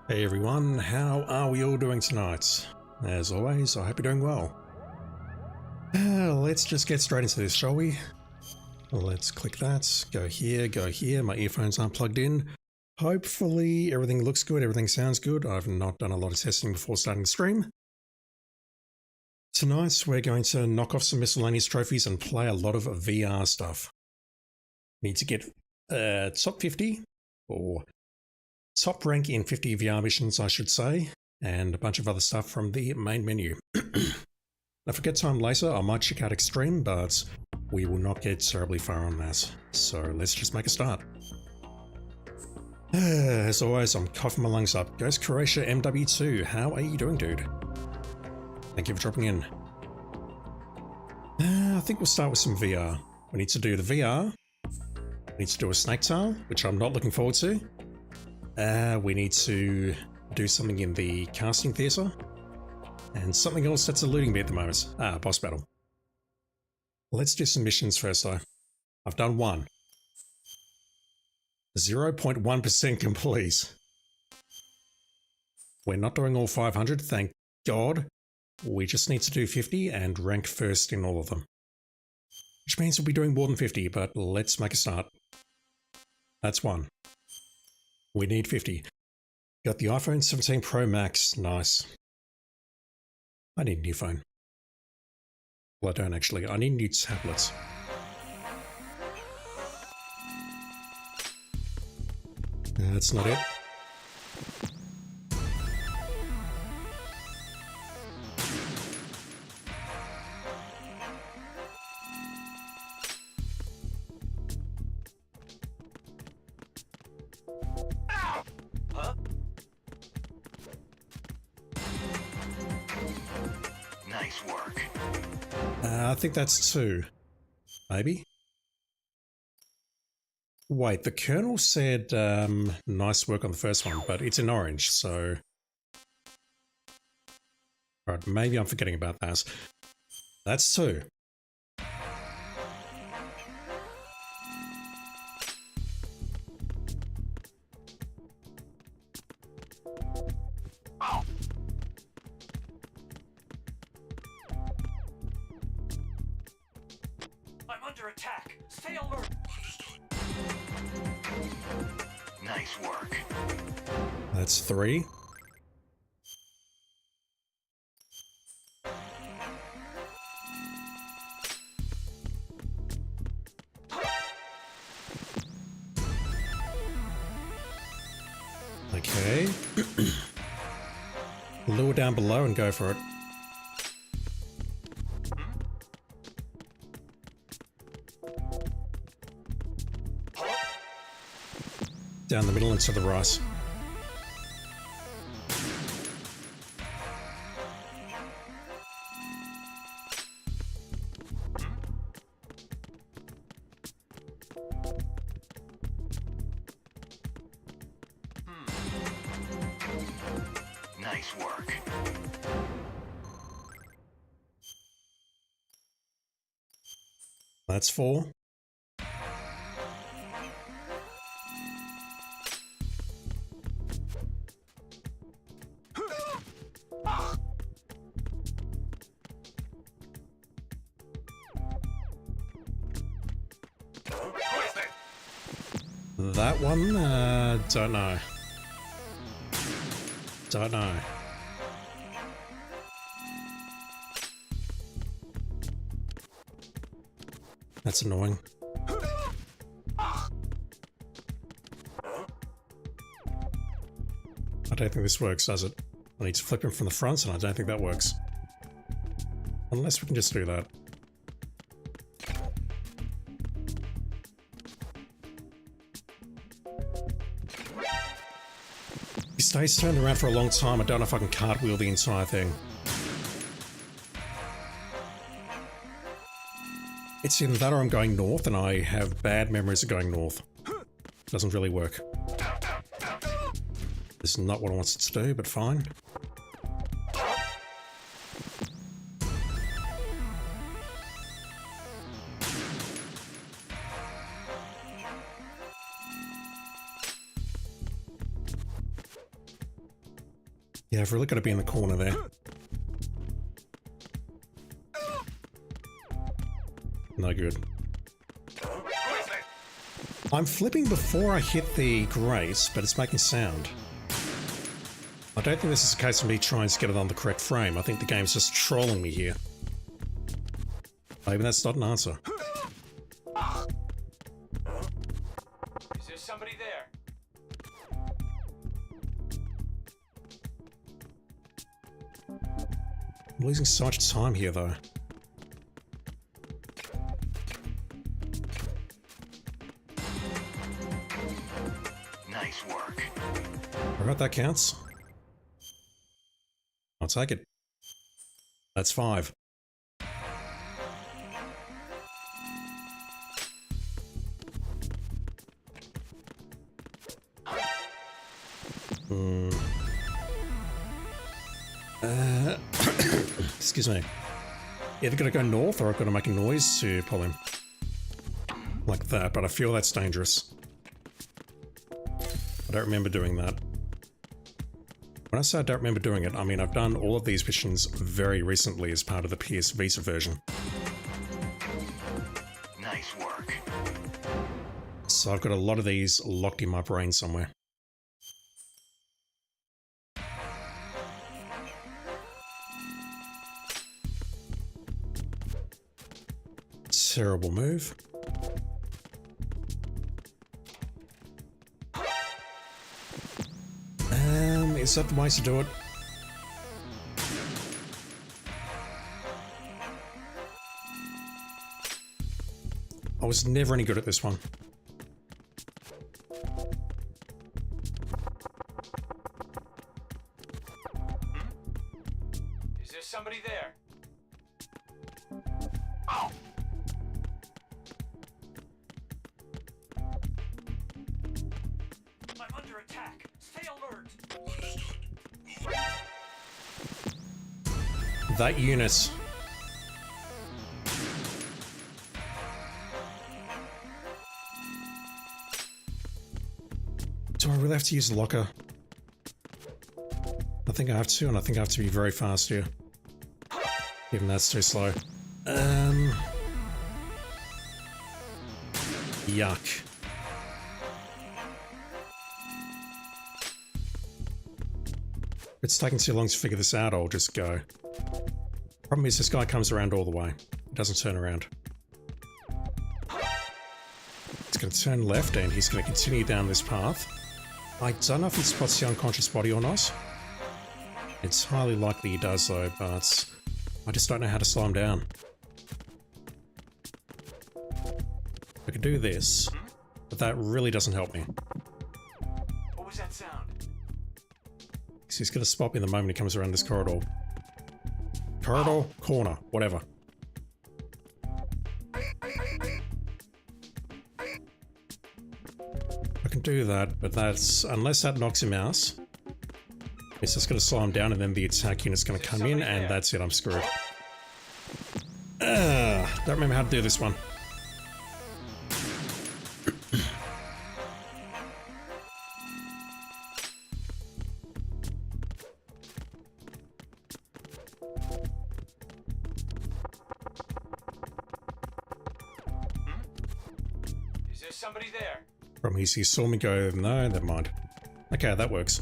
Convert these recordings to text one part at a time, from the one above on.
Hey everyone, how are we all doing tonight? As always, I hope you're doing well. Let's just get straight into this, shall we? Let's click that, go here, my earphones aren't plugged in. Hopefully everything looks good, everything sounds good. I've not done a lot of testing before starting the stream. Tonight we're going to knock off some miscellaneous trophies and play a lot of VR stuff. Need to get top 50, or top rank in 50 VR missions, I should say, and a bunch of other stuff from the main menu. If I get time later, I might check out Extreme, but we will not get terribly far on that. So let's just make a start. As always, I'm coughing my lungs up. Ghost Croatia MW2, how are you doing, dude? Thank you for dropping in. I think we'll start with some VR. We need to do the VR. We need to do a snake tail, which I'm not looking forward to. We need to do something in the casting theatre. And something else that's eluding me at the moment. Boss battle. Let's do some missions first though. I've done one. 0.1% complete. We're not doing all 500, thank God. We just need to do 50 and rank first in all of them. Which means we'll be doing more than 50, but let's make a start. That's one. We need 50. Got the iPhone 17 Pro Max. Nice. I need a new phone. Well, I don't actually. I need new tablets. That's not it. Nice work. I think that's two. Maybe? Wait, the Colonel said nice work on the first one, but it's in orange, so... Alright, maybe I'm forgetting about that. That's two. I'm under attack. Stay alert. Nice work. That's three. Okay. Lure down below and go for it. Down the middle and to the right. Nice work. That's four. That one, don't know. Don't know. That's annoying. I don't think this works, does it? I need to flip him from the front, and I don't think that works. Unless we can just do that. He stays turned around for a long time. I don't know if I can cartwheel the entire thing. It's either that or I'm going north, and I have bad memories of going north. Doesn't really work. This is not what I wanted to do, but fine. Yeah, I've really got to be in the corner there. No good. I'm flipping before I hit the grace, but it's making sound. I don't think this is a case of me trying to get it on the correct frame. I think the game's just trolling me here. Maybe that's not an answer. Is there somebody there? I'm losing so much time here, though. Nice work. Alright, that counts. I'll take it. That's 5. Excuse me. Either gotta go north or I've got to make a noise to pull him. Like that, but I feel that's dangerous. I don't remember doing that. When I say I don't remember doing it, I mean I've done all of these missions very recently as part of the PS Vita version. Nice work. So I've got a lot of these locked in my brain somewhere. Terrible move. Is that the way to do it? I was never any good at this one. Is there somebody there? I'm under attack. Stay alert. That unit. Do I really have to use the locker? I think I have to, and I think I have to be very fast here. Even that's too slow. Yuck. If it's taking too long to figure this out, I'll just go. Problem is, this guy comes around all the way. He doesn't turn around. He's going to turn left, and he's going to continue down this path. I don't know if he spots the unconscious body or not. It's highly likely he does, though, but I just don't know how to slow him down. I could do this, but that really doesn't help me. What was that sound? Because he's going to spot me the moment he comes around this corridor. Corridor, corner, whatever. I can do that, but that's... unless that knocks him out, it's just going to slow him down and then the attack unit's going to come in and that's it, I'm screwed. Don't remember how to do this one. Is there somebody there? From he saw me go, no, never mind. Okay, that works.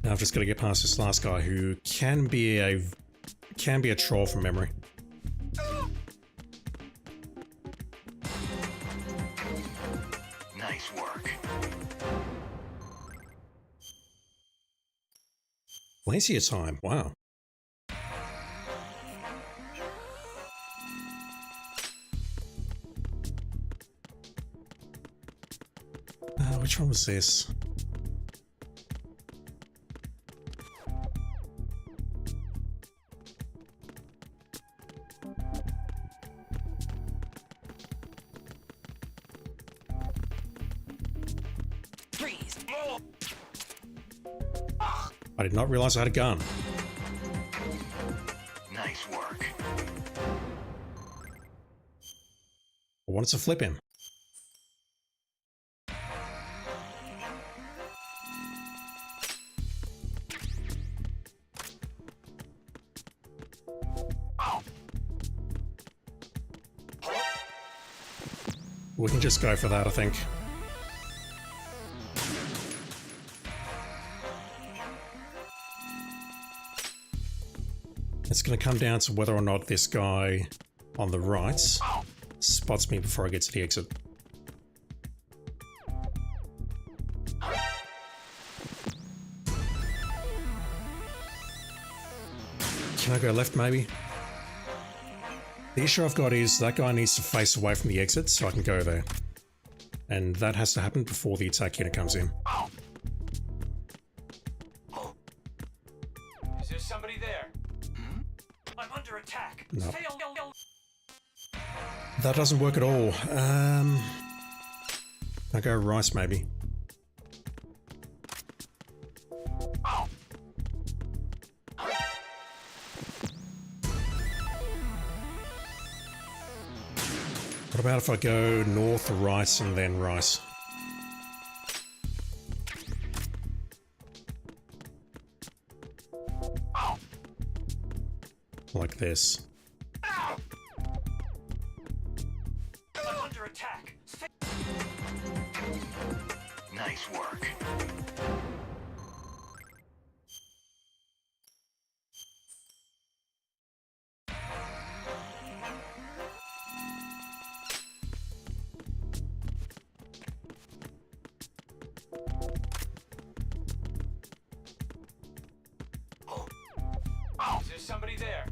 Now I've just got to get past this last guy who can be a troll from memory. Nice work. Glacier time, wow. Which one was this? Freeze. I did not realize I had a gun. Nice work. I wanted to flip him. We can just go for that, I think. It's going to come down to whether or not this guy on the right spots me before I get to the exit. Can I go left, maybe? The issue I've got is that guy needs to face away from the exit so I can go there. And that has to happen before the attack unit comes in. Is there somebody there? I'm under attack. No. Stay alone. That doesn't work at all. I go right, maybe. What about if I go north, right, and then right? Like this. I'm under attack. Stay. Nice work. Is there somebody there?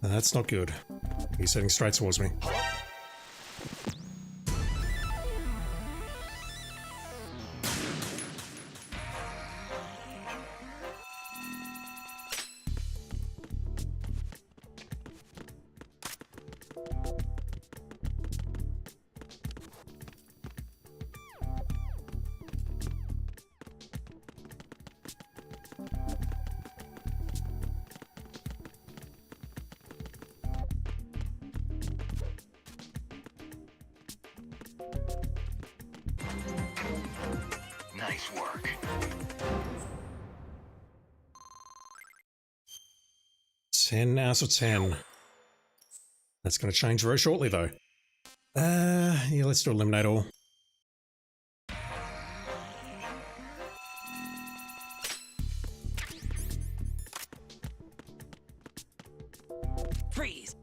That's not good. He's heading straight towards me. Nice work. 10 out of 10. That's going to change very shortly, though. Yeah, let's do eliminate all. Freeze.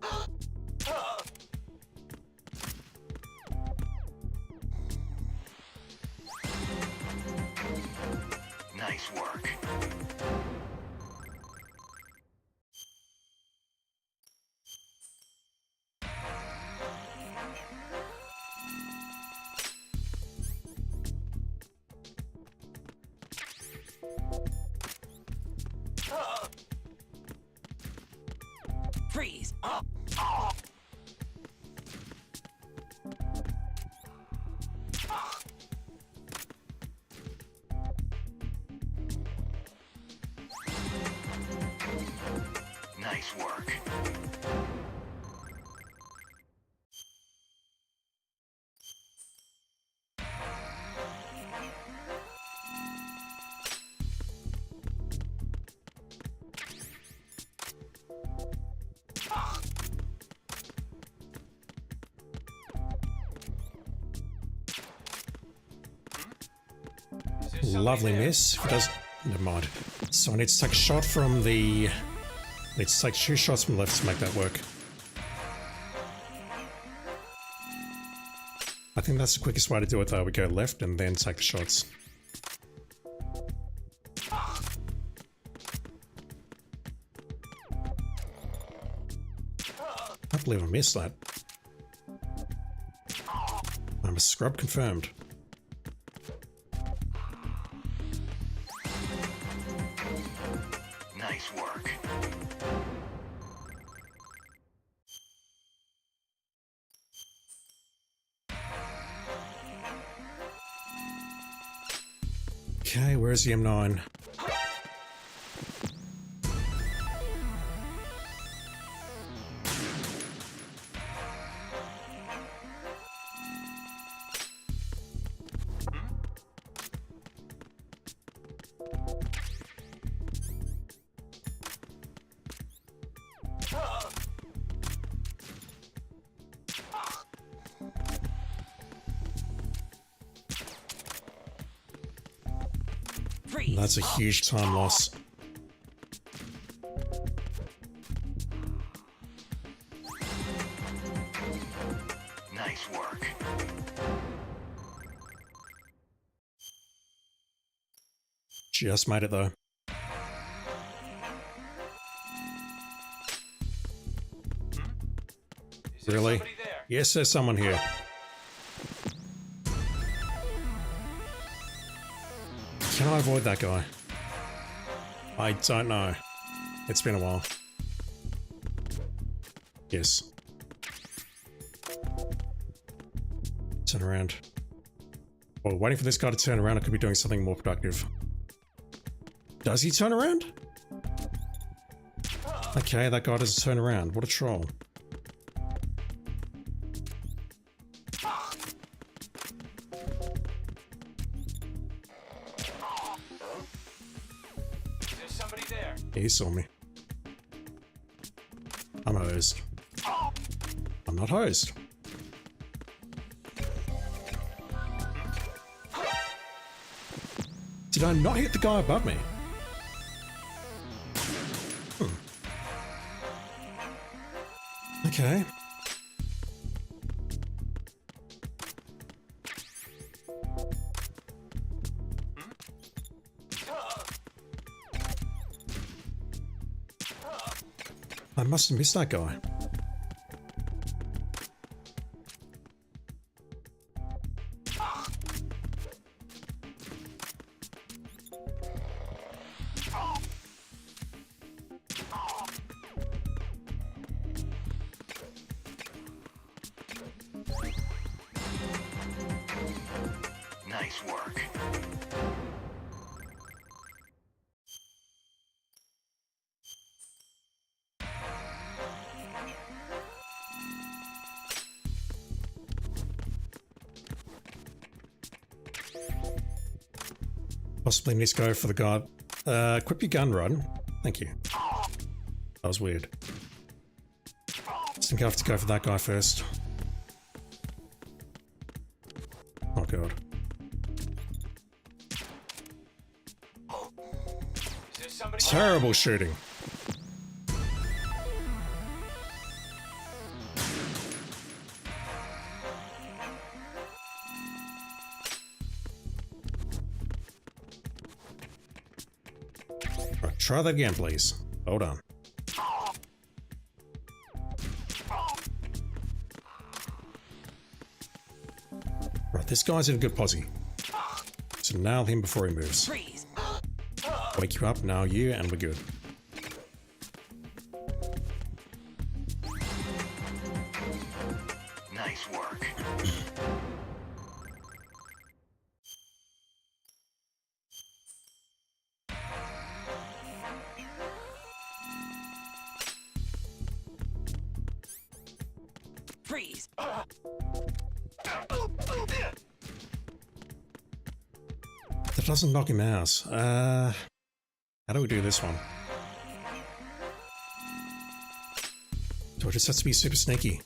Nice work. Freeze. Nice work. Lovely miss. If it does, never mind. So I need to take a shot from the. I need to take 2 shots from left to make that work. I think that's the quickest way to do it, though. We go left and then take the shots. I can't believe I missed that. I'm a scrub confirmed. Nice work. Okay, where's the M9? That's a huge time loss. Nice work. Just made it though. Is there Really? somebody there? Yes, there's someone here. Can I avoid that guy? I don't know. It's been a while. Yes. Turn around. Well, waiting for this guy to turn around, I could be doing something more productive. Does he turn around? Okay, that guy doesn't turn around. What a troll. Is there somebody there? He saw me. I'm hosed. I'm not hosed. Did I not hit the guy above me? Okay. I must have missed that guy. Nice work. Possibly need to go for the guy. Equip your gun, Rod. Thank you. That was weird. I think I have to go for that guy first. Oh god. Is there somebody there? Terrible shooting. Right, try that again, please. Hold on. Right, this guy's in a good posse. So nail him before he moves. Freeze. Wake you up, now you, and we're good. Nice work. Freeze. That doesn't knock him out. How do we do this one? Do I just have to be super sneaky?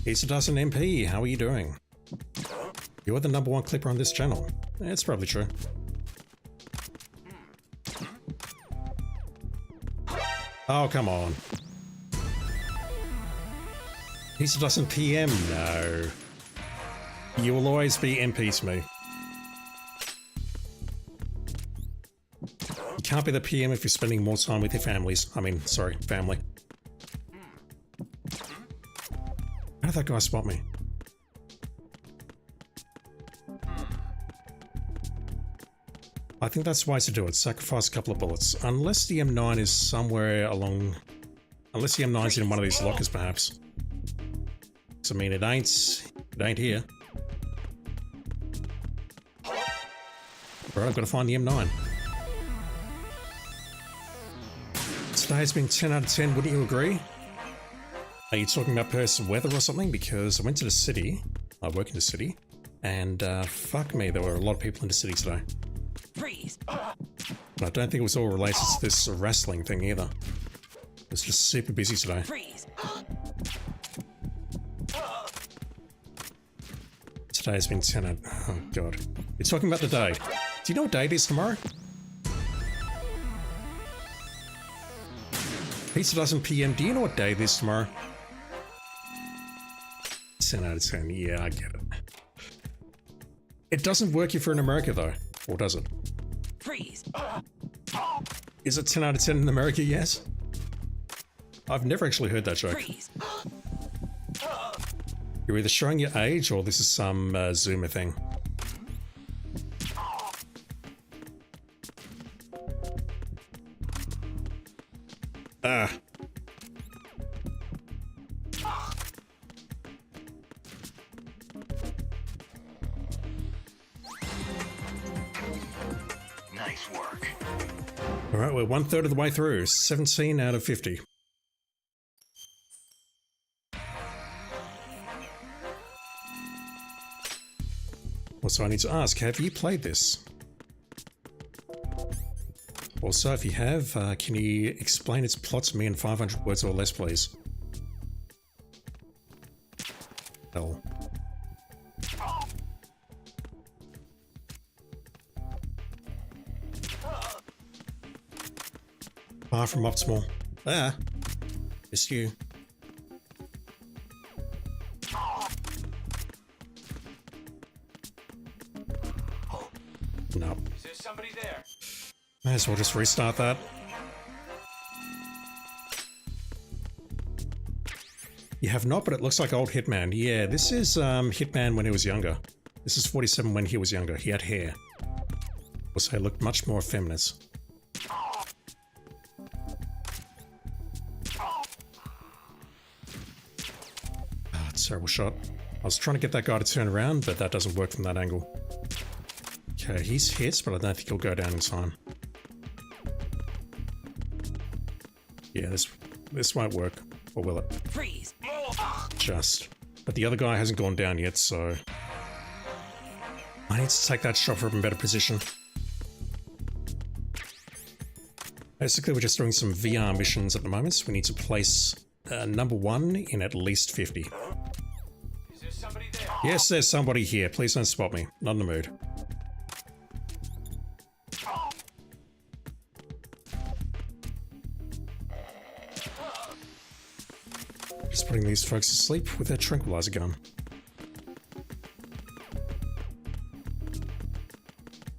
He's a dozen MP, how are you doing? You're the #1 clipper on this channel. It's probably true. Oh, come on. He's a dozen PM? No. You will always be MP to me. You can't be the PM if you're spending more time with your families. I mean, sorry, family. How did that guy spot me? I think that's wise to do it. Sacrifice a couple of bullets. Unless the M9 is somewhere along... Unless the M9's in one of these lockers, perhaps. So, I mean, it ain't here. Right, I've got to find the M9. Today has been 10 out of 10, wouldn't you agree? Are you talking about Perth's weather or something? Because I went to the city. I work in the city. And, fuck me, there were a lot of people in the city today. Freeze. And I don't think it was all related to this wrestling thing either. It's just super busy today. Freeze. Today has been 10 out. Oh, God. You're talking about the day. Do you know what day it is tomorrow? Pizza dozen PM. Do you know what day it is tomorrow? 10 out of 10. Yeah, I get it. It doesn't work if you're in America, though. Or does it? Freeze. Is it 10 out of 10 in America? Yes. I've never actually heard that joke. Freeze. You're either showing your age or this is some Zoomer thing. Ah. Nice work. All right, we're 1/3 of the way through. 17 out of 50. Also, I need to ask, have you played this? Also, if you have, can you explain its plot to me in 500 words or less, please? Hell. Far from optimal. Ah, it's you. No. Is there somebody there? Might as well just restart that. You have not, but it looks like old Hitman. Yeah, this is Hitman when he was younger. This is 47 when he was younger. He had hair. Also, he looked much more effeminate. Ah, terrible shot. I was trying to get that guy to turn around, but that doesn't work from that angle. Okay, he's hit, but I don't think he'll go down in time. Yeah, this won't work. Or will it? Freeze. Just. But the other guy hasn't gone down yet, so... I need to take that shot from a better position. Basically, we're just doing some VR missions at the moment. We need to place number 1 in at least 50. Is there somebody there? Yes, there's somebody here. Please don't spot me. Not in the mood. Just putting these folks to sleep with their tranquilizer gun.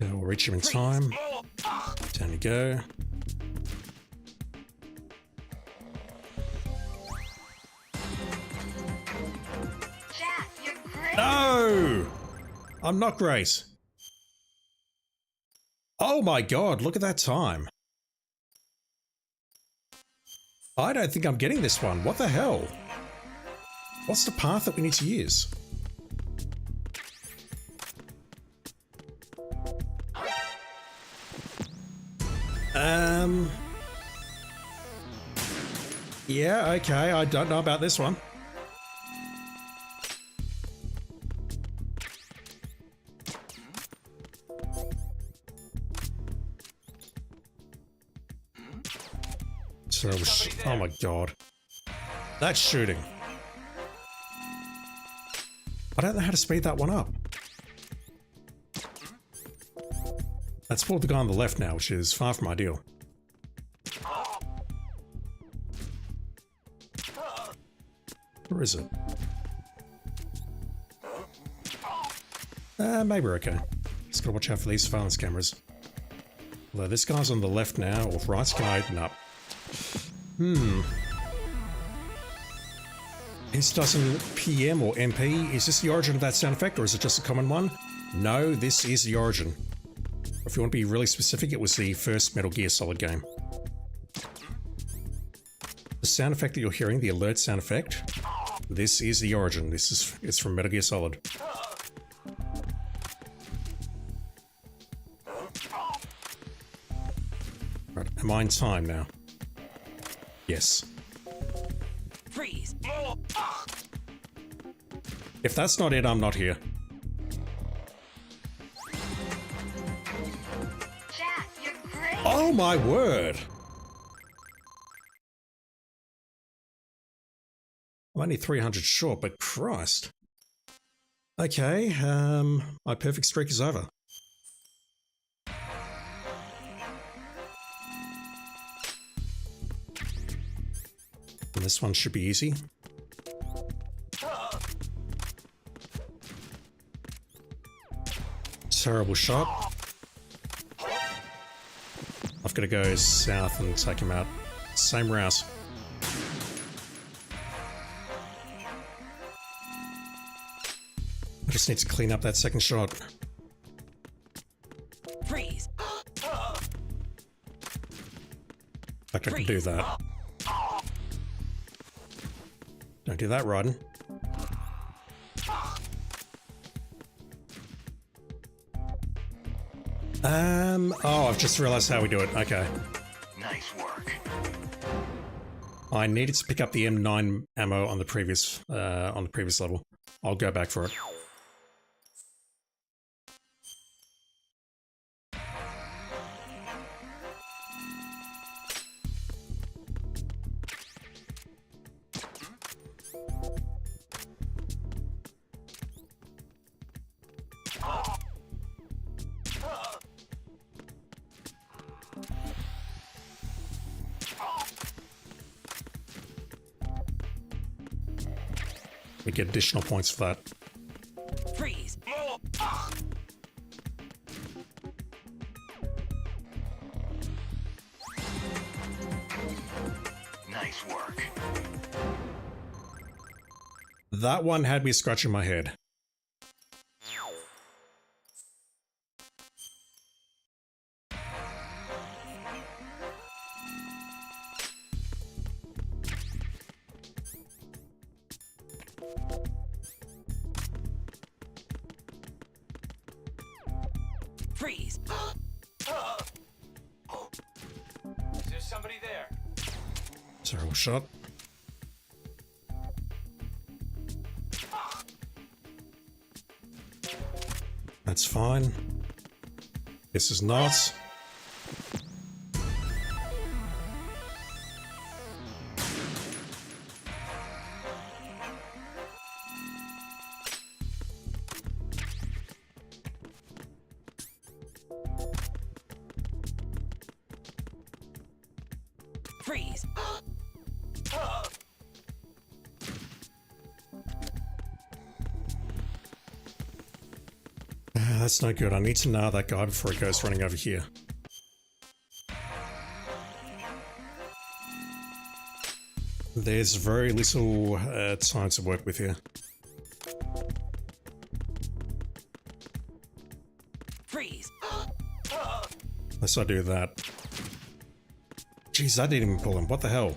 We'll reach him in time. Down you go. Jack, you're great. No! I'm not great. Oh my god, look at that time. I don't think I'm getting this one. What the hell? What's the path that we need to use? Yeah, okay, I don't know about this one. So, oh my god. That's shooting. I don't know how to speed that one up. That's pulled the guy on the left now, which is far from ideal. Where is it? Maybe we're okay. Just gotta watch out for these surveillance cameras. Although this guy's on the left now, or right guy, no. This doesn't PM or MP. Is this the origin of that sound effect, or is it just a common one? No, this is the origin. If you want to be really specific, it was the first Metal Gear Solid game. The sound effect that you're hearing, the alert sound effect, this is the origin. It's from Metal Gear Solid. Right, am I in time now? Yes. Freeze. If that's not it, I'm not here. Jack, you're great. Oh my word! I'm only 300 short, but Christ. Okay, my perfect streak is over. And this one should be easy. Terrible shot. I've got to go south and take him out. Same route. I just need to clean up that second shot. Freeze. I can do that. Don't do that, Rodden. Oh, I've just realized how we do it. Okay. Nice work. I needed to pick up the M9 ammo on the previous level. I'll go back for it. We get additional points for that. Freeze. Nice work. That one had me scratching my head. Freeze. Is there somebody there? Terrible shot. That's fine. This is not. Freeze. That's no good. I need to nail that guy before he goes running over here. There's very little time to work with here. Freeze. Unless I do that. Jeez, I didn't even pull him. What the hell?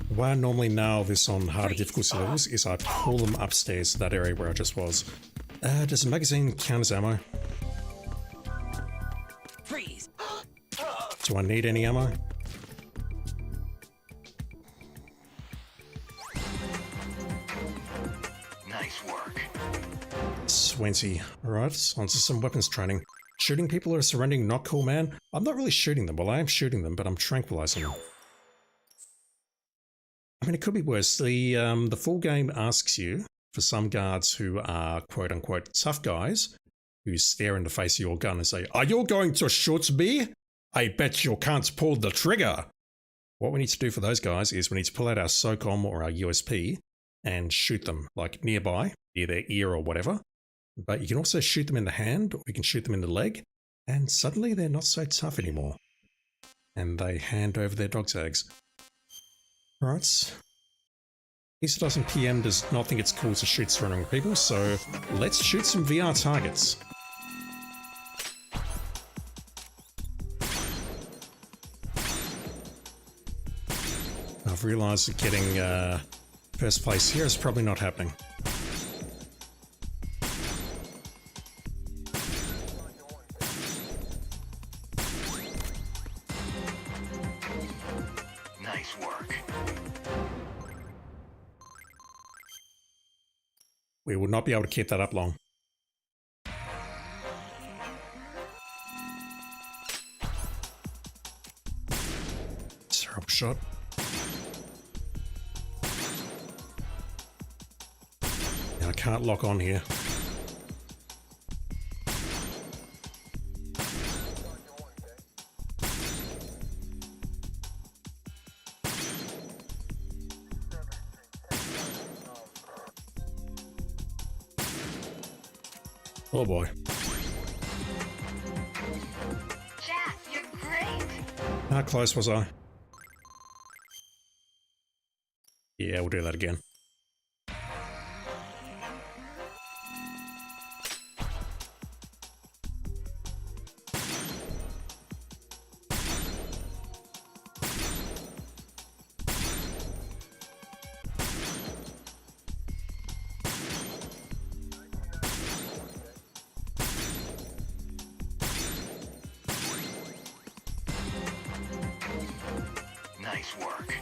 The way I normally nail this on harder difficulty levels is I pull them upstairs to that area where I just was. Does a magazine count as ammo? Freeze. Do I need any ammo? Nice work. 20. Alright, on to some weapons training. Shooting people who are surrendering, not cool, man. I'm not really shooting them. Well, I am shooting them, but I'm tranquilizing them. I mean, it could be worse. The full game asks you, for some guards who are quote-unquote tough guys, who stare in the face of your gun and say, "Are you going to shoot me? I bet you can't pull the trigger." What we need to do for those guys is we need to pull out our SOCOM or our USP and shoot them, like nearby, near their ear or whatever. But you can also shoot them in the hand, or you can shoot them in the leg, and suddenly they're not so tough anymore. And they hand over their dog's eggs. Right. East Dozen PM does not think it's cool to shoot surrendering people, so let's shoot some VR targets. I've realized that getting first place here is probably not happening. Nice work. We would not be able to keep that up long. Syrup shot. Now I can't lock on here. Oh boy. Jack, you're great. How close was I? Yeah, we'll do that again. Nice work.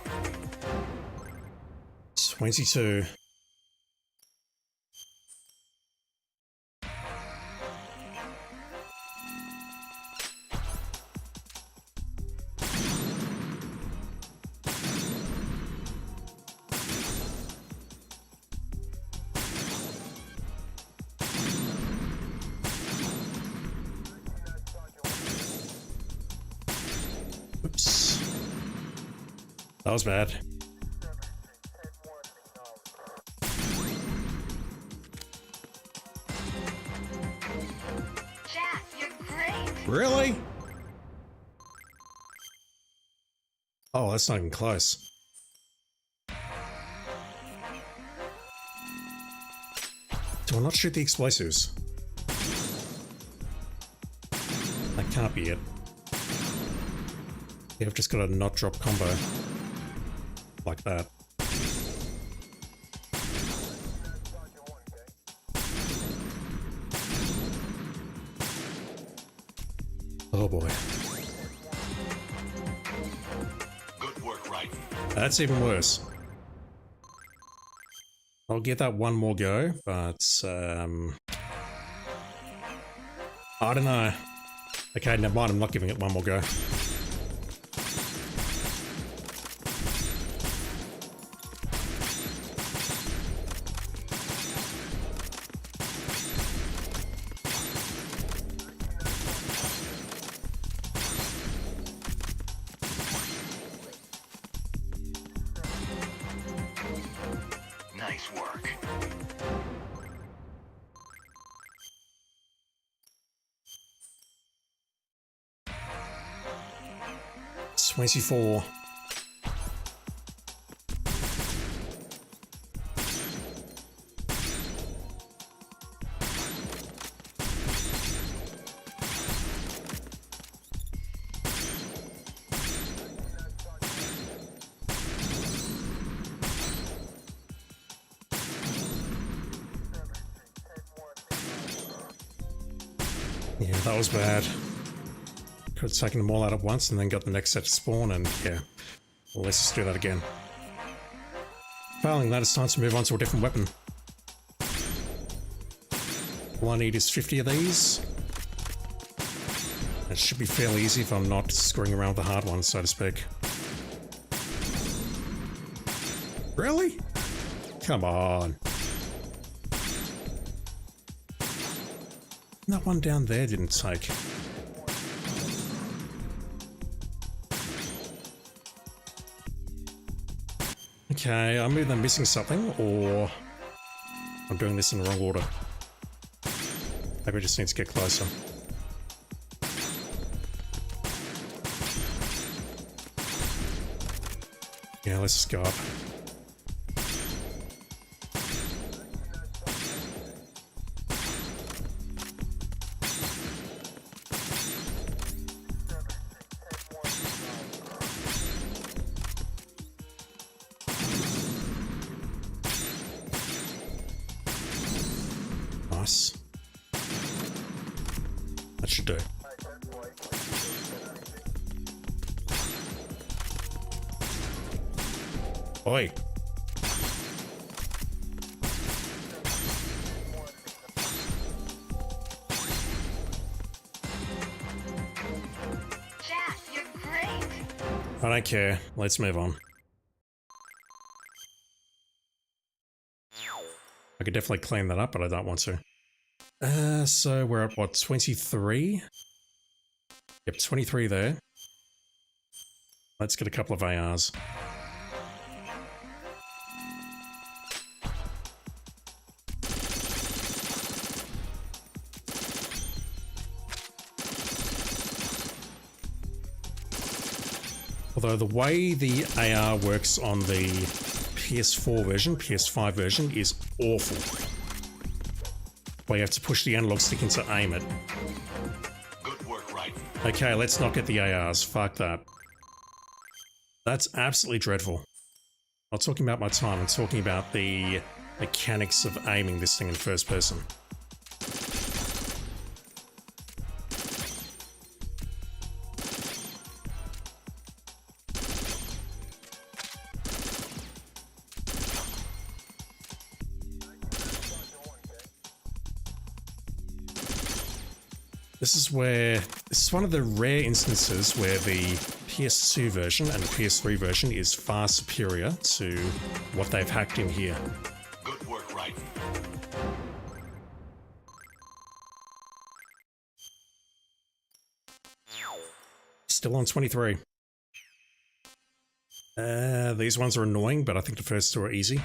22. Oops. That was bad. Jack, you're great. Really? Oh, that's not even close. Do I not shoot the explosives? That can't be it. Yeah, I've just got a not drop combo. Like that. Oh boy. Good work, Raiden. That's even worse. I'll give that one more go, but I don't know. Okay, never mind, I'm not giving it one more go. Nice work. It's 24. Yeah, that was bad. Could have taken them all out at once and then got the next set to spawn, and yeah. Well, let's just do that again. Failing that, it's time to move on to a different weapon. All I need is 50 of these. It should be fairly easy if I'm not screwing around with the hard ones, so to speak. Really? Come on. That one down there didn't take. Okay, I'm either missing something or I'm doing this in the wrong order. Maybe I just need to get closer. Yeah, let's just go up. Nice. That should do. Oi. I don't care. Let's move on. I could definitely clean that up, but I don't want to. So we're at what, 23? Yep, 23 there. Let's get a couple of ARs. Although the way the AR works on the PS4 version, PS5 version, is awful. Where you have to push the analog stick in to aim it. Good work, right? Okay, let's not get the ARs. Fuck that. That's absolutely dreadful. I'm not talking about my time, I'm talking about the mechanics of aiming this thing in first person. This is one of the rare instances where the PS2 version and the PS3 version is far superior to what they've hacked in here. Good work, right? Still on 23. These ones are annoying, but I think the first two are easy.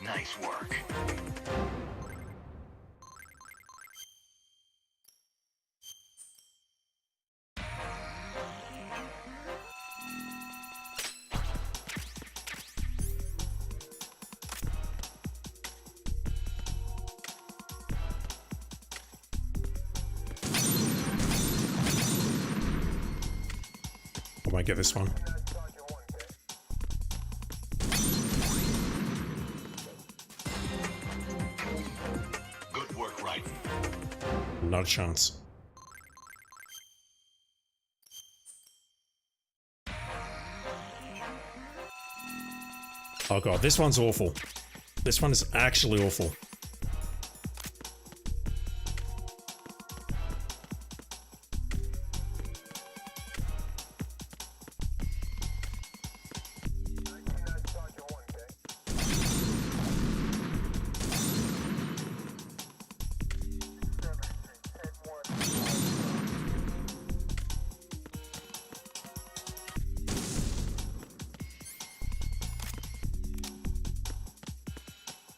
Nice work. I might get this one. Good work, right? Not a chance. Oh god, this one's awful. This one is actually awful.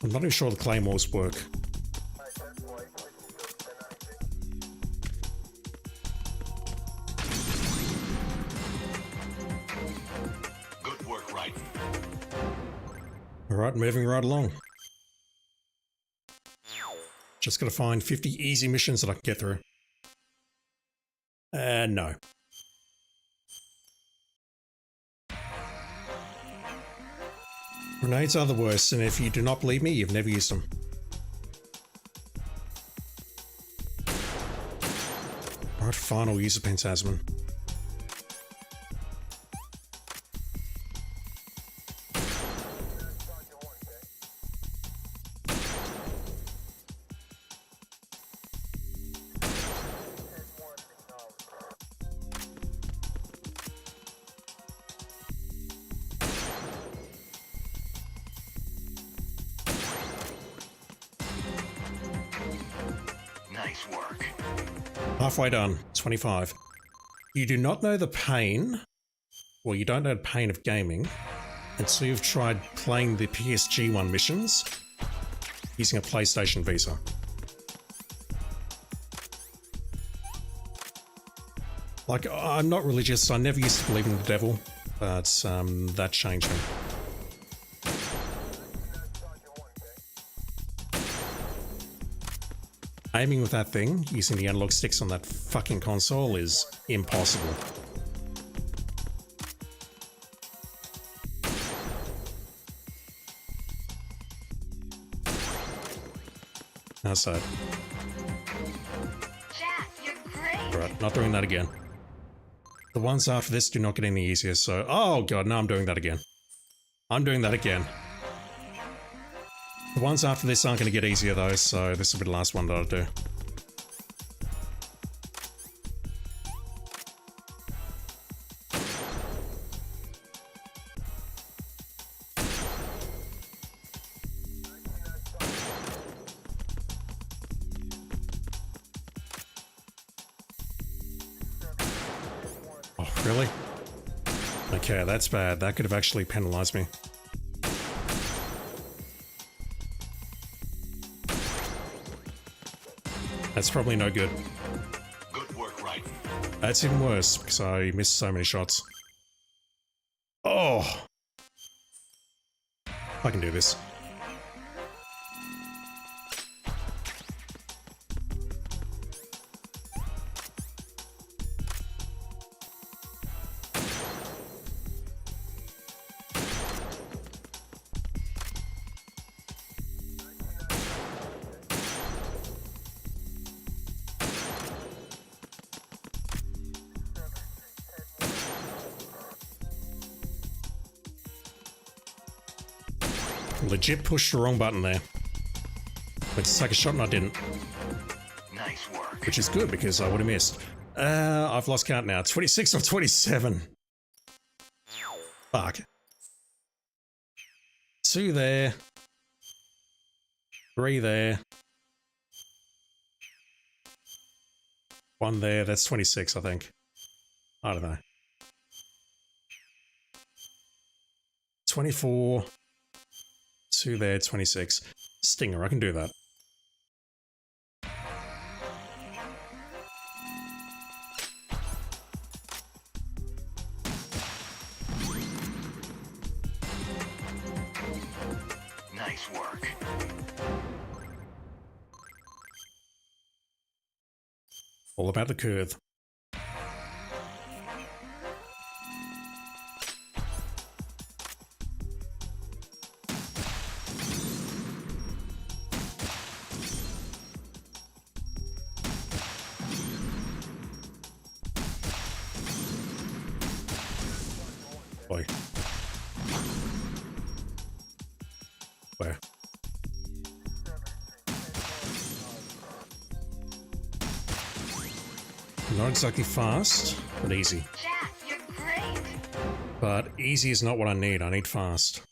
I'm not even sure the claymores work. Good work, right? Alright, moving right along. Just gotta find 50 easy missions that I can get through. No. Grenades are the worst, and if you do not believe me, you've never used them. Alright, final use of Pentasman. Nice work. Halfway done, 25. You do not know the pain, well, you don't know the pain of gaming until you've tried playing the PSG1 missions using a PlayStation Vita. Like, I'm not religious, I never used to believe in the devil, but that changed me. Aiming with that thing, using the analog sticks on that fucking console, is impossible. How's that? Jack, you're great. Right, not doing that again. The ones after this do not get any easier, so... Oh god, no, I'm doing that again. I'm doing that again. The ones after this aren't going to get easier though, so this will be the last one that I'll do. Oh, really? Okay, that's bad. That could have actually penalized me. That's probably no good. Good work, right? That's even worse, because I missed so many shots. Oh! I can do this. Legit pushed the wrong button there. Went to take a shot and I didn't. Nice work. Which is good because I would have missed. I've lost count now. 26 or 27. Fuck. 2 there. 3 there. 1 there. That's 26, I think. I don't know. 24. 2 there, 26. Stinger, I can do that. Nice work. All about the curve. Boy. Where? Not exactly fast, but easy. Jack, you're great. But easy is not what I need. I need fast.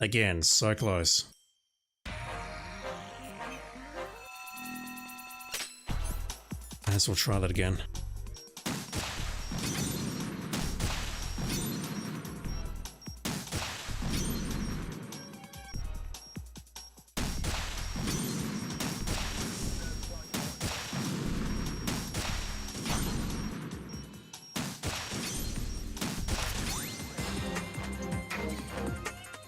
Again, so close. Might as well try that again.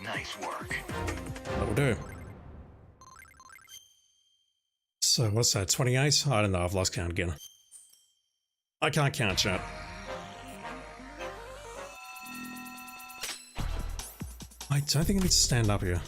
Nice work. That'll do. So what's that, 28? I don't know, I've lost count again. I can't count, chat. I don't think I need to stand up here.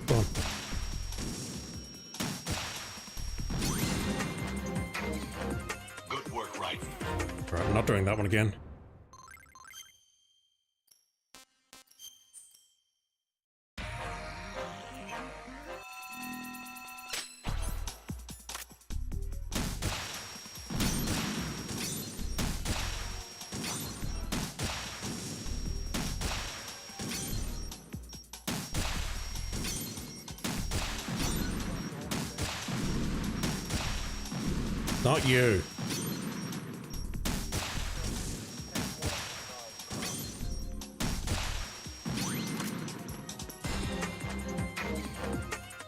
Go on. Good work, right? Alright, I'm not doing that one again. Not you.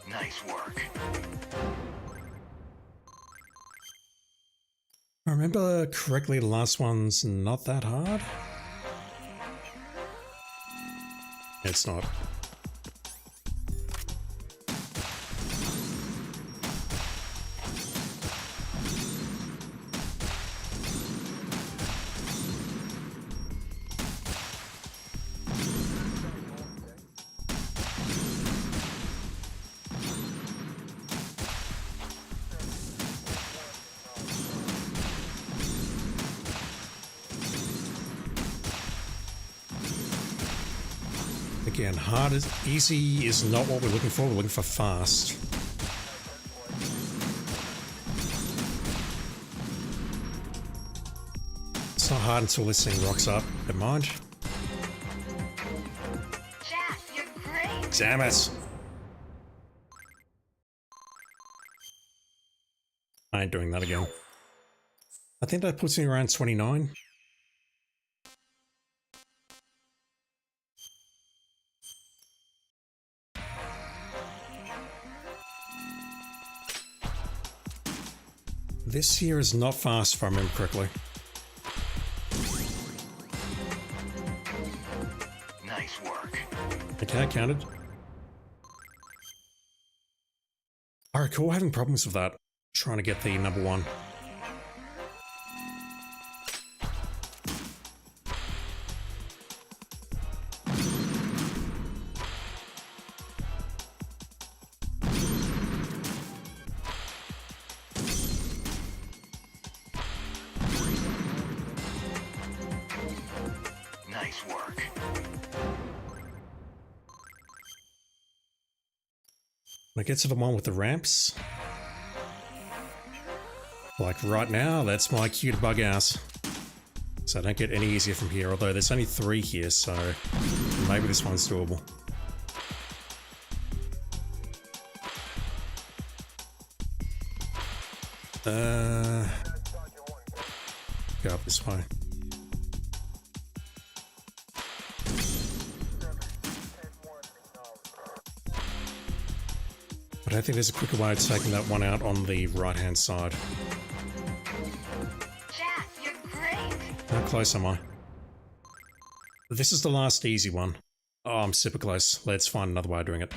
Nice work. I remember correctly, the last one's not that hard. It's not. Again, hard is easy is not what we're looking for. We're looking for fast. It's not hard until this thing rocks up. Never mind. Jack, you're great. Damn it! I ain't doing that again. I think that puts me around 29. This here is not fast if I remember correctly. Nice work. Okay, I counted. I recall having problems with that, trying to get the number one. Nice work. When I get to the one with the ramps, like right now, that's my cue to bug out. So I don't get any easier from here, although there's only 3 here, so maybe this one's doable. Go up this way. But I think there's a quicker way of taking that one out on the right-hand side. Jack, you're great. How close am I? This is the last easy one. Oh, I'm super close. Let's find another way of doing it.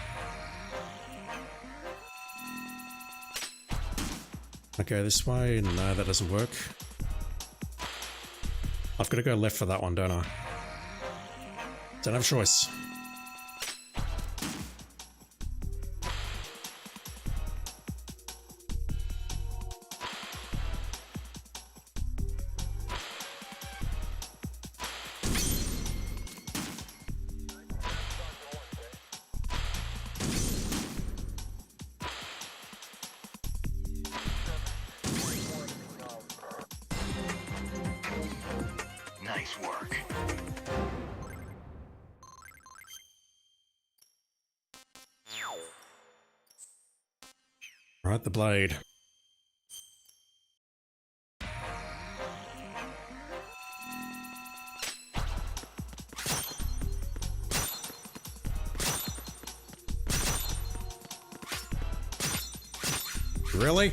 Okay, this way. No, that doesn't work. I've got to go left for that one, don't I? Don't have a choice. Nice work. Right, the blade. Really?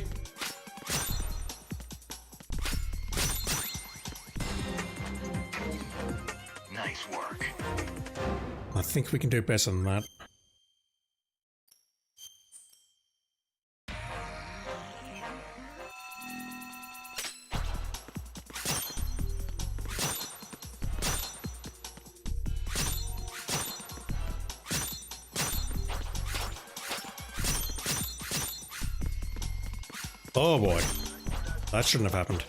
Nice work. I think we can do better than that. Oh boy. That shouldn't have happened.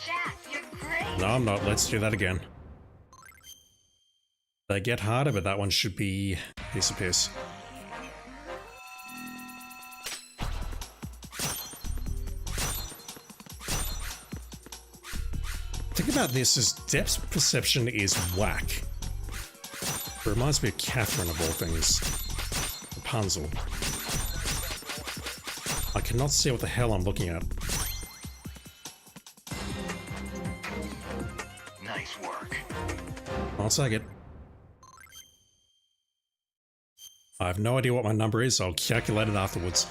Jack, you're great. No, I'm not. Let's do that again. They get harder, but that one should be a piece of piss. The thing about this is depth perception is whack. It reminds me of Catherine of all things. Rapunzel. I cannot see what the hell I'm looking at. Nice work. I'll take it. I have no idea what my number is, so I'll calculate it afterwards.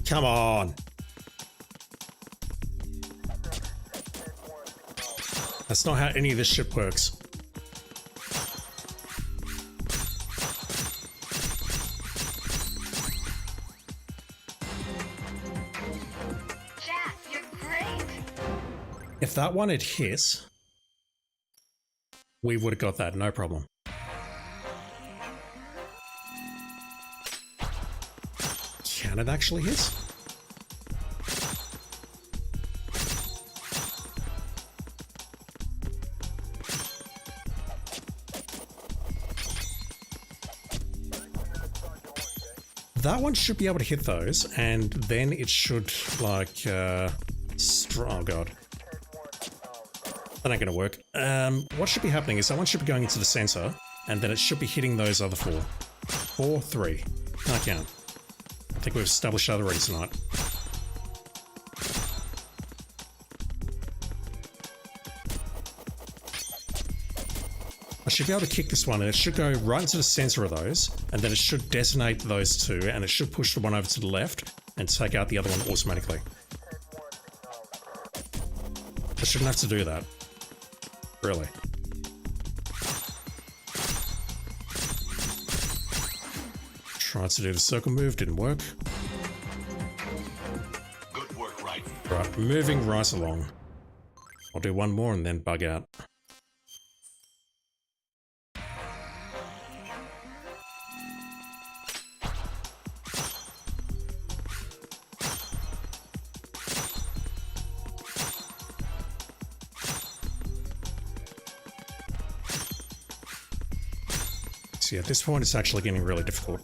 Come on. That's not how any of this shit works. Jack, you're great. If that one had hit, we would have got that, no problem. Can it actually hit? That one should be able to hit those, and then it should, like, oh god. That ain't gonna work. What should be happening is that one should be going into the sensor, and then it should be hitting those other four. 4, 3. Can't count. I think we've established that already tonight. I should be able to kick this one, and it should go right into the center of those, and then it should detonate those two, and it should push the one over to the left and take out the other one automatically. I shouldn't have to do that. Really. Tried to do the circle move, didn't work. Good work, right. Right, moving right along. I'll do one more and then bug out. See, at this point it's actually getting really difficult.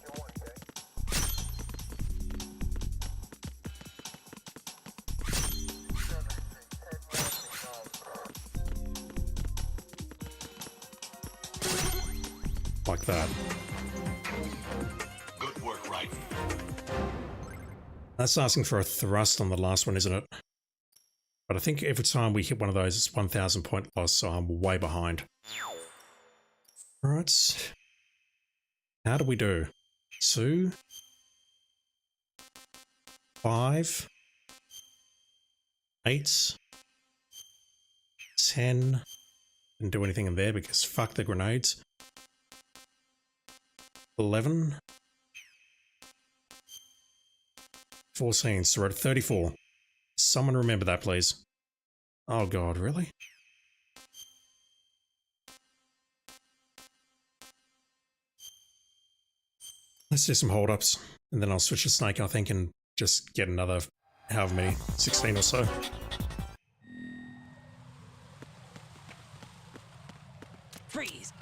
Like that. Good work, right. That's asking for a thrust on the last one, isn't it? But I think every time we hit one of those, it's 1,000 point loss, so I'm way behind. Alright. How do we do? 2, 5, 8, 10. Didn't do anything in there because fuck the grenades. 11. 14, so we're at 34. Someone remember that, please. Oh god, really? Let's do some hold-ups, and then I'll switch to Snake, I think, and just get another, however many, 16 or so. Freeze.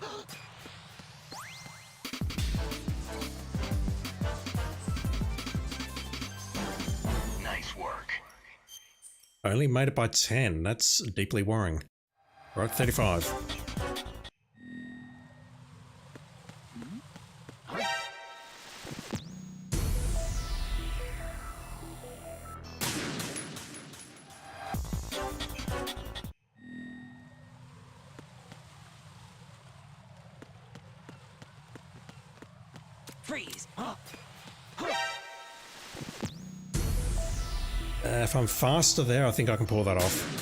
Nice work. I only made it by 10. That's deeply worrying. Right, 35. Freeze. If I'm faster there, I think I can pull that off.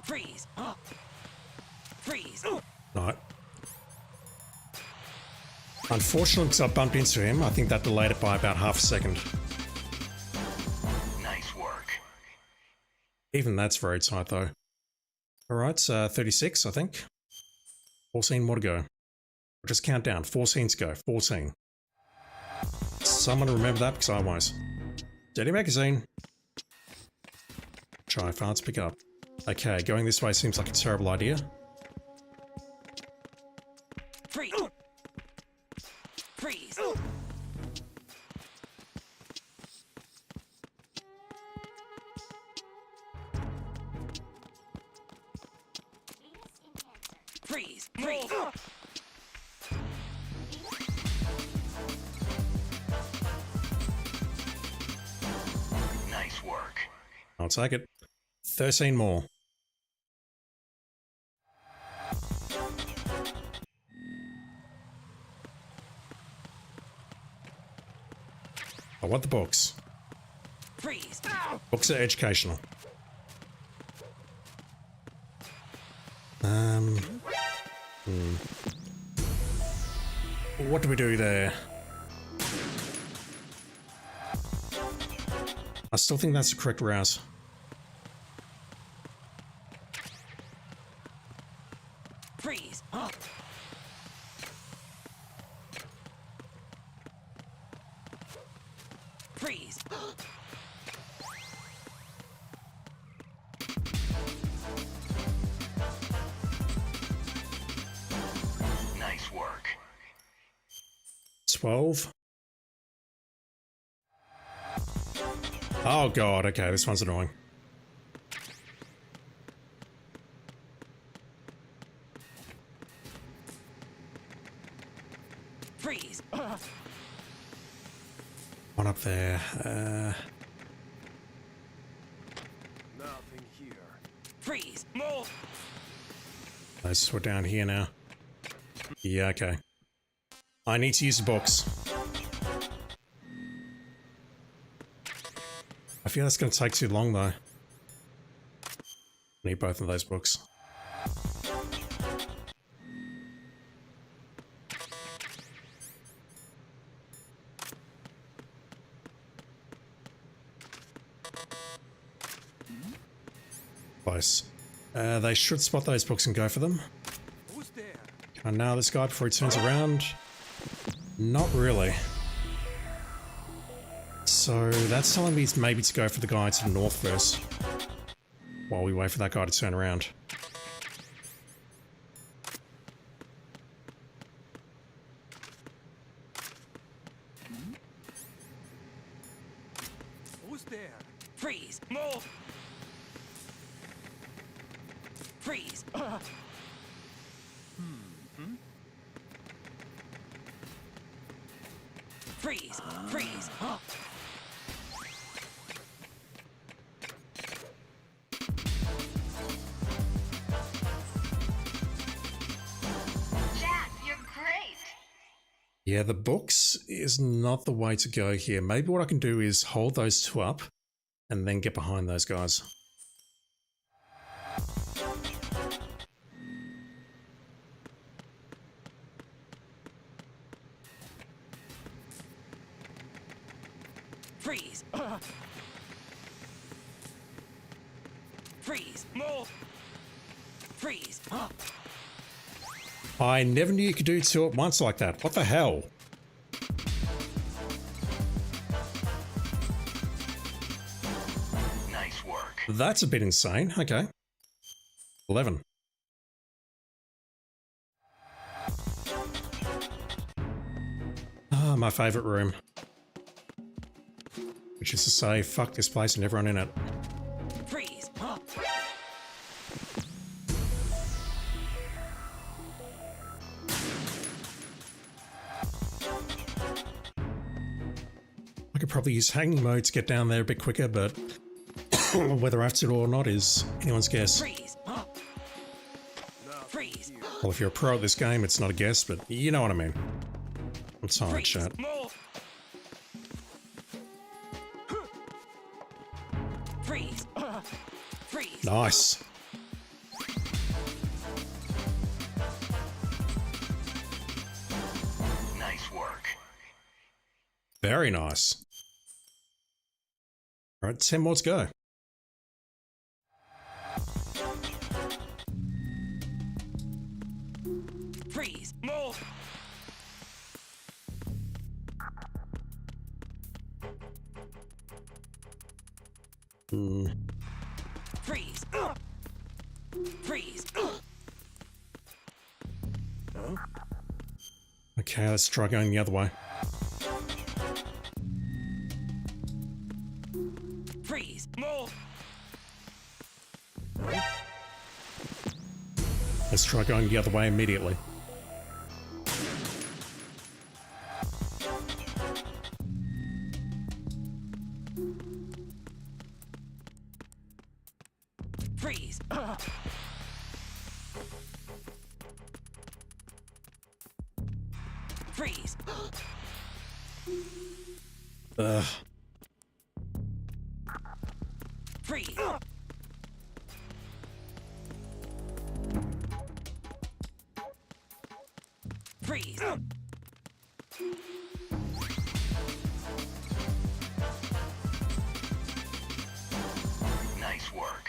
Freeze. Freeze. Right. Unfortunately, because I bumped into him, I think that delayed it by about half a second. Nice work. Even that's very tight, though. Alright, 36, I think. 14 more to go. We'll just count down. 14 to go. 14. Someone remember that because I won't. Steady magazine. Try far to pick up. Okay, going this way seems like a terrible idea. Freeze. Freeze. Freeze. Freeze. work. I'll take it. 13 more. I want the books. Freeze. Books are educational. What do we do there? I still think that's the correct route. Freeze. Freeze. Nice work. 12. Oh god, okay, this one's annoying. Freeze. One up there. Nothing here. Freeze. Move. Those were down here now. Yeah, okay. I need to use the books. I feel that's going to take too long though. Need both of those books. Close. They should spot those books and go for them. Who's there? Can I nail this guy before he turns around? Not really. So that's telling me it's maybe to go for the guy to the north first, while we wait for that guy to turn around. Who's there? Freeze. Move. Freeze. Freeze. Freeze. Jack, you're great. Yeah, the books is not the way to go here. Maybe what I can do is hold those two up and then get behind those guys. Freeze. Freeze. Move. Freeze. I never knew you could do two at once like that. What the hell? Nice work. That's a bit insane. Okay. 11. Ah, my favorite room. Which is to say, fuck this place and everyone in it. Freeze. I could probably use hanging mode to get down there a bit quicker, but whether I have to or not is anyone's guess. Freeze. Freeze. Well, if you're a pro at this game, it's not a guess, but you know what I mean. I'm tired, Freeze. chat. Move. Freeze. Freeze. Nice. Nice work. Very nice. All right, 10 more to go. Freeze. Move. Freeze. Freeze. Okay, let's try going the other way. Freeze. Move. Let's try going the other way immediately. Freeze. Freeze. Ugh. Freeze. Freeze. Nice work.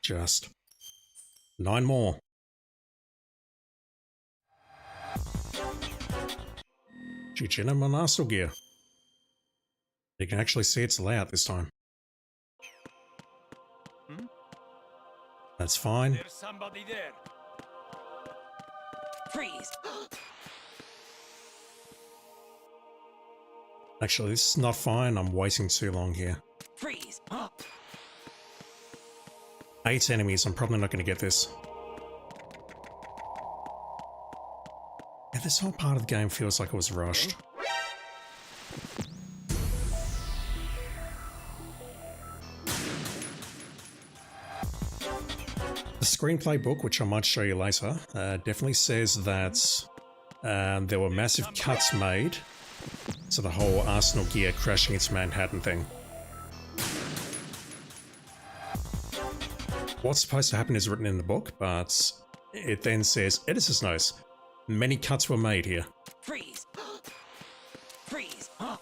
Just 9 more. Guggenum on Arsenal gear. You can actually see its layout this time. That's fine. There's somebody there. Freeze. Actually, this is not fine. I'm waiting too long here. Freeze. 8 enemies. I'm probably not going to get this. Yeah, this whole part of the game feels like it was rushed. The screenplay book, which I might show you later, definitely says that there were massive cuts made to the whole Arsenal gear crashing into Manhattan thing. What's supposed to happen is written in the book, but it then says, editor's notes, many cuts were made here. Freeze. Freeze. I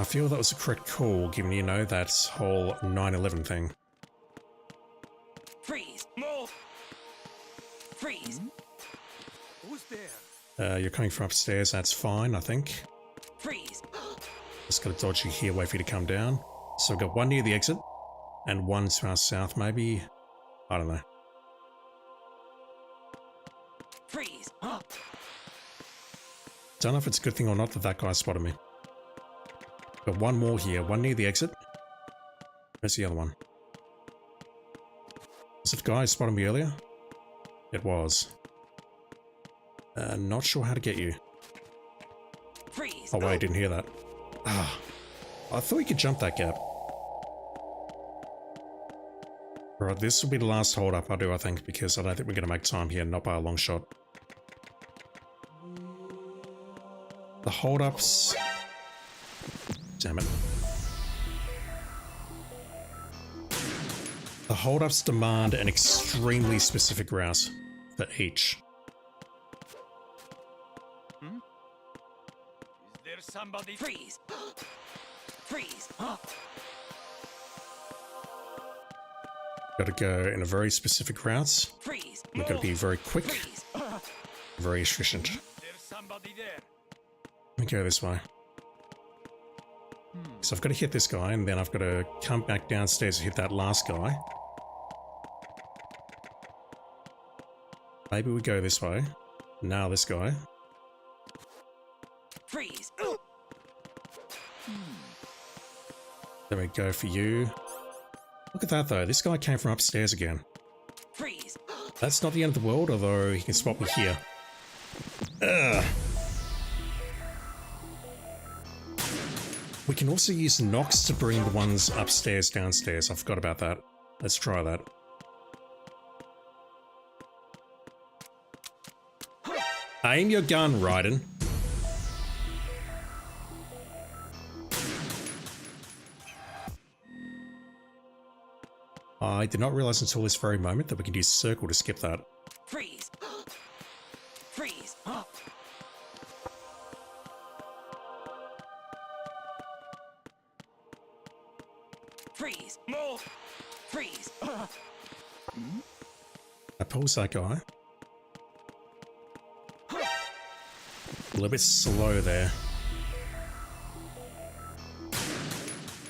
feel that was a correct call, given you know that whole 9/11 thing. Freeze. Move. Freeze. Who's there? You're coming from upstairs, that's fine, I think. Freeze. Just gotta dodge you here, wait for you to come down. So we've got one near the exit, and one to our south, maybe. I don't know. Freeze. Don't know if it's a good thing or not that that guy spotted me. Got one more here, one near the exit. Where's the other one? Was it the guy who spotted me earlier? It was. Not sure how to get you. Freeze. Oh wait, I didn't hear that. Ah, I thought you could jump that gap. Right, this will be the last hold up I do, I think, because I don't think we're going to make time here, not by a long shot. The hold ups. Damn it. The hold ups demand an extremely specific route for each. Is there somebody? Freeze. Freeze. Got to go in a very specific route. Freeze. We've got to be very quick, Freeze. very efficient. There's somebody there. Let me go this way. So I've got to hit this guy, and then I've got to come back downstairs and hit that last guy. Maybe we go this way. Now this guy. Freeze. There we go for you. Look at that though, this guy came from upstairs again. Freeze. That's not the end of the world, although he can spot me here. Ugh. We can also use knocks to bring the ones upstairs downstairs. I forgot about that. Let's try that. Aim your gun, Raiden. I did not realize until this very moment that we could use circle to skip that. Freeze. Freeze. Freeze. Move. Freeze. I pulls that guy. A little bit slow there.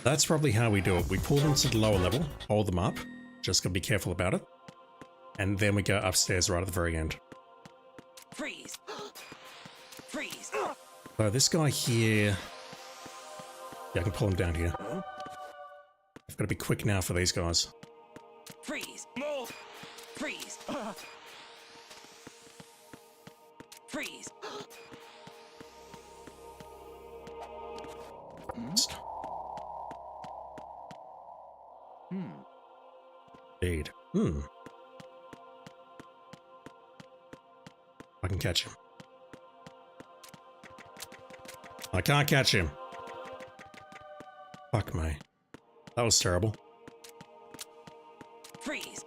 That's probably how we do it. We pull them to the lower level, hold them up, just gotta be careful about it, and then we go upstairs right at the very end. Freeze. Freeze. So this guy here... Yeah, I can pull him down here. I've got to be quick now for these guys. Freeze. Move. Freeze. Freeze. Indeed. I can catch him. I can't catch him. Fuck me. That was terrible. Freeze.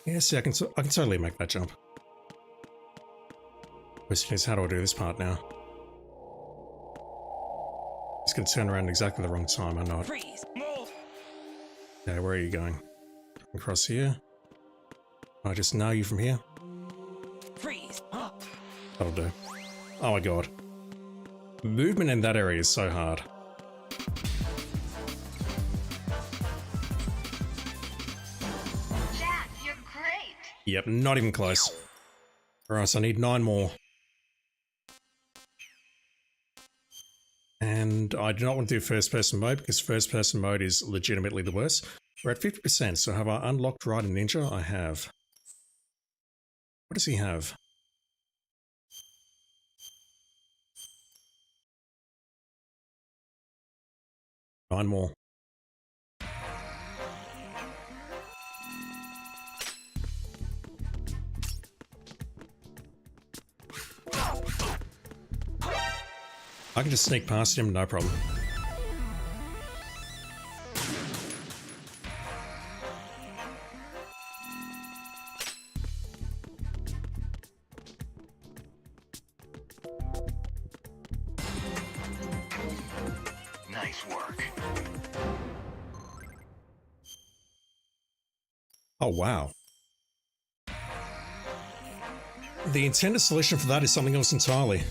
Yeah, see, I can totally make that jump. Question is, how do I do this part now? It's going to turn around exactly the wrong time, I know it. Freeze. Okay, where are you going? Across here? I just know you from here? Freeze. That'll do. Oh my god. Movement in that area is so hard. Jack, you're great. Yep, not even close. Alright, so I need 9 more. And I do not want to do first person mode because first person mode is legitimately the worst. We're at 50%, so have I unlocked Raiden Ninja? I have. What does he have? Nine more. I can just sneak past him, no problem. Nice work. Oh, wow. The intended solution for that is something else entirely.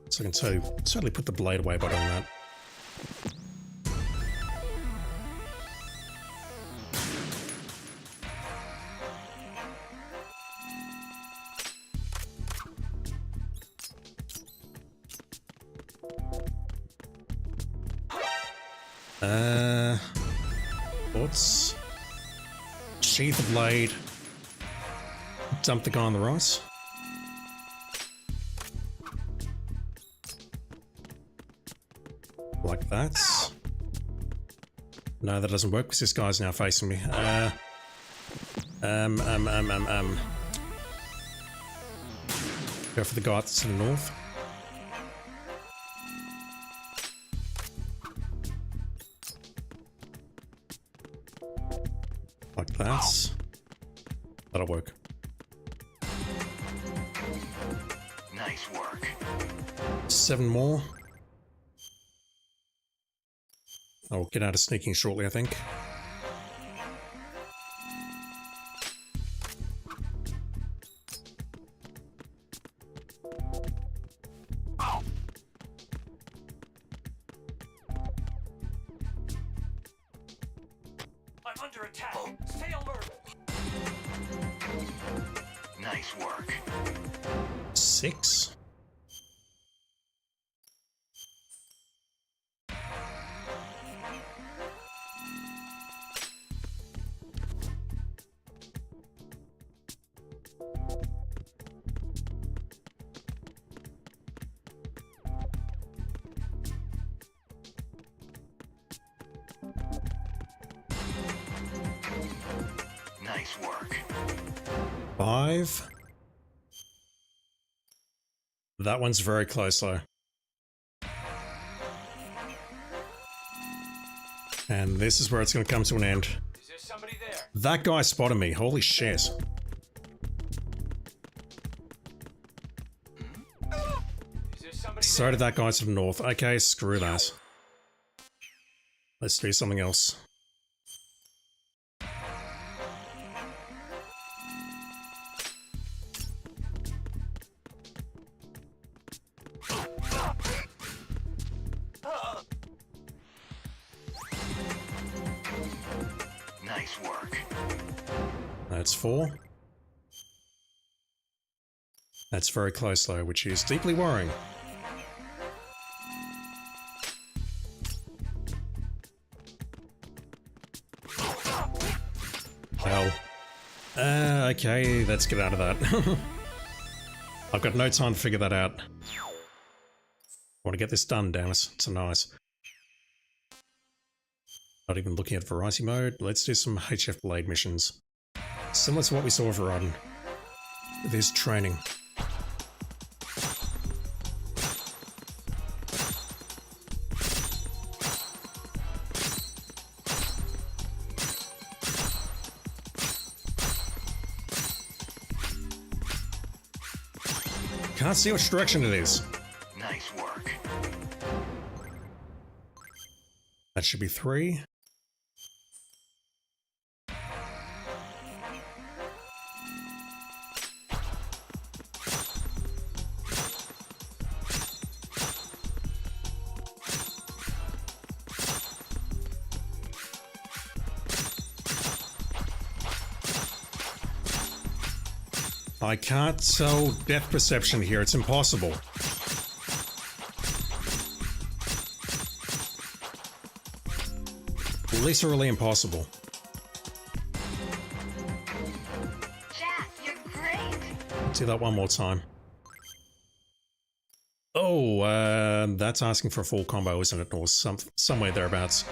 So I can totally put the blade away by doing that. Let's sheath the blade, dump the guy on the rice. Like that. No, that doesn't work because this guy's now facing me. Go for the guy that's to the north. Like that. That'll work. Nice work. 7 more. I'll get out of sneaking shortly, I think. I'm under attack. Stay alert. Nice work. 6. Nice work. 5. That one's very close though. And this is where it's going to come to an end. Is there somebody there? That guy spotted me. Holy shit. Is there somebody So there? did that guy to the north. Okay, screw that. Let's do something else. Nice work. That's 4. That's very close though, which is deeply worrying. Hell. Okay, let's get out of that. I've got no time to figure that out. I want to get this done, damn it. It's nice. Not even looking at variety mode. Let's do some HF Blade missions. Similar to what we saw with Rodden. There's training. Can't see which direction it is. Nice work. That should be 3. I can't tell depth perception here, it's impossible. Literally impossible. Jack, you're great. Do that one more time. Oh, that's asking for a full combo, isn't it? Or somewhere thereabouts.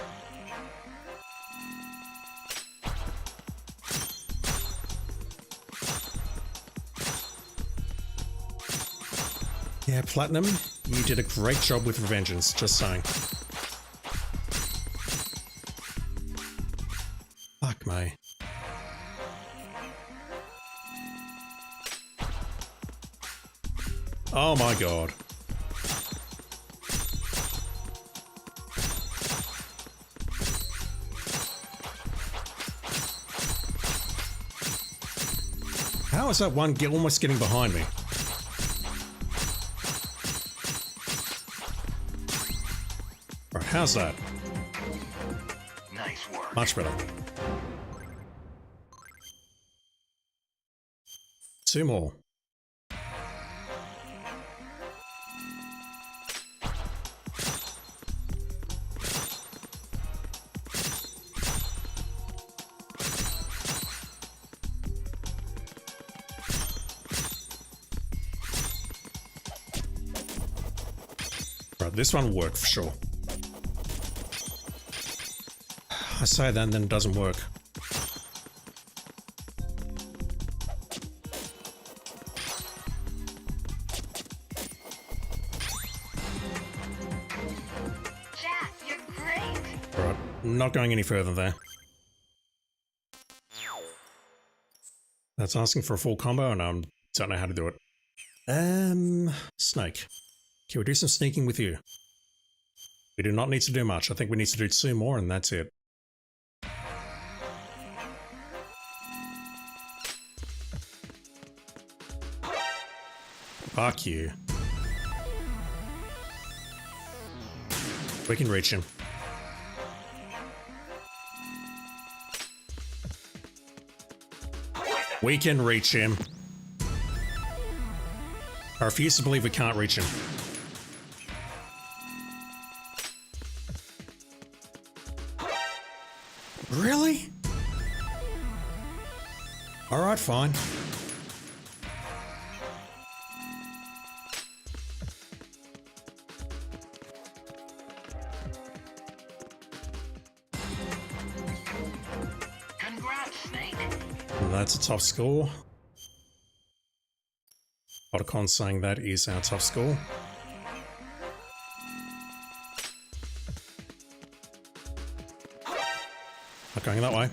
Yeah, Platinum, you did a great job with Revengeance, just saying. Fuck me. Oh my god. How is that one almost getting behind me? Alright, how's that? Nice work. Much better. 2 more. Right, this one will work for sure. I say that and then it doesn't work. Jack, you're great. Right, not going any further there. That's asking for a full combo and I don't know how to do it. Snake. Can we do some sneaking with you? We do not need to do much. I think we need to do 2 more and that's it. Fuck you. We can reach him. We can reach him. I refuse to believe we can't reach him. Really? Alright, fine. Congrats, Snake. That's a top score. Otacon saying that is our top score. Not going that way.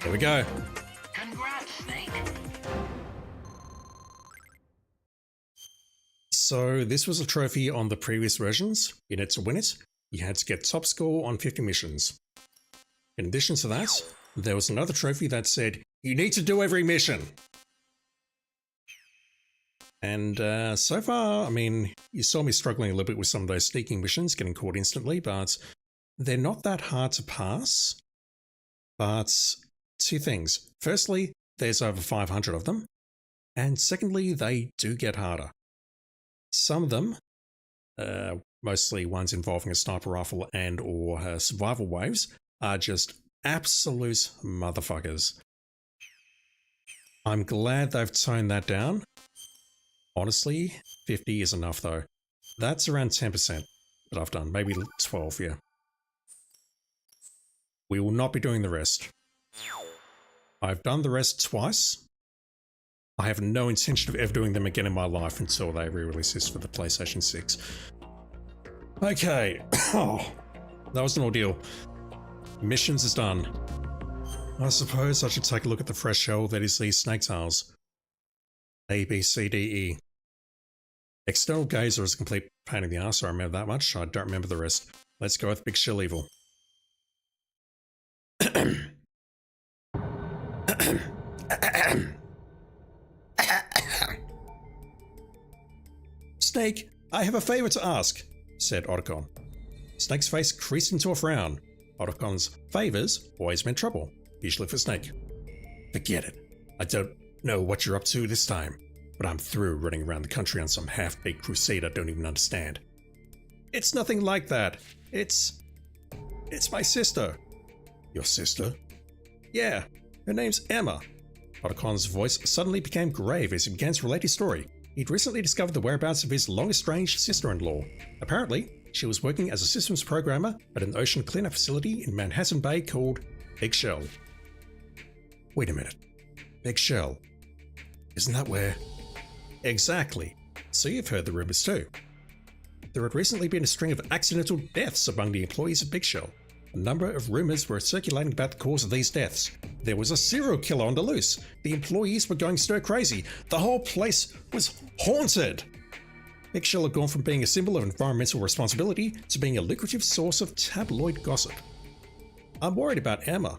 There we go. Congrats, Snake. So this was a trophy on the previous versions. In it to win it, you had to get top score on 50 missions. In addition to that, there was another trophy that said, you need to do every mission. And so far, I mean, you saw me struggling a little bit with some of those sneaking missions, getting caught instantly, but they're not that hard to pass. But two things. Firstly, there's over 500 of them. And secondly, they do get harder. Some of them, mostly ones involving a sniper rifle and or survival waves, are just absolute motherfuckers. I'm glad they've toned that down. Honestly, 50 is enough though. That's around 10% that I've done, maybe 12, yeah. We will not be doing the rest. I've done the rest twice. I have no intention of ever doing them again in my life until they re-release this for the PlayStation 6. Okay, oh, that was an ordeal. Missions is done. I suppose I should take a look at the fresh shell that is these snake tails. A, B, C, D, E. External gazer is a complete pain in the ass, I remember that much. I don't remember the rest. Let's go with Big Shell Evil. Snake, I have a favor to ask, said Otacon. Snake's face creased into a frown. Otacon's favors always meant trouble, usually for Snake. Forget it. I don't know what you're up to this time, but I'm through running around the country on some half-baked crusade I don't even understand. It's nothing like that. It's my sister. Your sister? Yeah, her name's Emma. Otacon's voice suddenly became grave as he began to relate his story. He'd recently discovered the whereabouts of his long-estranged sister-in-law. Apparently, she was working as a systems programmer at an ocean cleanup facility in Manhattan Bay called Big Shell. Wait a minute. Big Shell. Isn't that where? Exactly. So you've heard the rumors too. There had recently been a string of accidental deaths among the employees of Big Shell. A number of rumors were circulating about the cause of these deaths. There was a serial killer on the loose. The employees were going stir crazy. The whole place was haunted. Big Shell had gone from being a symbol of environmental responsibility to being a lucrative source of tabloid gossip. I'm worried about Emma.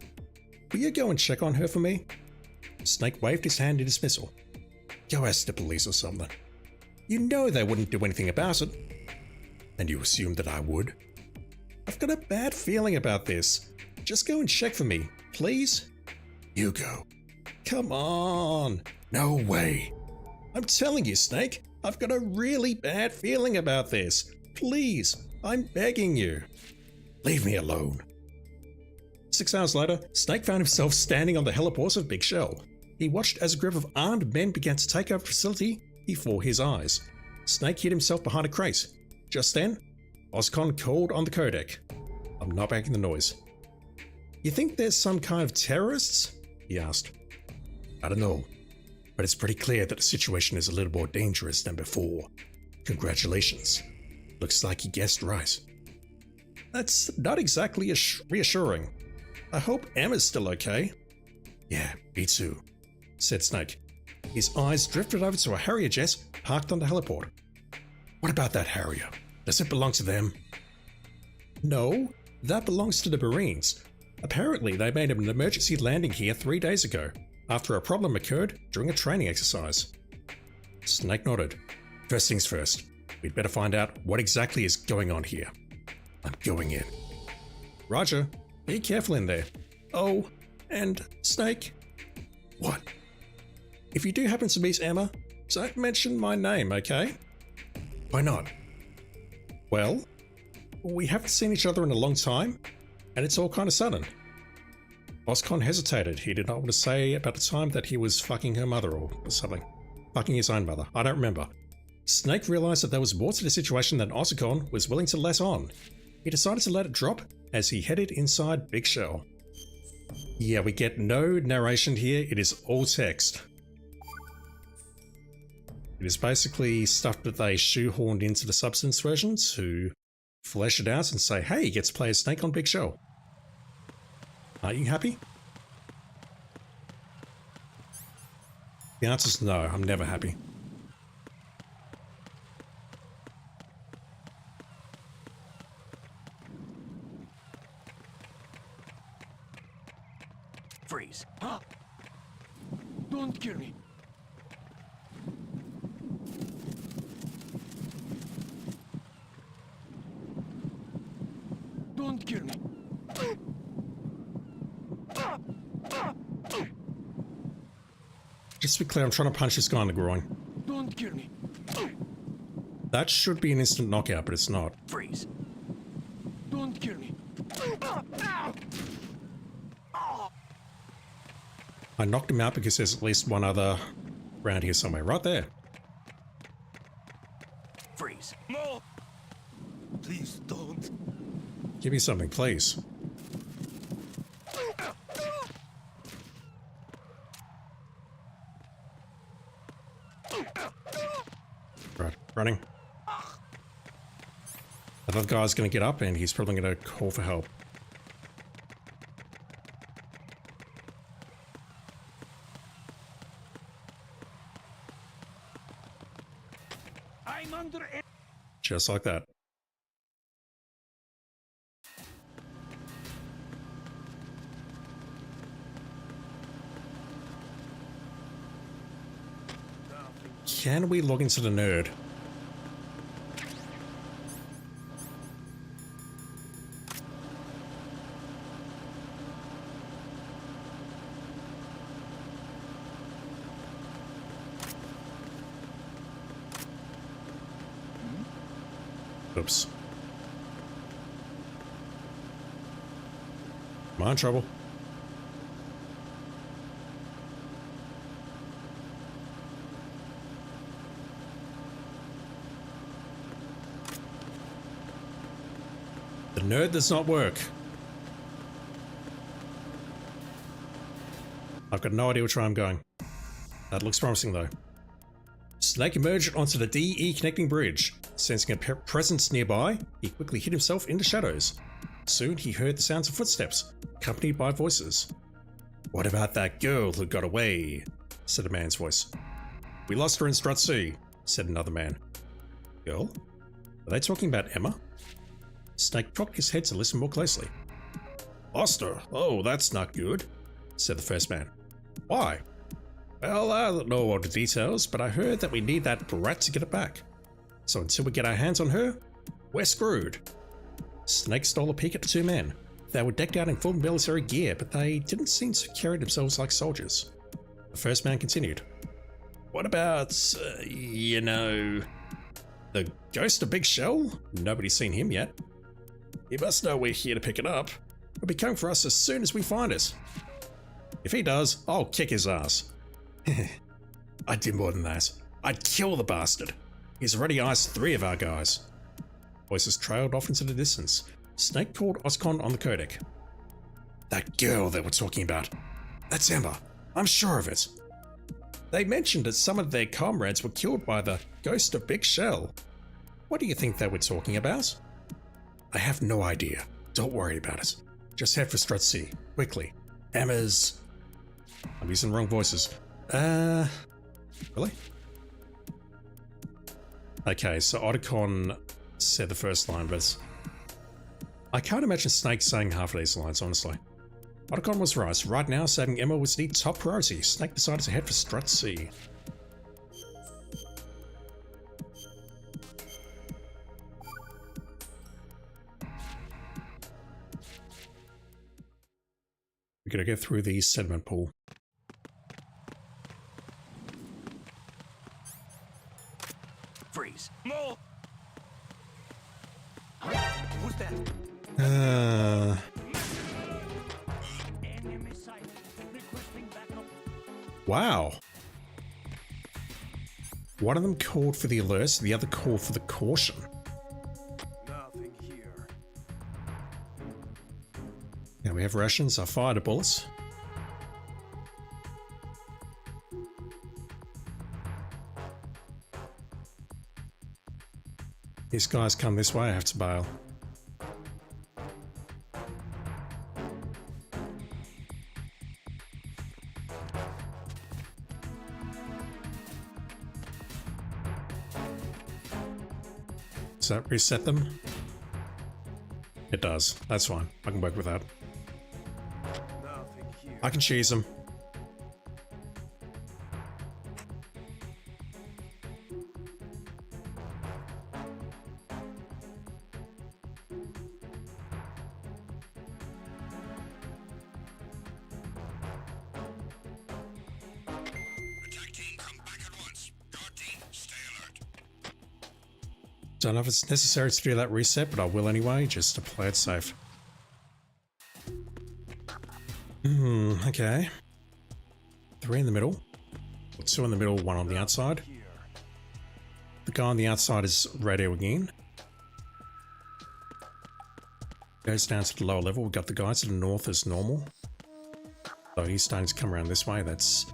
Will you go and check on her for me? Snake waved his hand in dismissal. Go ask the police or something. You know they wouldn't do anything about it. And you assumed that I would? I've got a bad feeling about this. Just go and check for me, please? You go. Come on. No way. I'm telling you, Snake, I've got a really bad feeling about this. Please, I'm begging you. Leave me alone. 6 hours later, Snake found himself standing on the heliports of Big Shell. He watched as a group of armed men began to take over the facility before his eyes. Snake hid himself behind a crate. Just then, Otacon called on the codec. I'm not making the noise. You think there's some kind of terrorists? He asked. I don't know, but it's pretty clear that the situation is a little more dangerous than before. Congratulations. Looks like you guessed right. That's not exactly reassuring. I hope Emma's still okay. Yeah, me too, said Snake. His eyes drifted over to a Harrier jet parked on the heliport. What about that Harrier? Does it belong to them? No, that belongs to the Marines. Apparently, they made an emergency landing here 3 days ago, after a problem occurred during a training exercise. Snake nodded. First things first, we'd better find out what exactly is going on here. I'm going in. Roger, be careful in there. Oh, and Snake. What? If you do happen to meet Emma, don't mention my name, okay? Why not? Well, we haven't seen each other in a long time, and it's all kind of sudden. Otacon hesitated. He did not want to say about the time that he was fucking her mother or something. Fucking his own mother. I don't remember. Snake realized that there was more to the situation than Otacon was willing to let on. He decided to let it drop as he headed inside Big Shell. Yeah, we get no narration here. It is all text. It is basically stuff that they shoehorned into the Substance version to flesh it out and say, hey, you get to play as Snake on Big Shell. Are you happy? The answer is no, I'm never happy. Freeze. Huh? Don't kill me. Don't kill me. just to be clear, I'm trying to punch this guy in the groin. Don't kill me. That should be an instant knockout, but it's not. Freeze. Don't kill me. I knocked him out because there's at least one other around here somewhere. Right there. Freeze. No. Please don't. Give me something, please. Right, running. That other guy's going to get up and he's probably going to call for help. I'm under. Just like that. Can we log into the nerd? Oops. Am I in trouble? The nerd does not work. I've got no idea which way I'm going. That looks promising though. Snake emerged onto the DE connecting bridge. Sensing a presence nearby, he quickly hid himself in the shadows. Soon he heard the sounds of footsteps, accompanied by voices. "What about that girl who got away?" said a man's voice. "We lost her in Strut-C," said another man. Girl? Are they talking about Emma? Snake cocked his head to listen more closely. "Lost her? Oh, that's not good," said the first man. "Why?" "Well, I don't know all the details, but I heard that we need that brat to get it back. So until we get our hands on her, we're screwed." Snake stole a peek at the two men. They were decked out in full military gear, but they didn't seem to carry themselves like soldiers. The first man continued. "What about, the ghost of Big Shell? Nobody's seen him yet. He must know we're here to pick it up. He'll be coming for us as soon as we find it. If he does, I'll kick his ass." "I'd do more than that. I'd kill the bastard. He's already iced 3 of our guys." Voices trailed off into the distance. Snake called Oscon on the codec. "That girl they were talking about. That's Emma. I'm sure of it. They mentioned that some of their comrades were killed by the ghost of Big Shell. What do you think they were talking about?" "I have no idea. Don't worry about it. Just head for Strut-C, quickly. Emma's..." I'm using the wrong voices. Really? Okay, so Otacon said the first line, but I can't imagine Snake saying half of these lines, honestly. Otacon was right. Right now, saving Emma was the top priority. Snake decided to head for Strut-C. We're gonna go through the sediment pool. Freeze. No. Who's that? Enemy sighted. Requesting backup. Wow. One of them called for the alert, the other called for the caution. Nothing here. Now we have rations. I fired a bullets. These guys come this way, I have to bail. Does that reset them? It does. That's fine. I can work with that. Nothing here. I can cheese them. Don't know if it's necessary to do that reset, but I will anyway, just to play it safe. Okay. 3 in the middle. 2 in the middle, 1 on the outside. The guy on the outside is radioing in. Goes down to the lower level. We've got the guy to the north as normal. So he's starting to come around this way. That's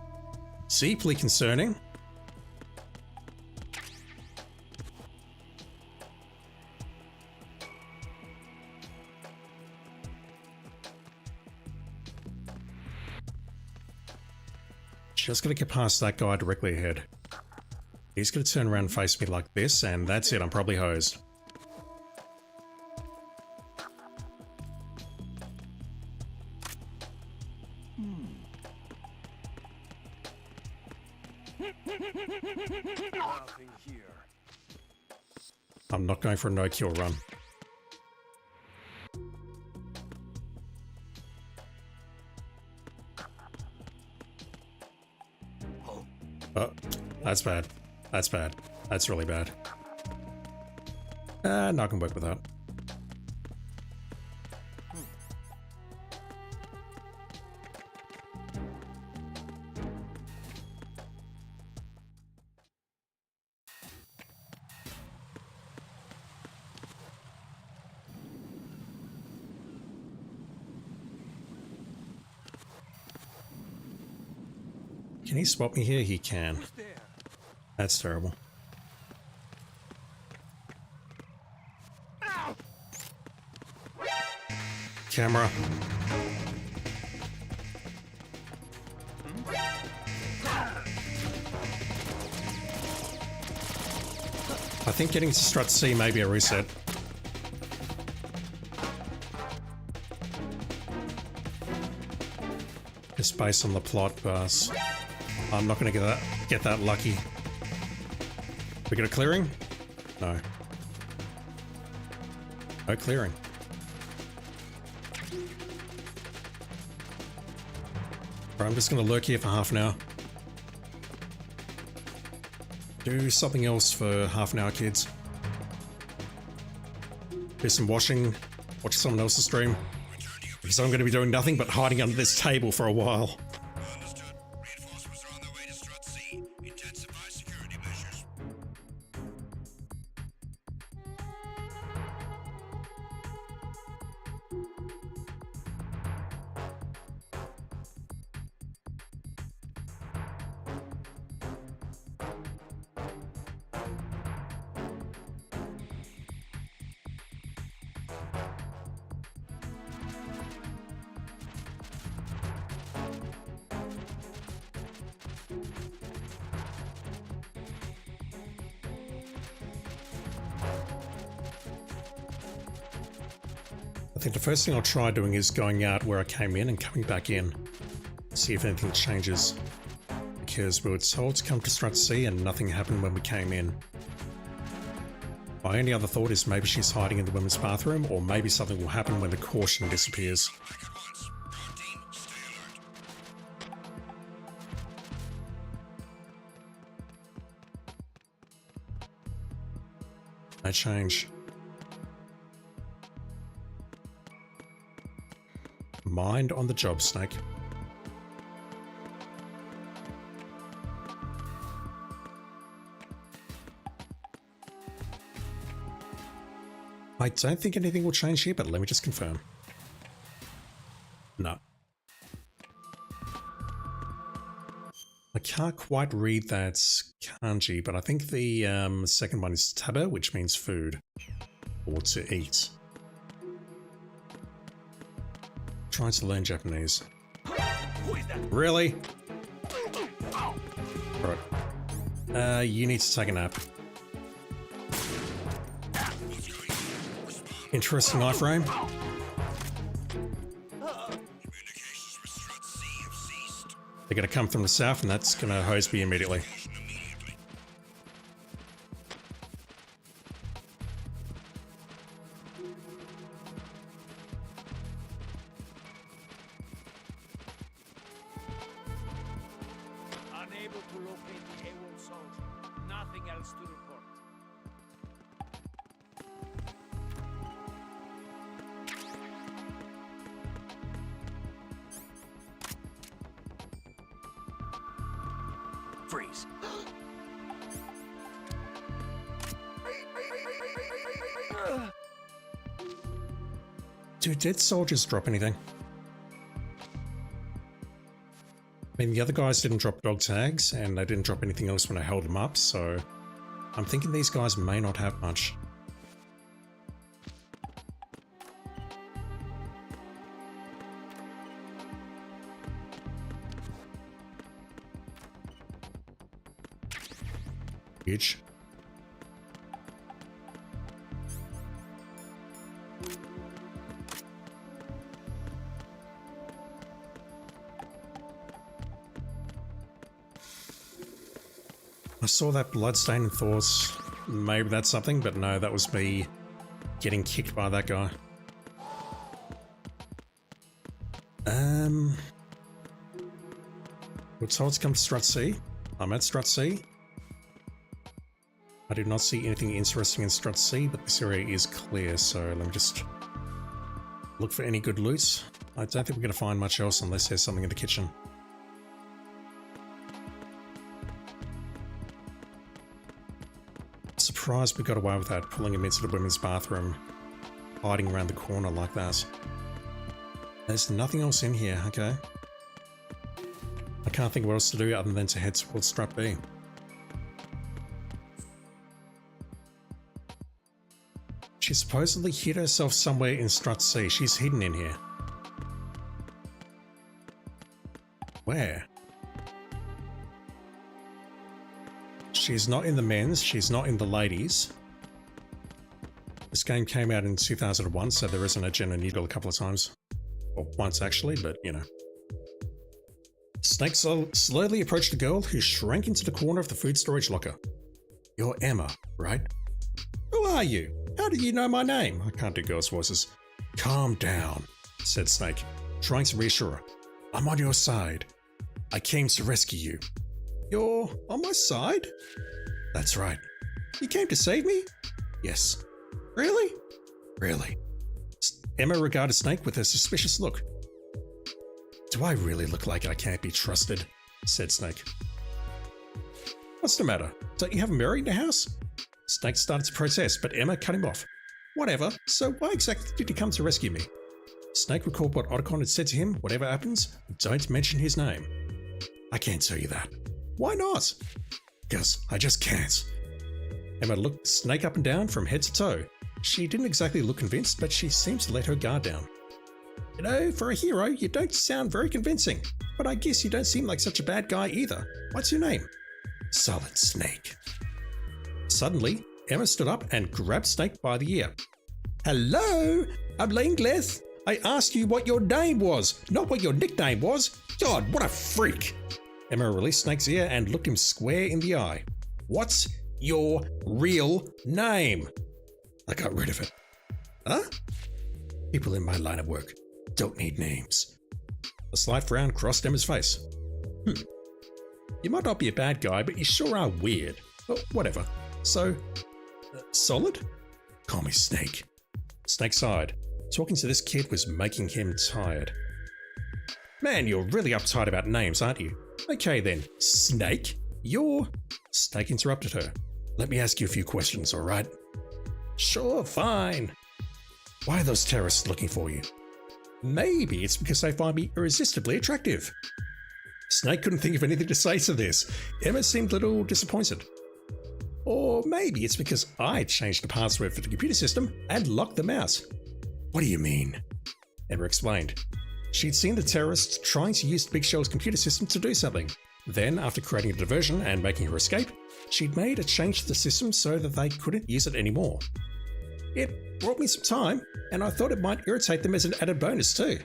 deeply concerning. Just gonna get past that guy directly ahead. He's gonna turn around and face me like this, and that's it, I'm probably hosed. Nothing here. I'm not going for a no-kill run. Oh, that's bad. That's bad. That's really bad. No, I can work with that. Can he spot me here? He can. That's terrible. Camera. I think getting to Strut C may be a reset. Just based on the plot, but I'm not going to get that lucky. We got a clearing? No. No clearing. Right, I'm just going to lurk here for half an hour. Do something else for half an hour, kids. Do some washing. Watch someone else's stream. Because I'm going to be doing nothing but hiding under this table for a while. Understood. Reinforcements are on their way to Strut C. Intensify security measures. I think the first thing I'll try doing is going out where I came in and coming back in. See if anything changes. Because we were told to come to Strut C and nothing happened when we came in. My only other thought is maybe she's hiding in the women's bathroom, or maybe something will happen when the caution disappears. Back at once. Guard team, stay alert. No change. Mind on the job, Snake. I don't think anything will change here, but let me just confirm. No. I can't quite read that kanji, but I think the second one is taba, which means food. Or to eat. Trying to learn Japanese. Really? Right. You need to take a nap. Interesting iframe. Communications with Strut C have ceased. They're going to come from the south, and that's going to hose me immediately. Immediately. Unable to locate the AWOL soldier. Nothing else to report. Freeze. Do dead soldiers drop anything? I mean, the other guys didn't drop dog tags, and they didn't drop anything else when I held them up, so I'm thinking these guys may not have much. Huge. I saw that bloodstain and thought maybe that's something, but no, that was me getting kicked by that guy. We're told to come to Strut C. I'm at Strut C. I did not see anything interesting in Strut C, but this area is clear, so let me just look for any good loot. I don't think we're going to find much else unless there's something in the kitchen. Surprised we got away with that, pulling him into the women's bathroom, hiding around the corner like that. There's nothing else in here, okay? I can't think what else to do other than to head towards Strut B. She supposedly hid herself somewhere in Strut C. She's hidden in here. Where? She's not in the men's, she's not in the ladies. This game came out in 2001, so there isn't a gender neutral a couple of times. Well, once actually, but you know. Snake slowly approached the girl, who shrank into the corner of the food storage locker. You're Emma, right? Who are you? How do you know my name? I can't do girls' voices. Calm down, said Snake, trying to reassure her. I'm on your side. I came to rescue you. You're on my side? That's right. You came to save me? Yes. Really? Really. Emma regarded Snake with a suspicious look. Do I really look like I can't be trusted? Said Snake. What's the matter? Don't you have a mirror in the house? Snake started to protest, but Emma cut him off. Whatever, so why exactly did you come to rescue me? Snake recalled what Otacon had said to him, whatever happens, don't mention his name. I can't tell you that. Why not? Because I just can't. Emma looked Snake up and down from head to toe. She didn't exactly look convinced, but she seemed to let her guard down. You know, for a hero, you don't sound very convincing, but I guess you don't seem like such a bad guy either. What's your name? Solid Snake. Suddenly, Emma stood up and grabbed Snake by the ear. Hello? Habla inglés? I asked you what your name was, not what your nickname was. God, what a freak! Emma released Snake's ear and looked him square in the eye. What's your real name? I got rid of it. Huh? People in my line of work don't need names. A slight frown crossed Emma's face. You might not be a bad guy, but you sure are weird. Well, whatever. So, Solid? Call me Snake. Snake sighed. Talking to this kid was making him tired. Man, you're really uptight about names, aren't you? Okay then, Snake, you're... Snake interrupted her. Let me ask you a few questions, alright? Sure, fine. Why are those terrorists looking for you? Maybe it's because they find me irresistibly attractive. Snake couldn't think of anything to say to this. Emma seemed a little disappointed. Or maybe it's because I changed the password for the computer system and locked them out. What do you mean? Emma explained. She'd seen the terrorists trying to use Big Shell's computer system to do something. Then, after creating a diversion and making her escape, she'd made a change to the system so that they couldn't use it anymore. It brought me some time, and I thought it might irritate them as an added bonus too.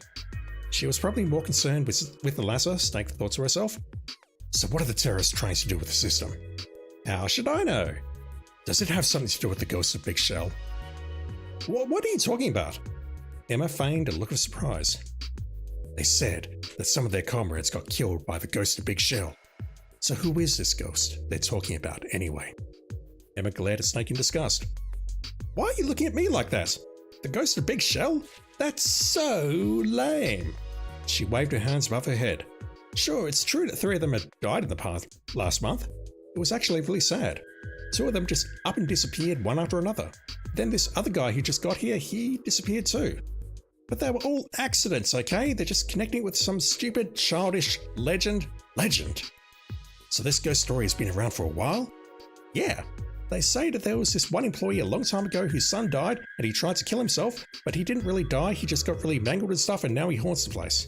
She was probably more concerned with the latter, Snake thought to herself. So what are the terrorists trying to do with the system? How should I know? Does it have something to do with the ghost of Big Shell? What are you talking about? Emma feigned a look of surprise. They said that some of their comrades got killed by the ghost of Big Shell. So who is this ghost they're talking about anyway? Emma glared at Snake in disgust. Why are you looking at me like that? The ghost of Big Shell? That's so lame. She waved her hands above her head. Sure, it's true that 3 of them had died in the past last month. It was actually really sad. 2 of them just up and disappeared one after another. Then this other guy who just got here, he disappeared too. But they were all accidents, okay? They're just connecting with some stupid, childish legend. So this ghost story has been around for a while? Yeah. They say that there was this one employee a long time ago whose son died and he tried to kill himself, but he didn't really die, he just got really mangled and stuff and now he haunts the place.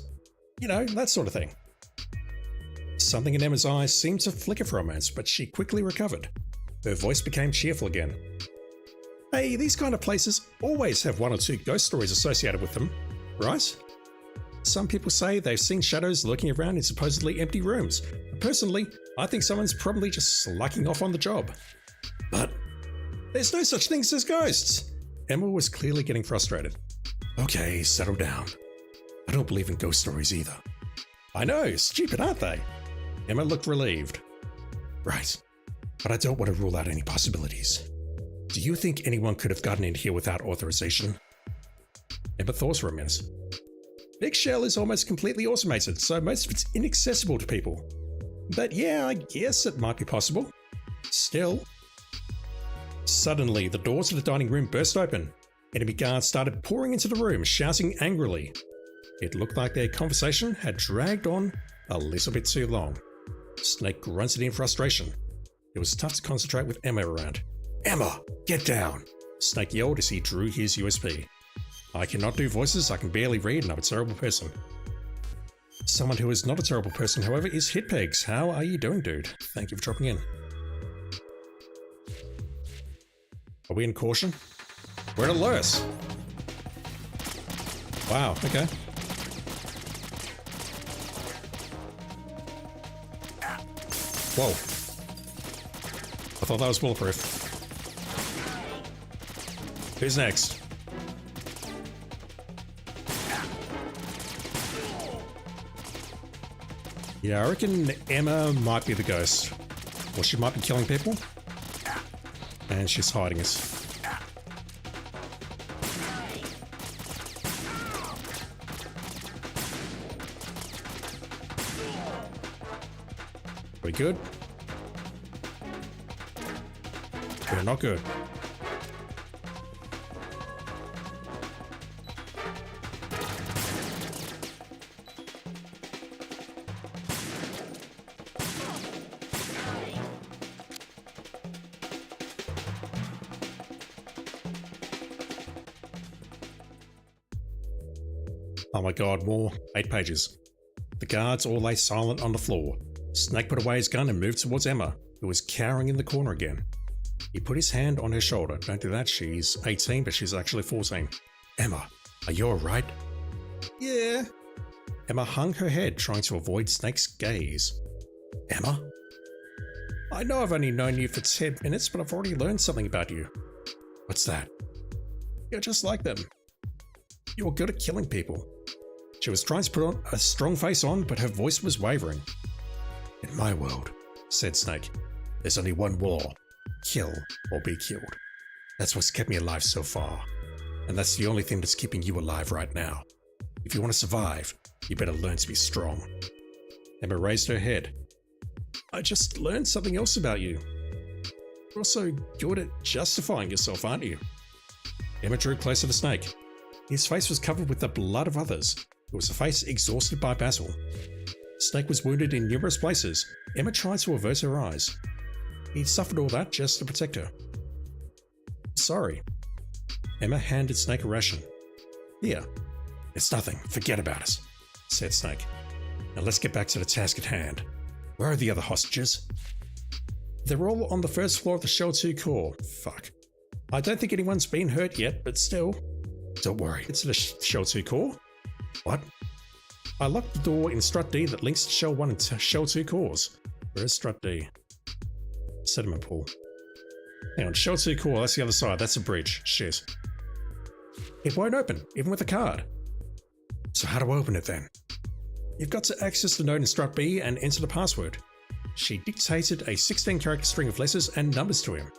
You know, that sort of thing. Something in Emma's eyes seemed to flicker for a moment, but she quickly recovered. Her voice became cheerful again. Hey, these kind of places always have 1 or 2 ghost stories associated with them, right? Some people say they've seen shadows lurking around in supposedly empty rooms. Personally, I think someone's probably just slacking off on the job. But there's no such things as ghosts! Emma was clearly getting frustrated. Okay, settle down. I don't believe in ghost stories either. I know, stupid, aren't they? Emma looked relieved. Right, but I don't want to rule out any possibilities. Do you think anyone could have gotten in here without authorization? Emma thought for a minute. Big Shell is almost completely automated, so most of it's inaccessible to people. But yeah, I guess it might be possible. Still. Suddenly, the doors of the dining room burst open. Enemy guards started pouring into the room, shouting angrily. It looked like their conversation had dragged on a little bit too long. Snake grunted in frustration. It was tough to concentrate with Emma around. Emma, get down! Snake yelled as he drew his USB. I cannot do voices, I can barely read, and I'm a terrible person. Someone who is not a terrible person, however, is Hitpegs. How are you doing, dude? Thank you for dropping in. Are we in caution? We're at alert. Wow, okay. Whoa. I thought that was bulletproof. Who's next? Yeah, I reckon Emma might be the ghost. Or she might be killing people. And she's hiding us. Are we good? We're not good. Oh my god, more. 8 pages. The guards all lay silent on the floor. Snake put away his gun and moved towards Emma, who was cowering in the corner again. He put his hand on her shoulder. Don't do that, she's 18, but she's actually 14. Emma, are you alright? Yeah. Emma hung her head, trying to avoid Snake's gaze. Emma? I know I've only known you for 10 minutes, but I've already learned something about you. What's that? You're just like them. You're good at killing people. She was trying to put on a strong face on, but her voice was wavering. In my world, said Snake, there's only one law. Kill or be killed. That's what's kept me alive so far. And that's the only thing that's keeping you alive right now. If you want to survive, you better learn to be strong. Emma raised her head. I just learned something else about you. You're also good at justifying yourself, aren't you? Emma drew closer to Snake. His face was covered with the blood of others. It was a face exhausted by battle. Snake was wounded in numerous places. Emma tried to avert her eyes. He suffered all that just to protect her. Sorry. Emma handed Snake a ration. Here. It's nothing. Forget about it, said Snake. Now let's get back to the task at hand. Where are the other hostages? They're all on the first floor of the Shell 2 core. Fuck. I don't think anyone's been hurt yet, but still. Don't worry, it's the Shell 2 core. What? I locked the door in Strut D that links to Shell 1 and Shell 2 cores. Where's Strut D? Sediment pool. Hang on, Shell 2 core, that's the other side, that's a bridge. Shit. It won't open, even with a card. So how do I open it then? You've got to access the node in Strut B and enter the password. She dictated a 16-character string of letters and numbers to him.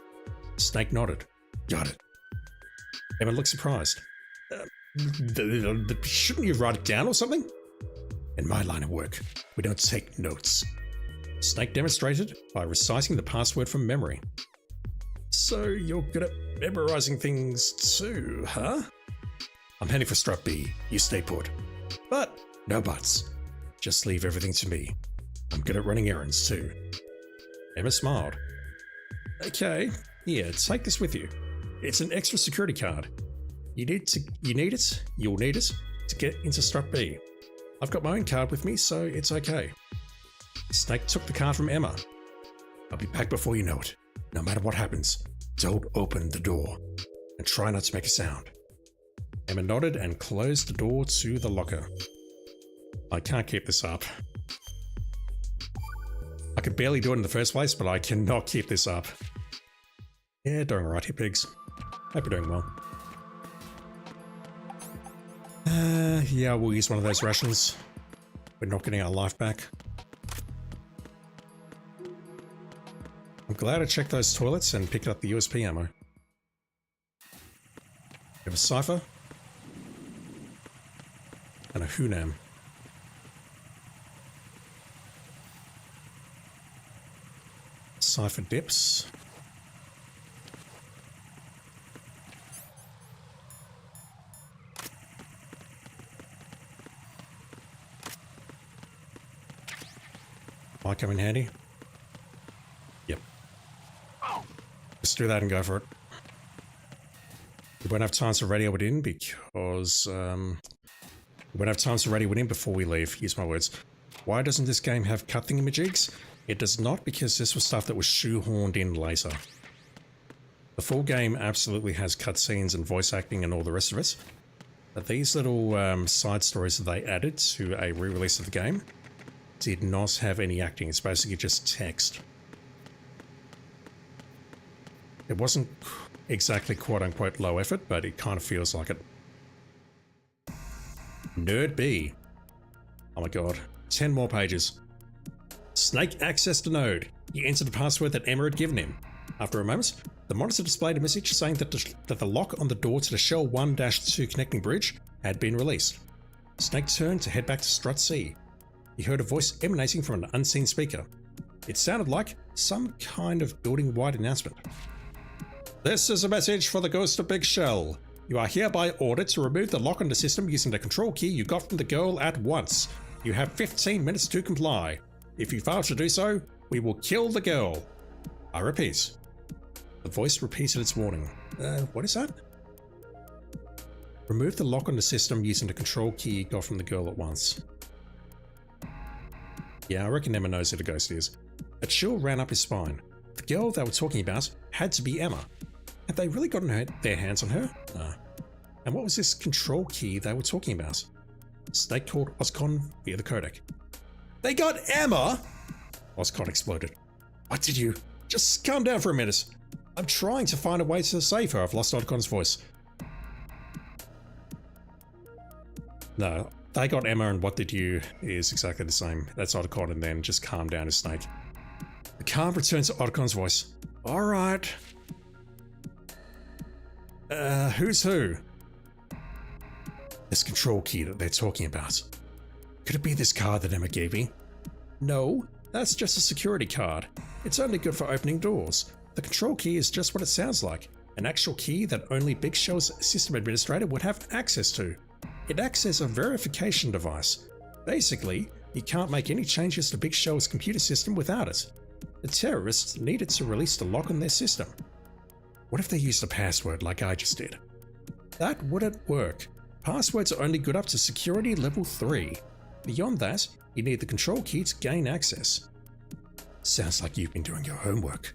Snake nodded. Got it. Emma looked surprised. Shouldn't you write it down or something? In my line of work, We don't take notes. Snake demonstrated by reciting the password from memory. So you're good at memorizing things too, huh? I'm heading for strut B. You stay put. But no buts. Just leave everything to me. I'm good at running errands too. Emma smiled. Okay, here, take this with you. It's an extra security card. You'll need it to get into strut B. I've got my own card with me, so it's okay. Snake took the card from Emma. I'll be back before you know it. No matter what happens, don't open the door. And try not to make a sound. Emma nodded and closed the door to the locker. I can't keep this up. I could barely do it in the first place, but I cannot keep this up. Yeah, doing alright here, pigs. Hope you're doing well. Yeah, we'll use one of those rations. We're not getting our life back. I'm glad I checked those toilets and picked up the USP ammo. We have a Cypher. And a Hunam. Cypher dips. Might come in handy. Yep. Let's do that and go for it. We won't have time to radio it in because... we won't have time to radio it in before we leave. Use my words. Why doesn't this game have cut thingamajigs? It does not, because this was stuff that was shoehorned in later. The full game absolutely has cutscenes and voice acting and all the rest of it. But these little side stories that they added to a re-release of the game did not have any acting. It's basically just text. It wasn't exactly quote-unquote low effort, but it kind of feels like it. Nerd B. Oh my god. 10 more pages. Snake accessed a node. He entered the password that Emma had given him. After a moment, the monitor displayed a message saying that the lock on the door to the Shell 1-2 connecting bridge had been released. Snake turned to head back to Strut C. He heard a voice emanating from an unseen speaker. It sounded like some kind of building-wide announcement. This is a message for the Ghost of Big Shell. You are hereby ordered to remove the lock on the system using the control key you got from the girl at once. You have 15 minutes to comply. If you fail to do so, we will kill the girl. I repeat. The voice repeated its warning. What is that? Remove the lock on the system using the control key you got from the girl at once. Yeah, I reckon Emma knows who the ghost is. A chill ran up his spine. The girl they were talking about had to be Emma. Had they really gotten their hands on her? No. And what was this control key they were talking about? Snake called Oscon via the codec. They got Emma? Oscon exploded. What did you? Just calm down for a minute. I'm trying to find a way to save her. I've lost Oscon's voice. No, they got Emma and what did you is exactly the same. That's Otacon and then just calm down as Snake. The calm returns to Otacon's voice. Alright. Who's who? This control key that they're talking about. Could it be this card that Emma gave me? No, that's just a security card. It's only good for opening doors. The control key is just what it sounds like. An actual key that only Big Shell's system administrator would have access to. It acts as a verification device. Basically, you can't make any changes to Big Shell's computer system without it. The terrorists needed to release the lock on their system. What if they used a password like I just did? That wouldn't work. Passwords are only good up to security level 3. Beyond that, you need the control key to gain access. Sounds like you've been doing your homework.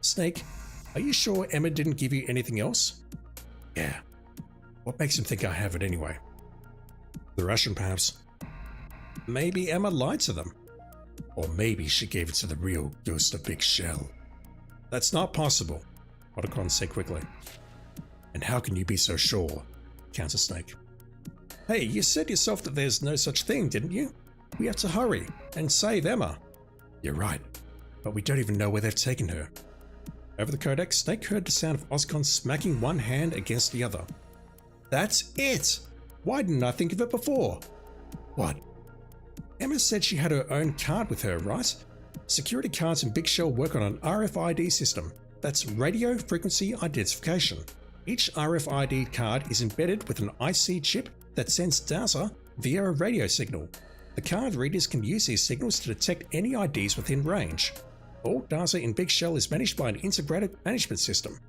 Snake, are you sure Emma didn't give you anything else? Yeah. What makes him think I have it anyway? The Russian, perhaps. Maybe Emma lied to them. Or maybe she gave it to the real Ghost of Big Shell. That's not possible, Otacon said quickly. And how can you be so sure? Counter Snake. Hey, you said yourself that there's no such thing, didn't you? We have to hurry and save Emma. You're right, but we don't even know where they've taken her. Over the codec, Snake heard the sound of Oscon smacking one hand against the other. That's it! Why didn't I think of it before? What? Emma said she had her own card with her, right? Security cards in Big Shell work on an RFID system. That's radio frequency identification. Each RFID card is embedded with an IC chip that sends data via a radio signal. The card readers can use these signals to detect any IDs within range. All data in Big Shell is managed by an integrated management system.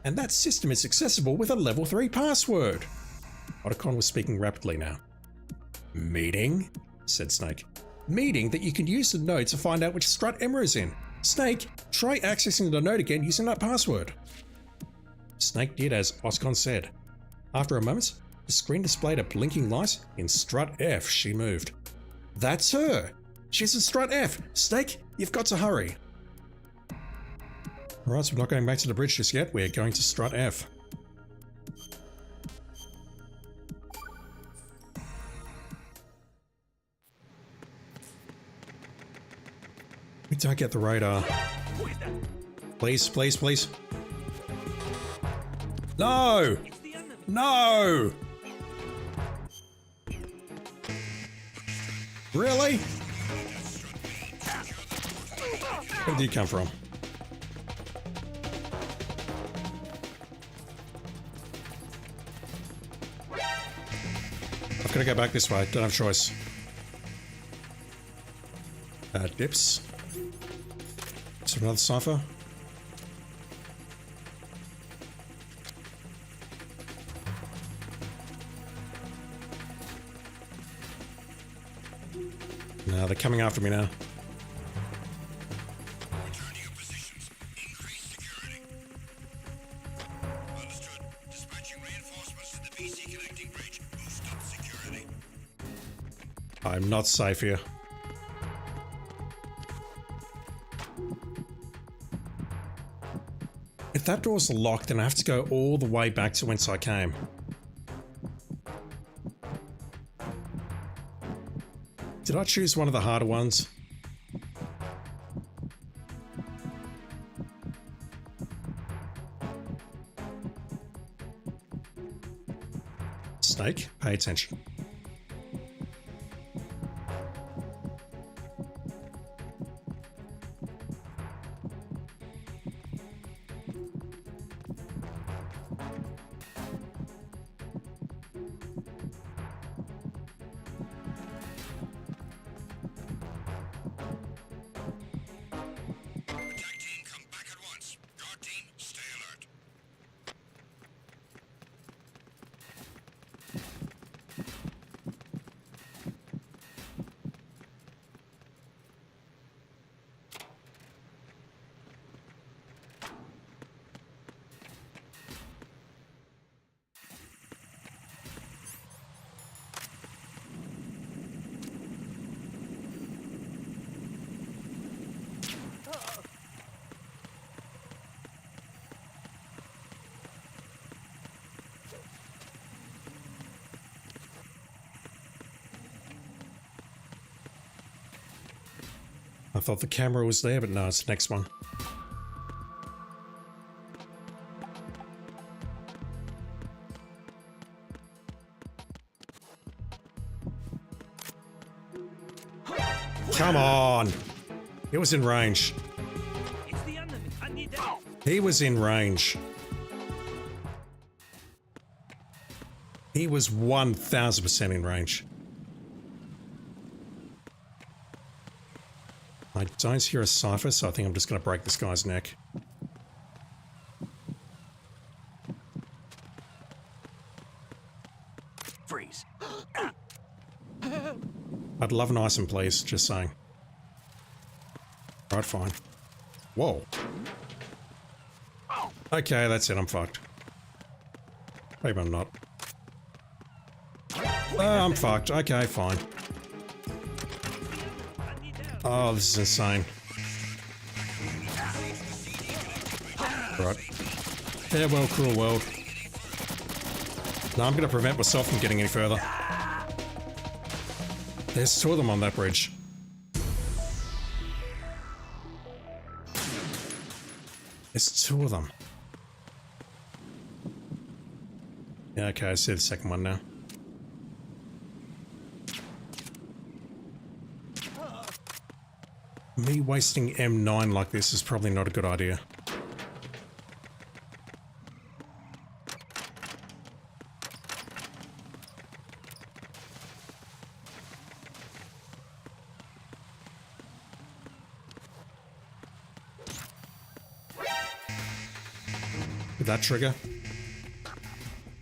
And that system is accessible with a level 3 password. Otacon was speaking rapidly now. Meaning? Said Snake. Meaning that you can use the node to find out which strut Emma is in. Snake, try accessing the node again using that password. Snake did as Otacon said. After a moment, the screen displayed a blinking light. In strut F, she moved. That's her! She's in strut F! Snake, you've got to hurry. Alright, so we're not going back to the bridge just yet. We're going to strut F. We don't get the radar. Please, please, please. No! No! Really? Where did you come from? I've got to go back this way. Don't have a choice. Dips. Is there another cipher? No, they're coming after me now. Return to your positions. Increase security. Understood. Dispatching reinforcements to the BC connecting bridge. Boost up security. I'm not safe here. If that door's locked, then I have to go all the way back to whence I came. Did I choose one of the harder ones? Snake, pay attention. Attack team, come back at once. Guard team, stay alert. I thought the camera was there, but no, it's the next one. Come on! It was in range. It's the enemy. I need help. He was in range. He was 1000% in range. I don't hear a cipher, so I think I'm just going to break this guy's neck. Freeze. I'd love an item, please. Just saying. Right, fine. Whoa. Okay, that's it. I'm fucked. Maybe I'm not. I'm fucked. Okay, fine. I need help. Oh, this is insane. Right. Farewell, cruel world. No, I'm going to prevent myself from getting any further. There's two of them on that bridge. There's two of them. Yeah, okay, I see the second one now. Me wasting M9 like this is probably not a good idea. Did that trigger?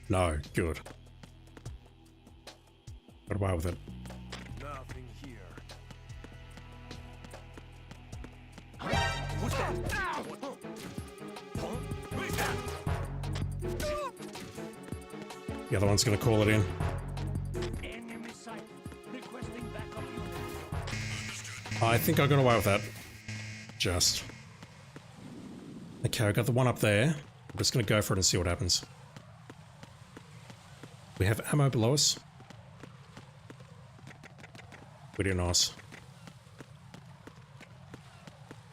No, good. Got away with it. Nothing here. What's that? Ow! Who's that? The other one's gonna call it in. Enemy sighted. Requesting backup unit. I think I got away with that. Just. Okay, I got the one up there. I'm just gonna go for it and see what happens. We have ammo below us. Pretty nice.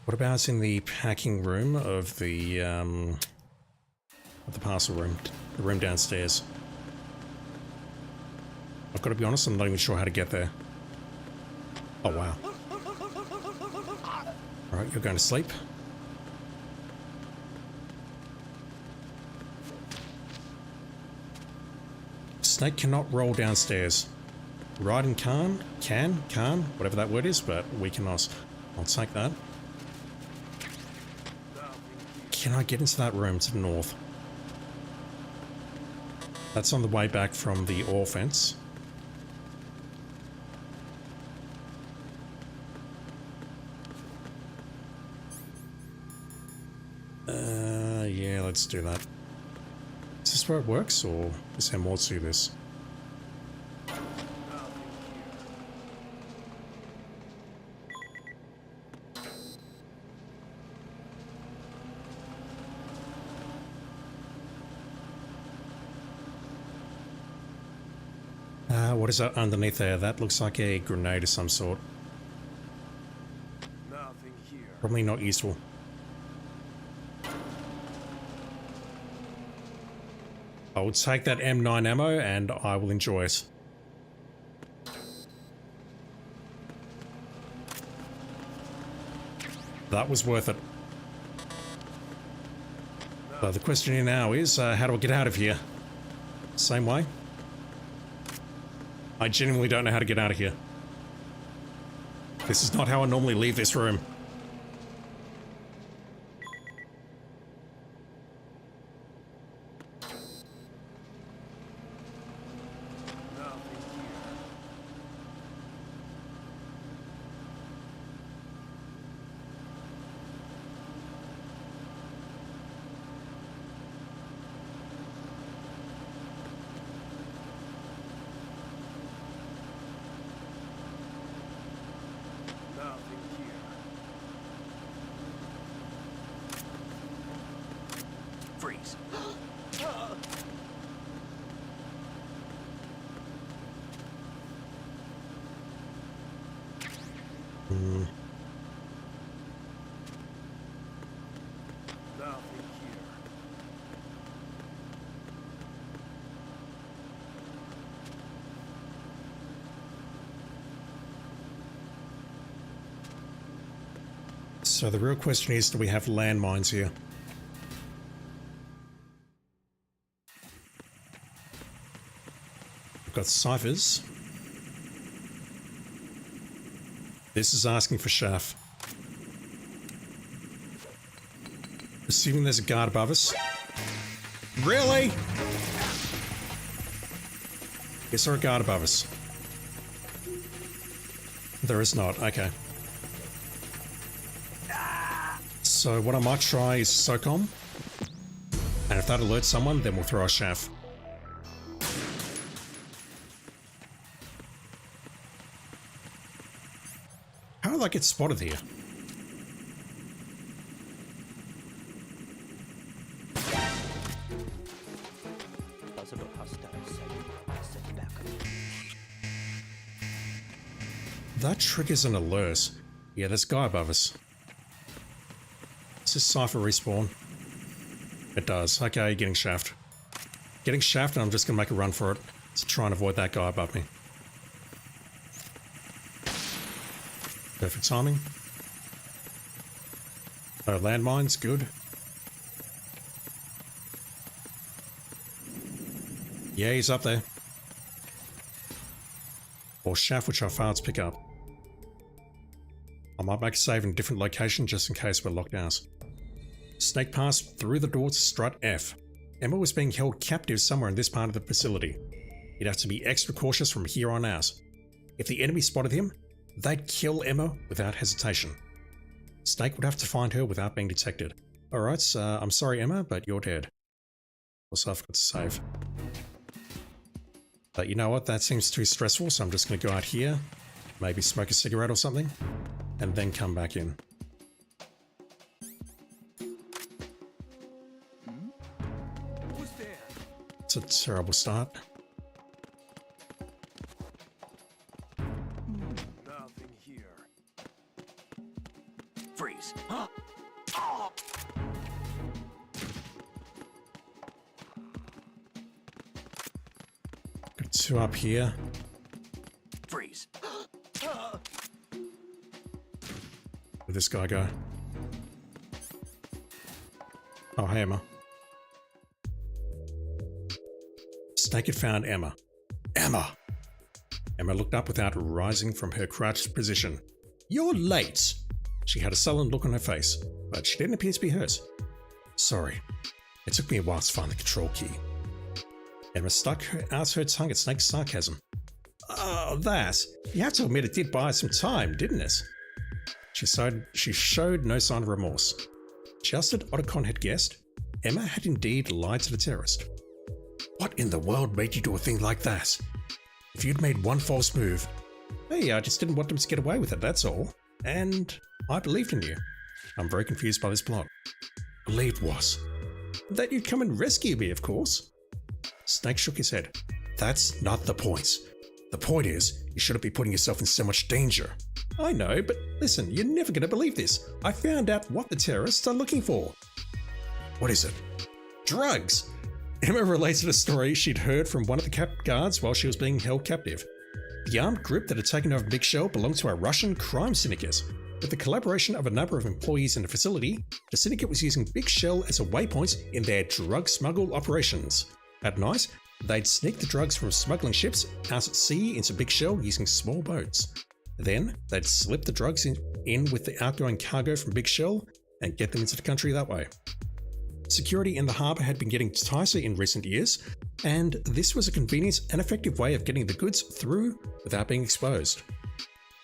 What about in the packing room of the parcel room? The room downstairs. I've got to be honest, I'm not even sure how to get there. Oh wow. Alright, you're going to sleep. Snake cannot roll downstairs. Raiden can, whatever that word is, but we cannot. I'll take that. Can I get into that room to the north? That's on the way back from the ore fence. Yeah, let's do that. Is this where it works, or is there more to this? What is that underneath there? That looks like a grenade of some sort. Nothing here. Probably not useful. I will take that M9 ammo and I will enjoy it. That was worth it. So the question here now is, how do I get out of here? Same way? I genuinely don't know how to get out of here. This is not how I normally leave this room. Freeze. Nothing here. So the real question is, do we have landmines here? We've got ciphers. This is asking for chaff. Assuming there's a guard above us. Really? Is there a guard above us? There is not, okay. So what I might try is SOCOM. And if that alerts someone, then we'll throw a chaff. How did I get spotted here? Possible hostile set back. That triggers an alert. Yeah, there's a guy above us. Does this cipher respawn? It does. Okay, getting shaft. Getting shaft, and I'm just going to make a run for it to try and avoid that guy above me. Perfect timing. No landmines, good. Yeah, he's up there. Or shaft, which I failed to pick up. I might make a save in a different location just in case we're locked out. Snake passed through the door to strut F. Emma was being held captive somewhere in this part of the facility. You'd have to be extra cautious from here on out. If the enemy spotted him, they'd kill Emma without hesitation. Snake would have to find her without being detected. Alright, I'm sorry Emma, but you're dead. Also, I forgot to save. But you know what, that seems too stressful, so I'm just going to go out here, maybe smoke a cigarette or something, and then come back in. Who's there? It's a terrible start. Nothing here. Freeze. Huh? Oh. Got two up here. Freeze. Where'd this guy go? Oh, hey Emma. Snake had found Emma. Emma! Emma looked up without rising from her crouched position. You're late! She had a sullen look on her face, but she didn't appear to be hurt. Sorry. It took me a while to find the control key. Emma stuck out her tongue at Snake's sarcasm. Oh, that. You have to admit it did buy some time, didn't it? She showed no sign of remorse. Just as Otacon had guessed, Emma had indeed lied to the terrorist. What in the world made you do a thing like that? If you'd made one false move, hey, I just didn't want them to get away with it, that's all. And I believed in you. I'm very confused by this plot. Believed what? That you'd come and rescue me, of course. Snake shook his head. That's not the point. The point is, you shouldn't be putting yourself in so much danger. I know, but listen, you're never going to believe this. I found out what the terrorists are looking for. What is it? Drugs! Emma related a story she'd heard from one of the captured guards while she was being held captive. The armed group that had taken over Big Shell belonged to a Russian crime syndicate. With the collaboration of a number of employees in the facility, the syndicate was using Big Shell as a waypoint in their drug smuggle operations. At night, they'd sneak the drugs from smuggling ships out at sea into Big Shell using small boats. Then, they'd slip the drugs in with the outgoing cargo from Big Shell and get them into the country that way. Security in the harbour had been getting tighter in recent years, and this was a convenient and effective way of getting the goods through without being exposed.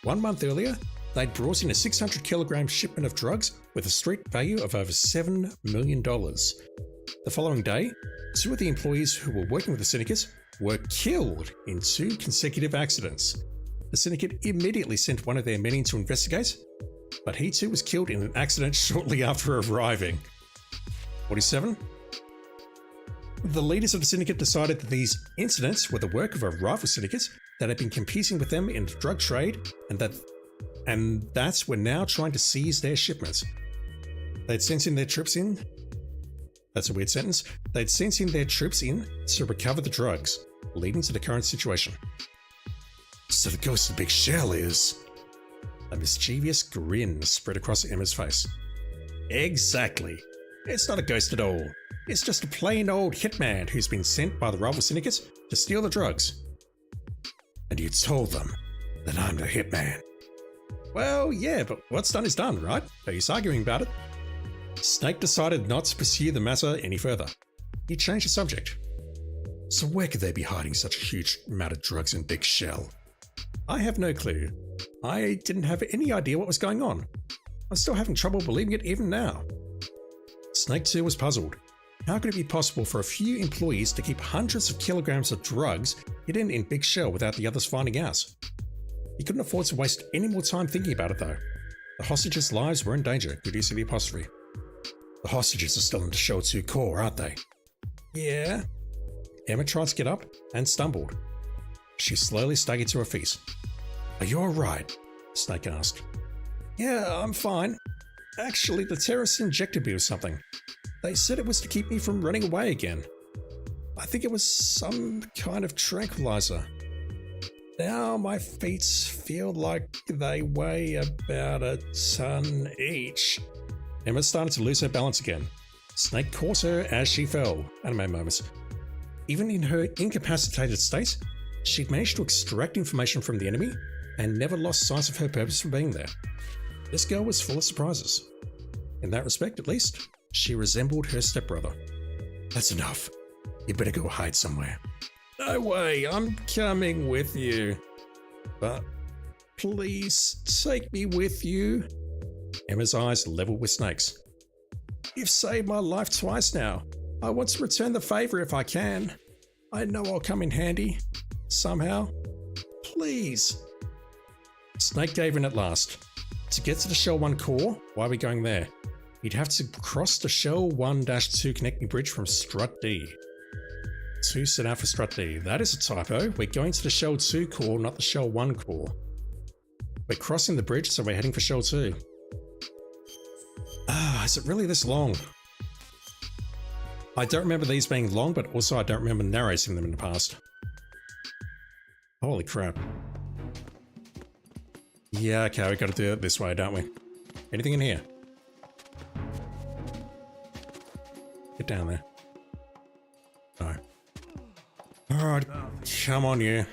1 month earlier, they'd brought in a 600 kilogram shipment of drugs with a street value of over $7 million. The following day, 2 of the employees who were working with the syndicate were killed in 2 consecutive accidents. The syndicate immediately sent one of their men in to investigate, but he too was killed in an accident shortly after arriving. 47. The leaders of the syndicate decided that these incidents were the work of a rival syndicate that had been competing with them in the drug trade, and that were now trying to seize their shipments. They'd sent in their troops in. That's a weird sentence. They'd sent in their troops in to recover the drugs, leading to the current situation. So the ghost of Big Shell is... A mischievous grin spread across Emma's face. Exactly. It's not a ghost at all. It's just a plain old hitman who's been sent by the rival syndicate to steal the drugs. And you told them that I'm the hitman. Well, yeah, but what's done is done, right? No use arguing about it. Snake decided not to pursue the matter any further. He changed the subject. So where could they be hiding such a huge amount of drugs in Big Shell? I have no clue. I didn't have any idea what was going on. I'm still having trouble believing it even now. Snake 2 was puzzled. How could it be possible for a few employees to keep hundreds of kilograms of drugs hidden in Big Shell without the others finding out? He couldn't afford to waste any more time thinking about it though. The hostages' lives were in danger. Did you see the apostrophe? The hostages are still in the Shell 2 core, aren't they? Yeah. Emma tried to get up and stumbled. She slowly staggered to her feet. Are you alright? Snake asked. Yeah, I'm fine. Actually, the terrorists injected me with something. They said it was to keep me from running away again. I think it was some kind of tranquilizer. Now my feet feel like they weigh about a ton each. Emma started to lose her balance again. Snake caught her as she fell. Anime moments. Even in her incapacitated state, she'd managed to extract information from the enemy and never lost sight of her purpose for being there. This girl was full of surprises. In that respect, at least, she resembled her stepbrother. That's enough. You better go hide somewhere. No way, I'm coming with you. But please take me with you. Emma's eyes leveled with Snake's. You've saved my life twice now. I want to return the favor if I can. I know I'll come in handy. Somehow. Please. Snake gave in at last. To get to the Shell 1 core, why are we going there? You'd have to cross the Shell 1-2 connecting bridge from Strut D. 2 set out for Strut D. That is a typo. We're going to the Shell 2 core, not the Shell 1 core. We're crossing the bridge, so we're heading for Shell 2. Is it really this long? I don't remember these being long, but also I don't remember narrating them in the past. Holy crap. Yeah, okay, we gotta do it this way, don't we? Anything in here? Get down there. No. Alright, come on you.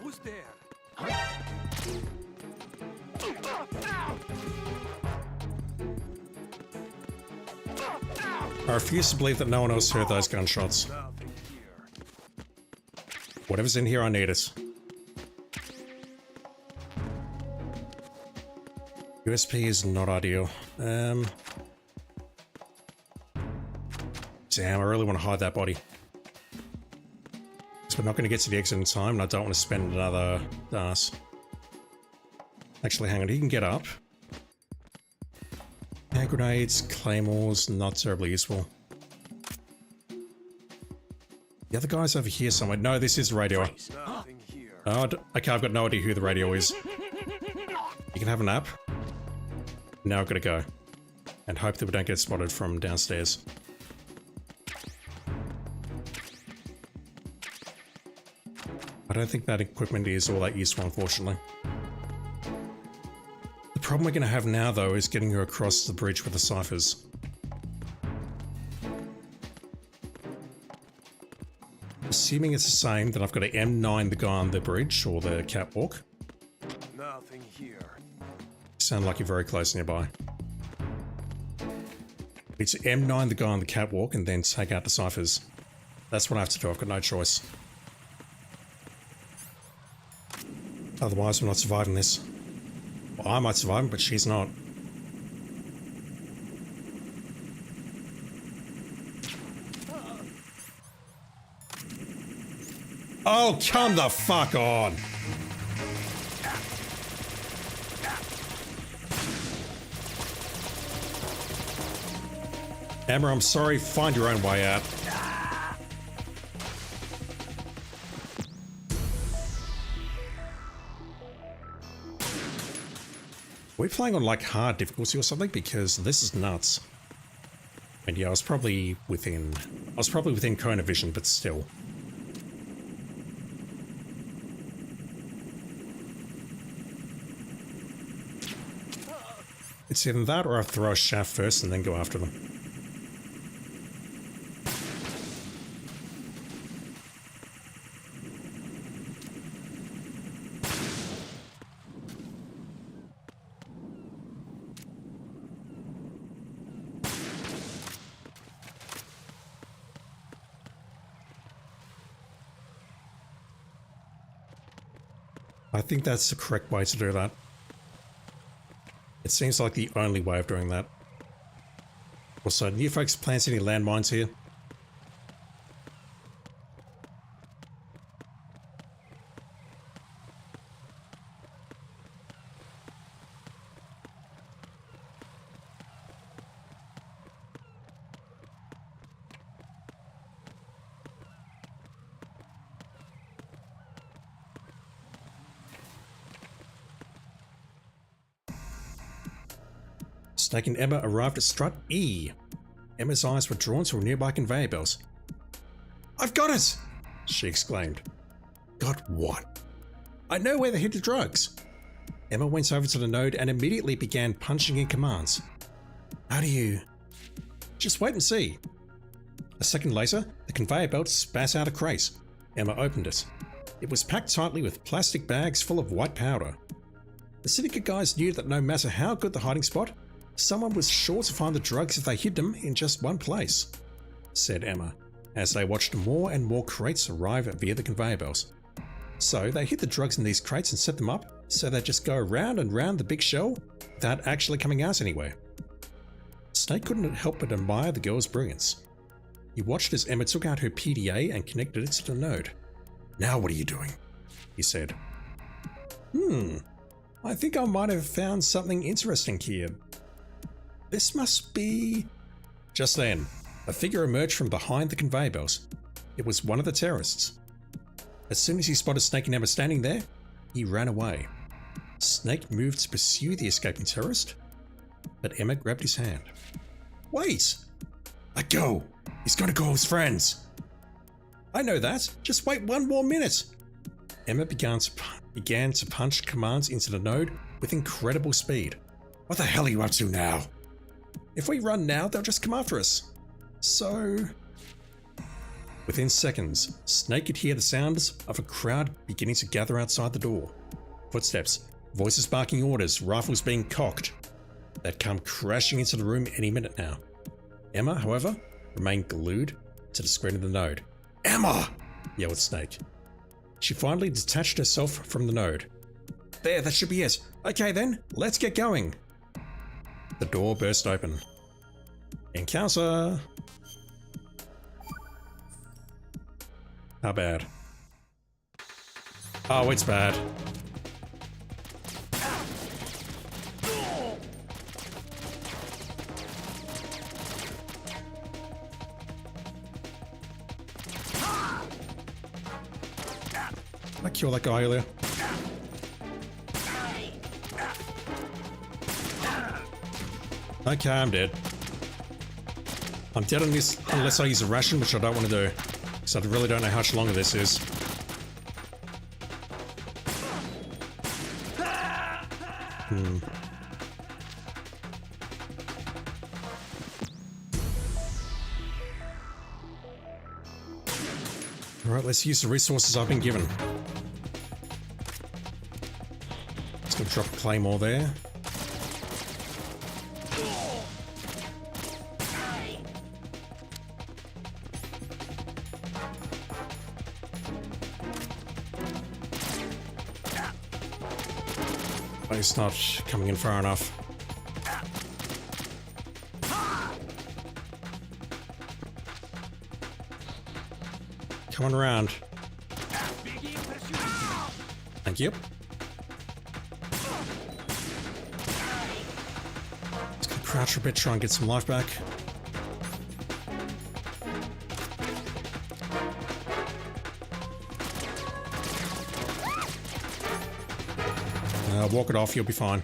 Who's there? I refuse to believe that no one else heard those gunshots. Nothing here. Whatever's in here, I need it. USP is not ideal. Damn, I really want to hide that body. So we're not going to get to the exit in time, and I don't want to spend another DAS. Actually, hang on, he can get up. Hand grenades, claymores, not terribly useful. The other guy's over here somewhere. No, this is the radio. Nothing here. Oh, okay, I've got no idea who the radio is. You can have a nap. Now I've got to go. And hope that we don't get spotted from downstairs. I don't think that equipment is all that useful, unfortunately. The problem we're going to have now, though, is getting her across the bridge with the ciphers. Assuming it's the same, then I've got to M9 the guy on the bridge, or the catwalk. Nothing here. You sound like you're very close nearby. It's M9 the guy on the catwalk and then take out the ciphers. That's what I have to do, I've got no choice. Otherwise, we're not surviving this. Well, I might survive, but she's not. Oh, come the fuck on! Emma, I'm sorry, find your own way out. We're playing on like hard difficulty or something because this is nuts. And yeah, I was probably within Kona vision, but still. It's either that or I throw a shaft first and then go after them. I think that's the correct way to do that. It seems like the only way of doing that. Also, do you folks plant any landmines here? Snake and Emma arrived at strut E. Emma's eyes were drawn to nearby conveyor belts. "I've got it!" she exclaimed. "Got what?" "I know where they hid the drugs." Emma went over to the node and immediately began punching in commands. "How do you..." "Just wait and see." A second later, the conveyor belt spat out a crate. Emma opened it. It was packed tightly with plastic bags full of white powder. The syndicate guys knew that no matter how good the hiding spot, someone was sure to find the drugs if they hid them in just one place, said Emma, as they watched more and more crates arrive via the conveyor belts. So they hid the drugs in these crates and set them up so they'd just go round and round the big shell without actually coming out anywhere. Snake couldn't help but admire the girl's brilliance. He watched as Emma took out her PDA and connected it to the node. "Now what are you doing?" he said. I think I might have found something interesting here. This must be..." Just then, a figure emerged from behind the conveyor belts. It was one of the terrorists. As soon as he spotted Snake and Emma standing there, he ran away. Snake moved to pursue the escaping terrorist, but Emma grabbed his hand. "Wait! Let go! He's gonna call his friends!" "I know that. Just wait one more minute!" Emma began to punch commands into the node with incredible speed. "What the hell are you up to now?" "If we run now, they'll just come after us. So..." Within seconds, Snake could hear the sounds of a crowd beginning to gather outside the door. Footsteps, voices barking orders, rifles being cocked. They'd come crashing into the room any minute now. Emma, however, remained glued to the screen of the node. "Emma!" yelled Snake. She finally detached herself from the node. "There, that should be it. Okay then, let's get going." The door burst open. Encounter! How bad? Oh, it's bad. I killed that guy earlier. Okay, I'm dead. I'm dead on this unless I use a ration, which I don't want to do. Because I really don't know how much longer this is. Alright, let's use the resources I've been given. Just gonna drop a claymore there. It's not coming in far enough. Come on around. Thank you. Just gonna crouch a bit, try and get some life back. Walk it off, you'll be fine.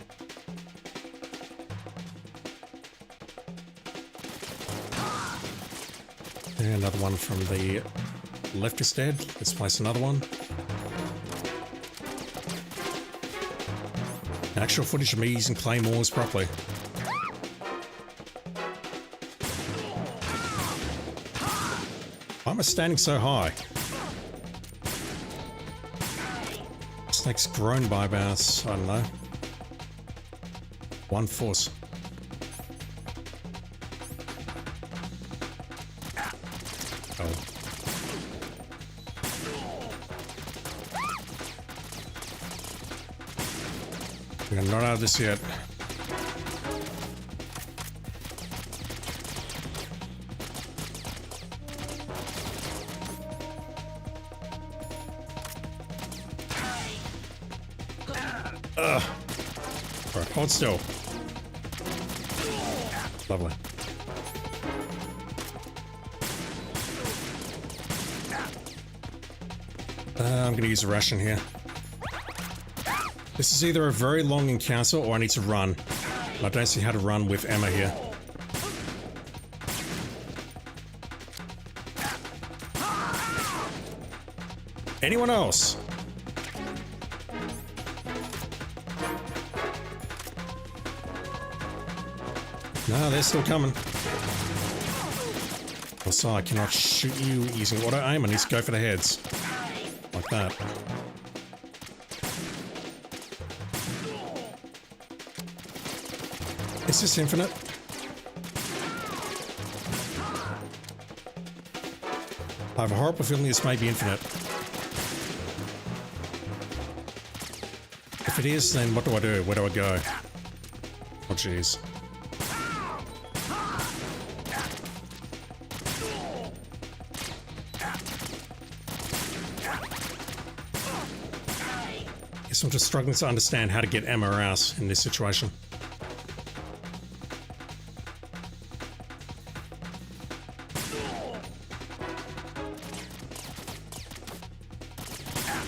And another one from the left is dead. Let's place another one. Actual footage of me using claymores properly. Why am I standing so high? Snake's grown by about, I don't know, 1/4. Oh. We're not out of this yet. Alright, hold still. Lovely. I'm gonna use a ration here. This is either a very long encounter or I need to run. I don't see how to run with Emma here. Anyone else? No, they're still coming. Also, I cannot shoot you using auto aim. I need to go for the heads. Like that. Is this infinite? I have a horrible feeling this may be infinite. If it is, then what do I do? Where do I go? Oh, jeez. Guess I'm just struggling to understand how to get Emma out in this situation.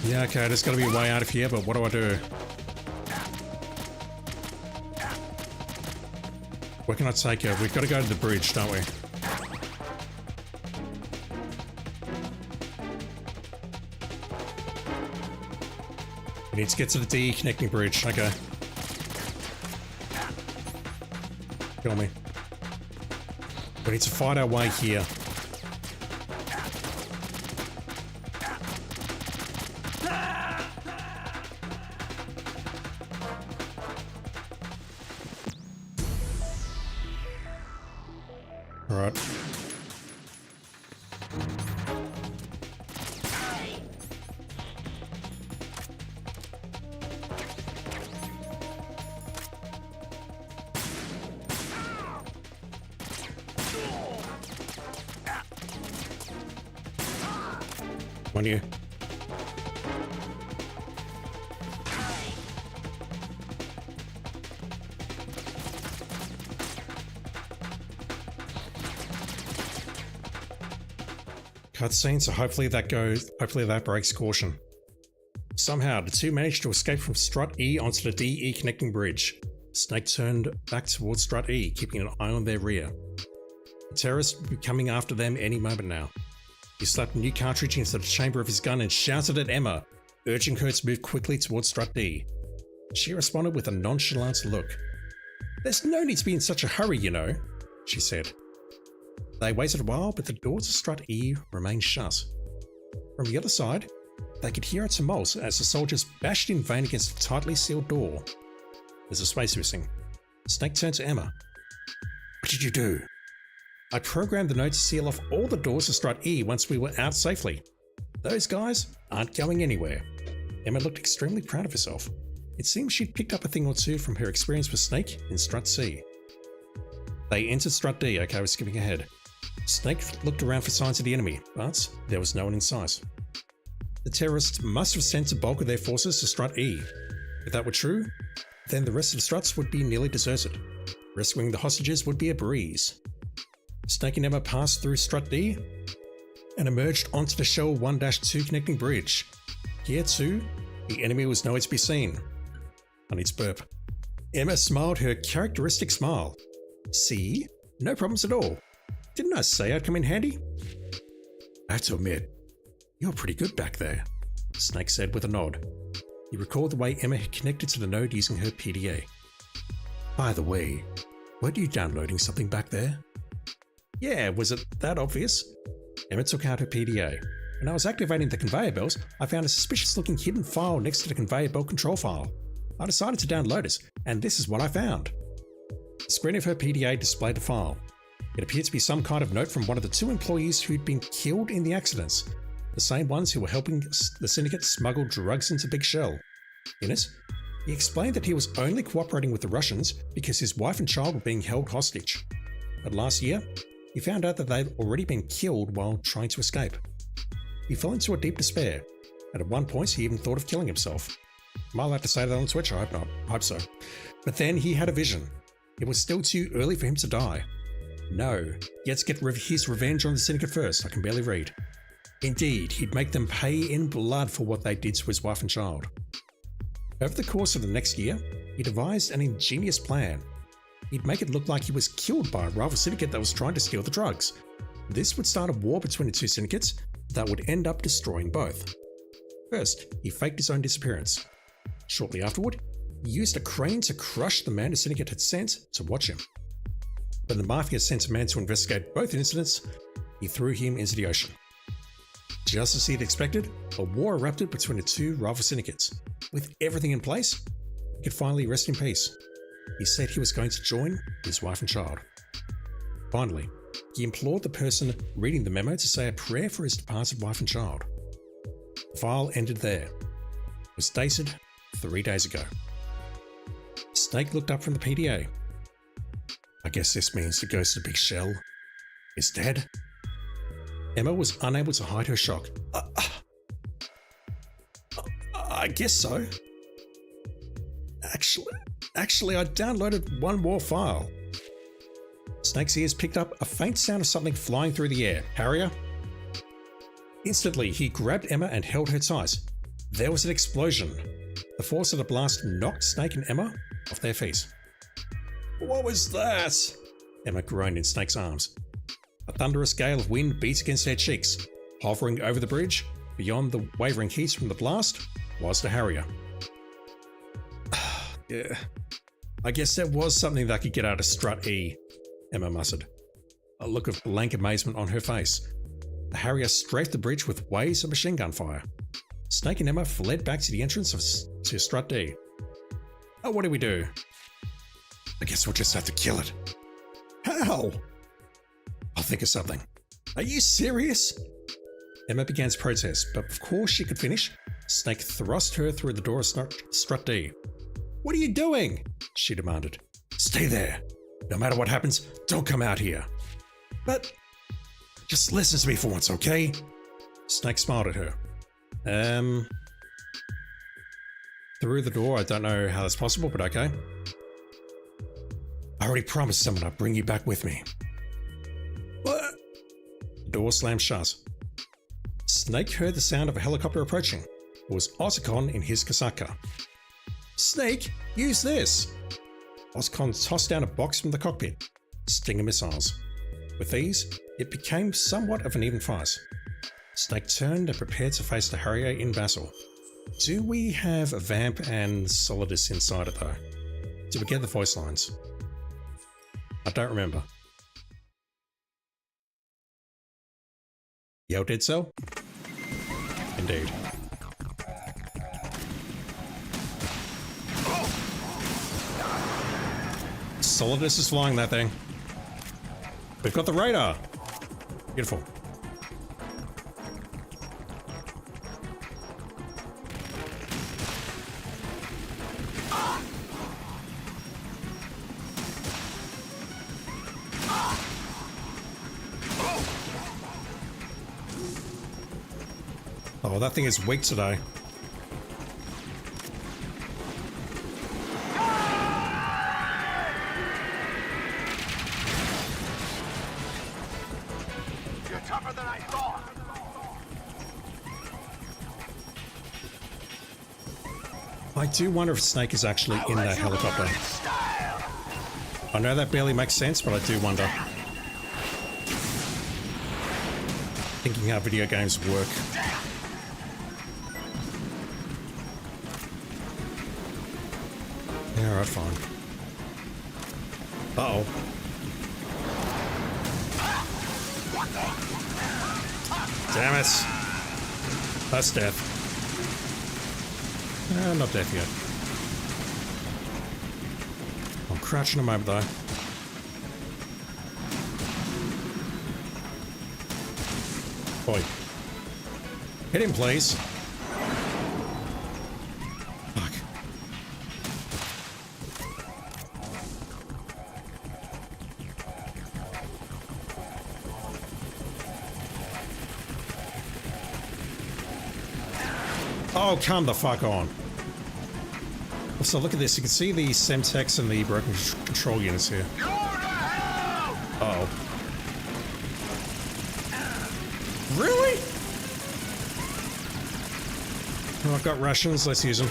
Yeah, okay, there's gotta be a way out of here, but what do I do? Where can I take her? We've got to go to the bridge, don't we? We need to get to the D connecting bridge. Okay. Kill me. We need to fight our way here. All right. On you. Cutscene, so hopefully that breaks caution. Somehow, the two managed to escape from Strut E onto the DE connecting bridge. Snake turned back towards Strut E, keeping an eye on their rear. The terrorist would be coming after them any moment now. He slapped a new cartridge into the chamber of his gun and shouted at Emma, urging her to move quickly towards Strut D. She responded with a nonchalant look. "There's no need to be in such a hurry, you know," she said. They waited a while, but the door to Strut E remained shut. From the other side, they could hear a tumult as the soldiers bashed in vain against the tightly sealed door. There's a space missing. Snake turned to Emma. "What did you do?" "I programmed the node to seal off all the doors to Strut E once we were out safely. Those guys aren't going anywhere." Emma looked extremely proud of herself. It seemed she'd picked up a thing or two from her experience with Snake in Strut C. They entered Strut D. Okay, we're skipping ahead. Snake looked around for signs of the enemy, but there was no one in sight. The terrorists must have sent a bulk of their forces to Strut E. If that were true, then the rest of the struts would be nearly deserted. Rescuing the hostages would be a breeze. Snake and Emma passed through Strut D and emerged onto the Shell 1-2 connecting bridge. Here too, the enemy was nowhere to be seen. I need to burp. Emma smiled her characteristic smile. "See? No problems at all. Didn't I say I'd come in handy?" "I have to admit, you're pretty good back there," Snake said with a nod. He recalled the way Emma had connected to the node using her PDA. "By the way, weren't you downloading something back there?" "Yeah, was it that obvious?" Emma took out her PDA. "When I was activating the conveyor belts, I found a suspicious-looking hidden file next to the conveyor belt control file. I decided to download it, and this is what I found." The screen of her PDA displayed the file. It appeared to be some kind of note from one of the two employees who'd been killed in the accidents, the same ones who were helping the syndicate smuggle drugs into Big Shell. In it, he explained that he was only cooperating with the Russians because his wife and child were being held hostage. But last year, he found out that they'd already been killed while trying to escape. He fell into a deep despair, and at one point he even thought of killing himself. Am I allowed to say that on Twitch? I hope not. I hope so. But then he had a vision. It was still too early for him to die. No, he had to get his revenge on the syndicate first. I can barely read. Indeed, he'd make them pay in blood for what they did to his wife and child. Over the course of the next year, he devised an ingenious plan. he'd make it look like he was killed by a rival syndicate that was trying to steal the drugs. This would start a war between the two syndicates that would end up destroying both. First, he faked his own disappearance. Shortly afterward, he used a crane to crush the man the syndicate had sent to watch him. When the Mafia sent a man to investigate both incidents, he threw him into the ocean. Just as he'd expected, a war erupted between the two rival syndicates. With everything in place, he could finally rest in peace. He said he was going to join his wife and child. Finally, he implored the person reading the memo to say a prayer for his departed wife and child. The file ended there. It was dated 3 days ago. Snake looked up from the PDA. I guess this means the ghost of Big Shell is dead. Emma was unable to hide her shock. I guess so. Actually, I downloaded one more file. Snake's ears picked up a faint sound of something flying through the air. Harrier? Instantly, he grabbed Emma and held her tight. There was an explosion. The force of the blast knocked Snake and Emma off their feet. What was that? Emma groaned in Snake's arms. A thunderous gale of wind beat against their cheeks. Hovering over the bridge, beyond the wavering heat from the blast, was the Harrier. Yeah, I guess there was something that could get out of Strut E, Emma muttered, a look of blank amazement on her face. The Harrier strafed the bridge with waves of machine gun fire. Snake and Emma fled back to the entrance to Strut D. Oh, what do we do? I guess we'll just have to kill it. How? I'll think of something. Are you serious? Emma began to protest, but before she could finish, Snake thrust her through the door of Strut D. What are you doing? She demanded. Stay there. No matter what happens, don't come out here. But just listen to me for once, okay? Snake smiled at her. Through the door, I don't know how that's possible, but okay. I already promised someone I'd bring you back with me. What? The door slammed shut. Snake heard the sound of a helicopter approaching. It was Otacon in his Kasaka. Snake, use this! Otacon tossed down a box from the cockpit. Stinger missiles. With these, it became somewhat of an even fight. Snake turned and prepared to face the Harrier in battle. Do we have a Vamp and Solidus inside it though? Did we get the voice lines? I don't remember. Yo, Dead Cell? Indeed. Solidus is flying that thing. We've got the radar. Beautiful. Oh, that thing is weak today. You're tougher than I thought. I do wonder if Snake is actually in that helicopter. I know that barely makes sense, but I do wonder. Thinking how video games work. Yeah, alright, fine. Uh-oh. Damn it. That's death. Not death yet. I'll crouch in a moment though. Boy. Hit him, please. Fuck. Oh, come the fuck on. So look at this. You can see the Semtex and the broken control units here. Uh-oh. Really? Oh, I've got rations. Let's use them.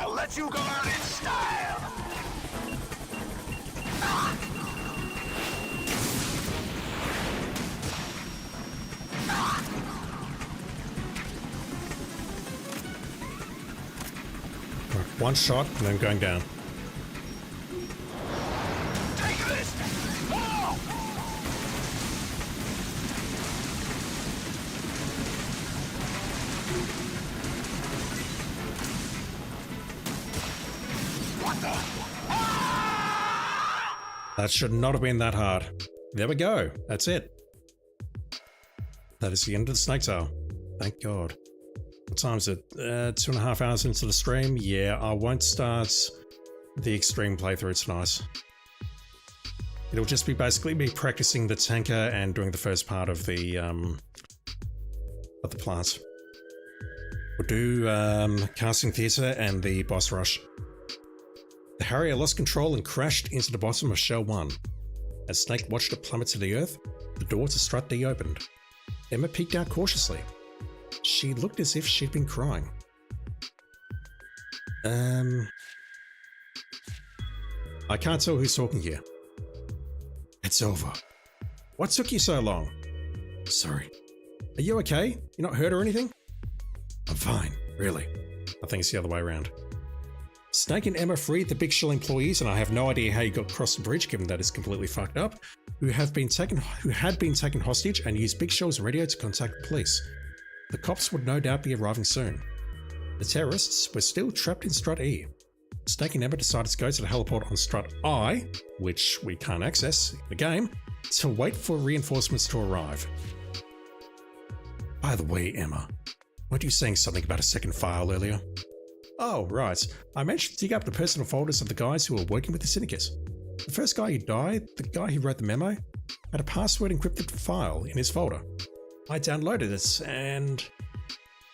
I'll let you go out in style. One shot and then going down. Take this. Oh! What the? That should not have been that hard. There we go. That's it. That is the end of the snake tail. Thank God. What time is it? 2.5 hours into the stream. Yeah, I won't start the extreme playthrough tonight. It'll just be basically me practicing the tanker and doing the first part of the plant. We'll do casting theatre and the boss rush. The Harrier lost control and crashed into the bottom of Shell 1. As Snake watched it plummet to the earth, the door to Strut D opened. Emma peeked out cautiously. She looked as if she'd been crying. I can't tell who's talking here. It's over. What took you so long? Sorry. Are you okay? You're not hurt or anything? I'm fine, really. I think it's the other way around. Snake and Emma freed the Big Shell employees, and I have no idea how you got across the bridge, given that it's completely fucked up, who had been taken hostage and used Big Shell's radio to contact the police. The cops would no doubt be arriving soon. The terrorists were still trapped in Strut E. Snake and Emma decided to go to the heliport on Strut I, which we can't access in the game, to wait for reinforcements to arrive. By the way, Emma, weren't you saying something about a second file earlier? Oh, right. I managed to dig up the personal folders of the guys who were working with the syndicate. The first guy who died, the guy who wrote the memo, had a password encrypted file in his folder. I downloaded it and...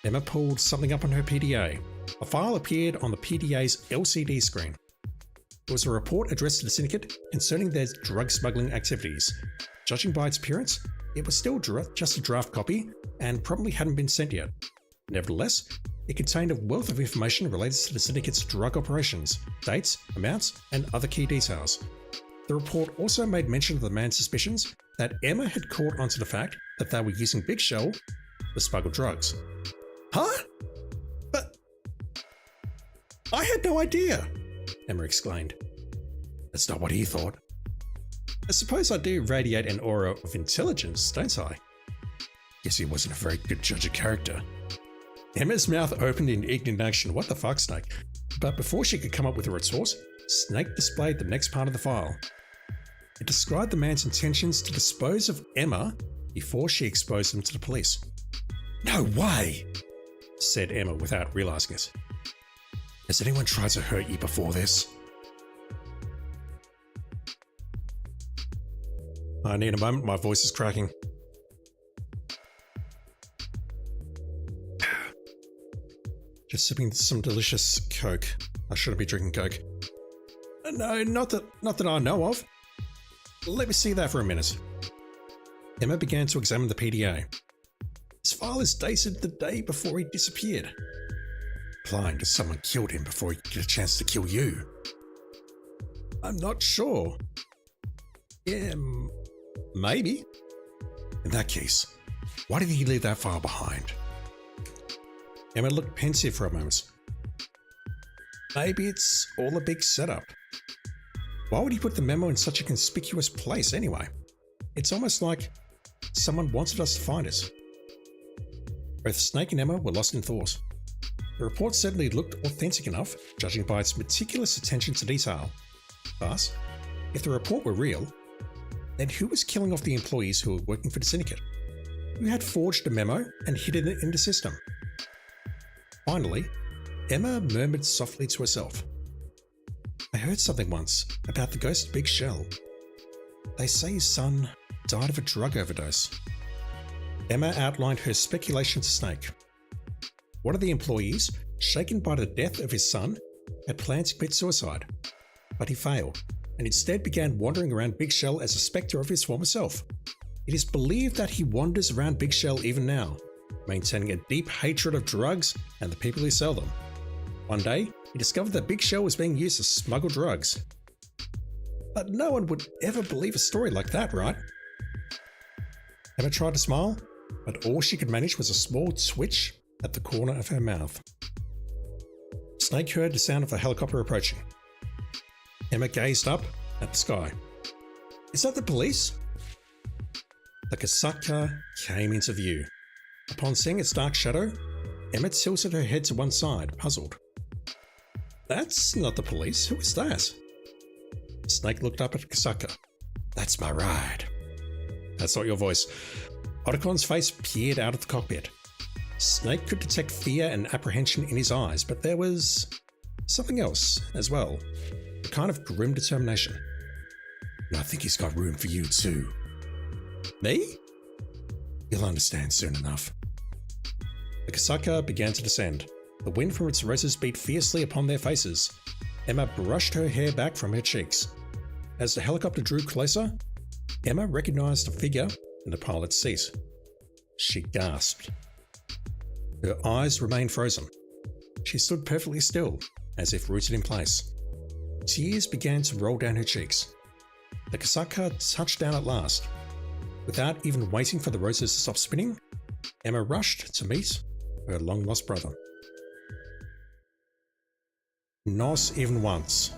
Emma pulled something up on her PDA. A file appeared on the PDA's LCD screen. It was a report addressed to the syndicate concerning their drug smuggling activities. Judging by its appearance, it was still just a draft copy and probably hadn't been sent yet. Nevertheless, it contained a wealth of information related to the syndicate's drug operations, dates, amounts, and other key details. The report also made mention of the man's suspicions that Emma had caught onto the fact that they were using Big Shell to smuggle drugs. Huh? But I had no idea, Emma exclaimed. That's not what he thought. I suppose I do radiate an aura of intelligence, don't I? Guess he wasn't a very good judge of character. Emma's mouth opened in indignation. What the fuck, Snake? But before she could come up with a retort, Snake displayed the next part of the file. It described the man's intentions to dispose of Emma before she exposed them to the police. No way, said Emma without realizing it. Has anyone tried to hurt you before this? I need a moment, my voice is cracking. Just sipping some delicious Coke. I shouldn't be drinking Coke. No, not that I know of. Let me see that for a minute. Emma began to examine the PDA. This file is dated the day before he disappeared. Implying that someone killed him before he could get a chance to kill you. I'm not sure. Yeah, maybe. In that case, why did he leave that file behind? Emma looked pensive for a moment. Maybe it's all a big setup. Why would he put the memo in such a conspicuous place anyway? It's almost like someone wanted us to find it. Both Snake and Emma were lost in thought. The report certainly looked authentic enough, judging by its meticulous attention to detail. But, if the report were real, then who was killing off the employees who were working for the syndicate? Who had forged a memo and hidden it in the system? Finally, Emma murmured softly to herself. I heard something once about the ghost of Big Shell. They say his son died of a drug overdose. Emma outlined her speculation to Snake. One of the employees, shaken by the death of his son, had planned to commit suicide, but he failed, and instead began wandering around Big Shell as a spectre of his former self. It is believed that he wanders around Big Shell even now, maintaining a deep hatred of drugs and the people who sell them. One day, he discovered that Big Shell was being used to smuggle drugs. But no one would ever believe a story like that, right? Emma tried to smile, but all she could manage was a small twitch at the corner of her mouth. Snake heard the sound of a helicopter approaching. Emma gazed up at the sky. Is that the police? The Kasaka came into view. Upon seeing its dark shadow, Emma tilted her head to one side, puzzled. That's not the police. Who is that? Snake looked up at Kasaka. That's my ride. That's not your voice. Otacon's face peered out of the cockpit. Snake could detect fear and apprehension in his eyes, but there was something else as well. A kind of grim determination. And I think he's got room for you too. Me? You'll understand soon enough. The Kasaka began to descend. The wind from its roses beat fiercely upon their faces. Emma brushed her hair back from her cheeks. As the helicopter drew closer, Emma recognized a figure in the pilot's seat. She gasped. Her eyes remained frozen. She stood perfectly still, as if rooted in place. Tears began to roll down her cheeks. The Kasaka touched down at last. Without even waiting for the roses to stop spinning, Emma rushed to meet her long-lost brother. Not even once.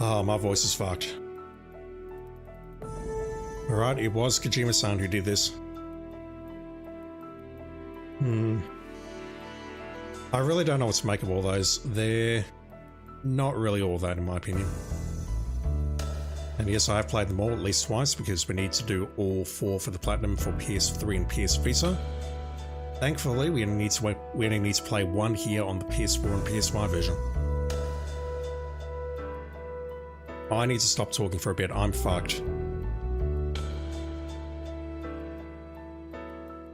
Oh, my voice is fucked. Alright, it was Kojima-san who did this. I really don't know what to make of all those. They're not really all that in my opinion. And yes, I have played them all at least twice because we need to do all 4 for the Platinum for PS3 and PS Vita. Thankfully, we only need to play 1 here on the PS4 and PS5 version. I need to stop talking for a bit. I'm fucked.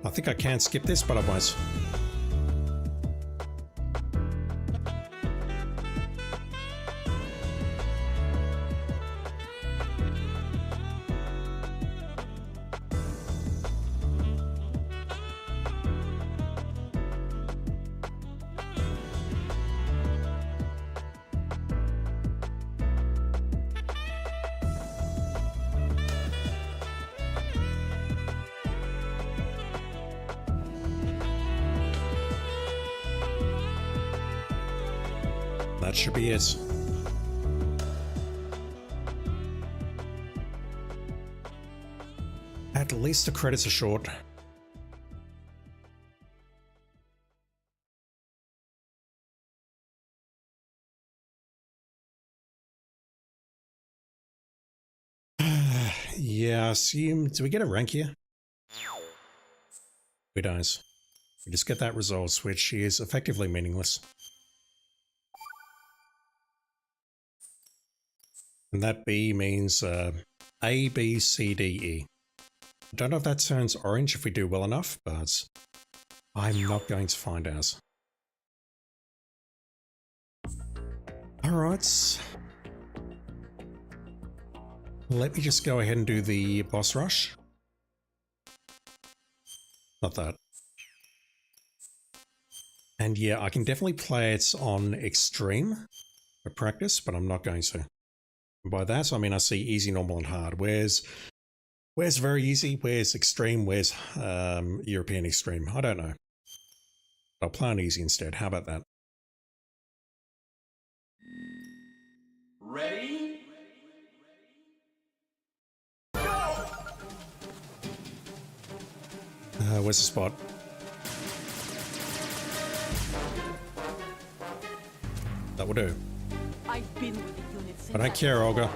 I think I can skip this, but I won't. That should be it. At least the credits are short. Yeah, I assume... Do we get a rank here? We don't. We just get that results, which is effectively meaningless. And that B means A, B, C, D, E. I don't know if that turns orange if we do well enough, but I'm not going to find out. Alright. Let me just go ahead and do the boss rush. Not that. And yeah, I can definitely play it on extreme for practice, but I'm not going to. And by that, I mean I see easy, normal, and hard. Where's very easy? Where's extreme? Where's European extreme? I don't know. I'll play on easy instead. How about that? Ready? Where's the spot? That will do. I've been with the unit since I don't care, Olga.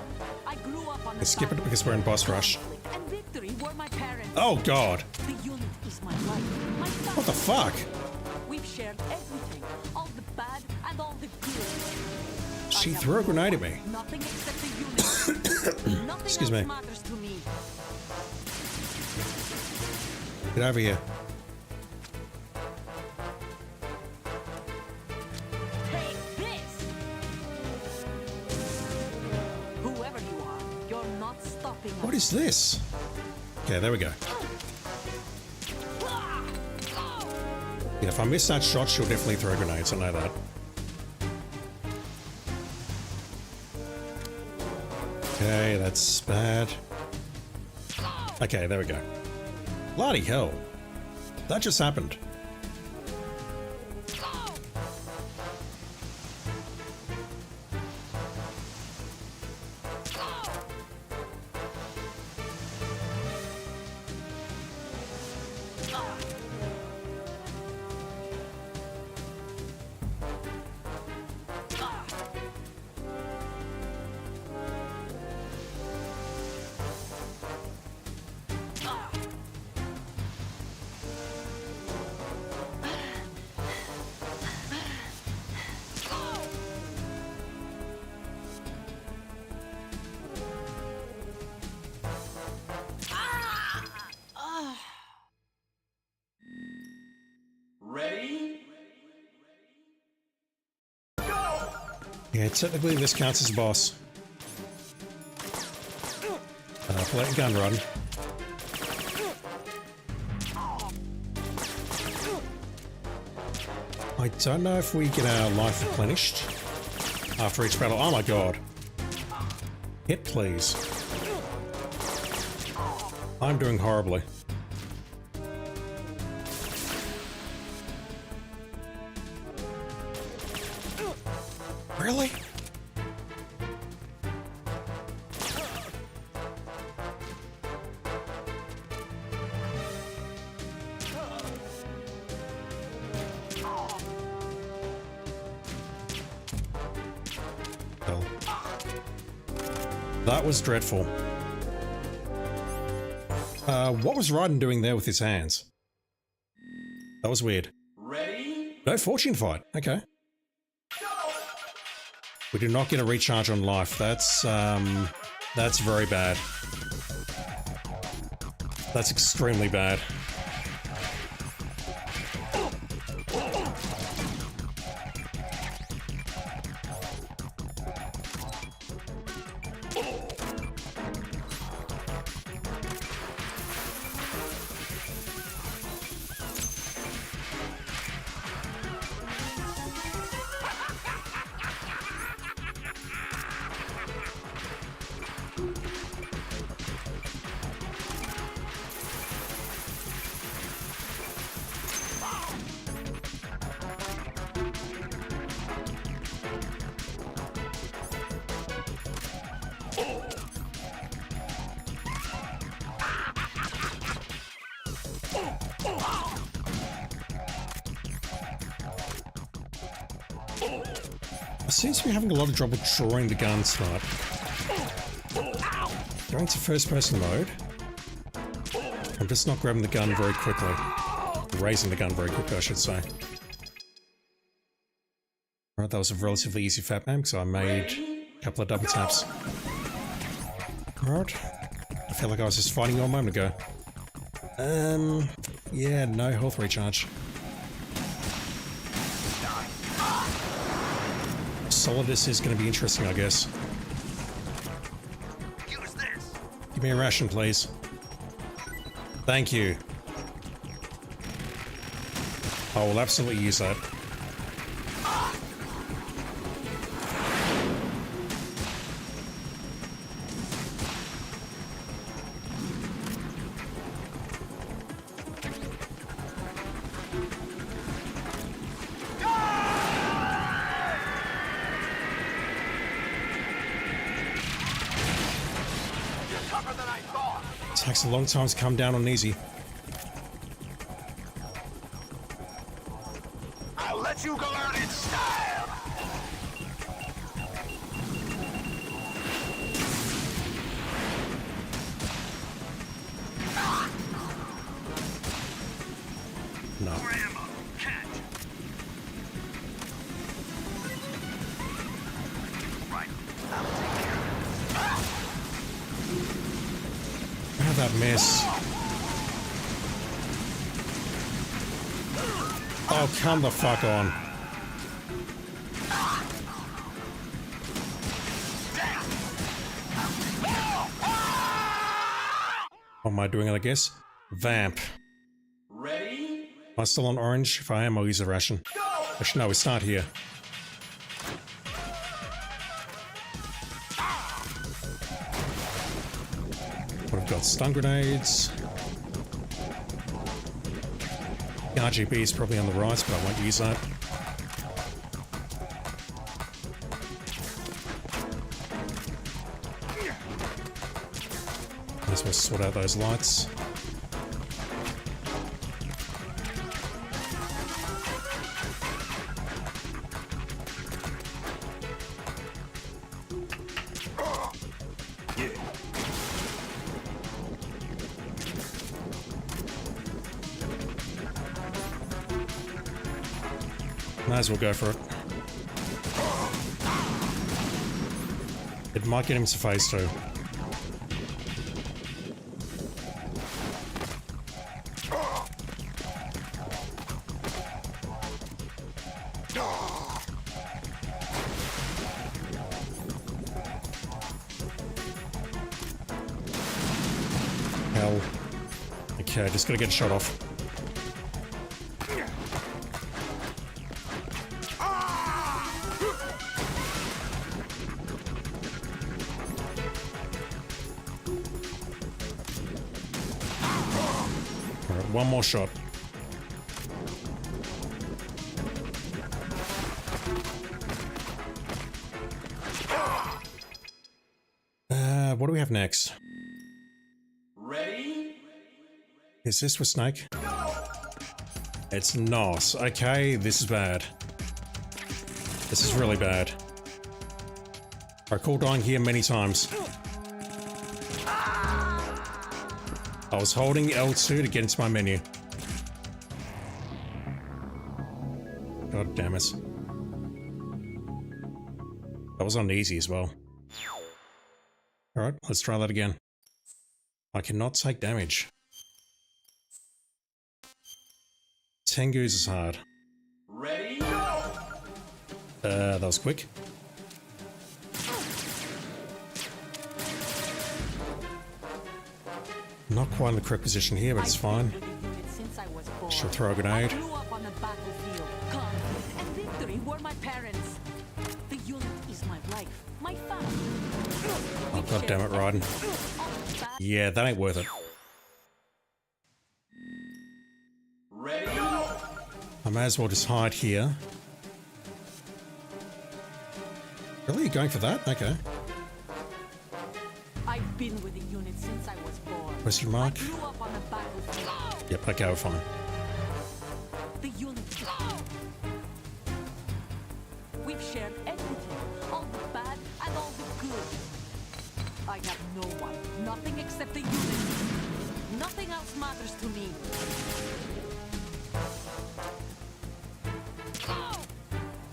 I grew up on the Let's skip it side because we're in boss rush. and victory were my parents. Oh god! The unit is my life, my family. What the fuck? We've shared everything, all the bad and all the good. She I have threw a grenade at known me. Nothing except the unit. Nothing Excuse else me. matters to me. Get over here. Take this. Whoever you are, you're not stopping us. What is this? Okay, there we go. Yeah, if I miss that shot, she'll definitely throw grenades. I know that. Okay, that's bad. Okay, there we go. Bloody hell. That just happened. Ready? Yeah, technically this counts as boss. Play a gun run. I don't know if we get our life replenished after each battle. Oh my god. Hit, please. I'm doing horribly. Really? Well, that was dreadful. What was Raiden doing there with his hands? That was weird. Ready? No fortune fight. Okay. We did not get a recharge on life. That's very bad. That's extremely bad. I seem to be having a lot of trouble drawing the gun tonight. Going to first person mode. I'm just not grabbing the gun very quickly. Raising the gun very quickly, I should say. Alright, that was a relatively easy fat man, so I made a couple of double taps. Alright. I feel like I was just fighting you a moment ago. Yeah, no health recharge. Solidus is going to be interesting, I guess. Use this. Give me a ration, please. Thank you. I will absolutely use that. Takes a long time to come down on easy. I'll let you go out in style. No. Ammo. Catch. Right. I'll take care of it. How that miss? Oh, come the fuck on. What am I doing, I guess? Vamp. Ready? Am I still on orange? If I am, I'll use a ration. Actually, no, we start here. We've got stun grenades. The RGB is probably on the right, but I won't use that. Might as well sort out those lights. Might as well go for it. It might get him to phase 2. Hell. Okay, just gotta get a shot off. Alright, one more shot. What do we have next? Ready? Is this with Snake? It's not. Okay, this is bad. This is really bad. I recall dying here many times. I was holding L2 to get into my menu. God damn it. That was on easy as well. Alright, let's try that again. I cannot take damage. Tengu's is hard. Ready? That was quick. Not quite in the correct position here, but it's fine. Should throw a grenade. I grew up on the battlefield. Conflict and victory were my parents. The unit is my life, my family. Oh, God damn it, Raiden. Yeah, that ain't worth it. Ready? I may as well just hide here. Really? You're going for that? Okay. I've been with the unit since I was born. Question mark? I grew up on the battlefield. Yep, okay, we're fine. The unit. We've shared everything, all the bad and all the good. I have no one, nothing except the unit. Nothing else matters to me.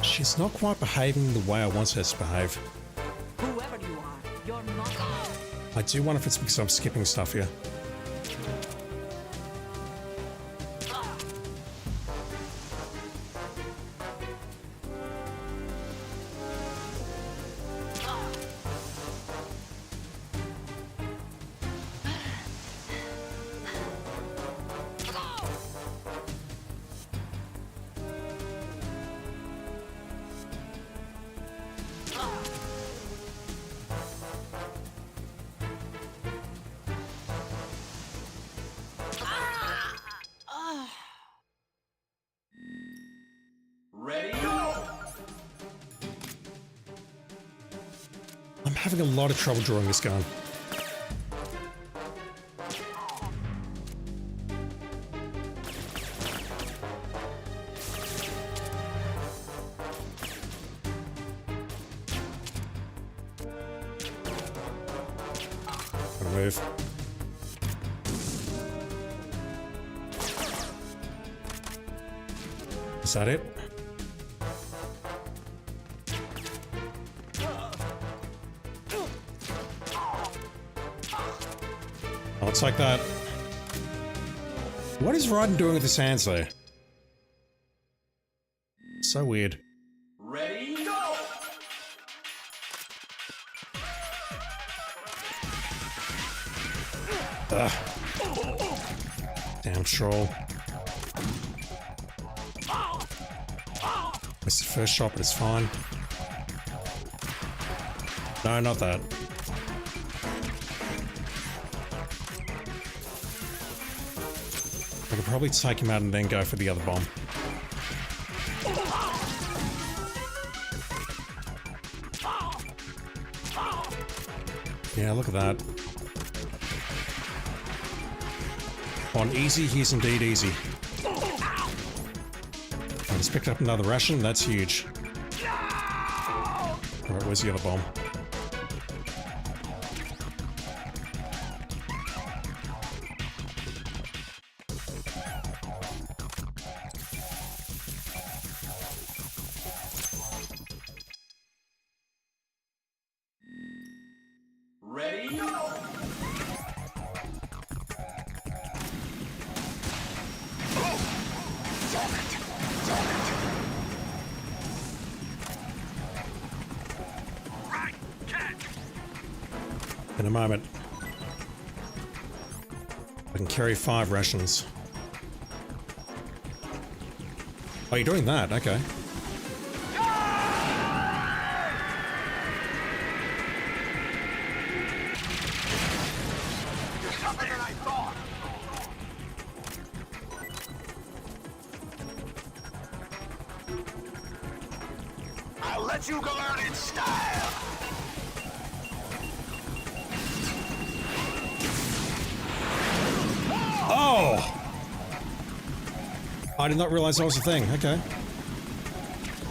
She's not quite behaving the way I want her to behave. Whoever you are, you're not. I do wonder if it's because I'm skipping stuff here. Ready? I'm having a lot of trouble drawing this gun. Gotta move. Is that it? Oh, it's like that. What is Raiden doing with his hands there? So weird. Ready? Ugh. Damn troll. Missed the first shot, but it's fine. No, not that. I could probably take him out and then go for the other bomb. Yeah, look at that. On easy, he's indeed easy. I just picked up another ration, that's huge. Alright, where's the other bomb? Ready? In a moment. I can carry 5 rations. Oh, you're doing that? Okay. I'll let you go out in style. Oh! I did not realize that was a thing. Okay.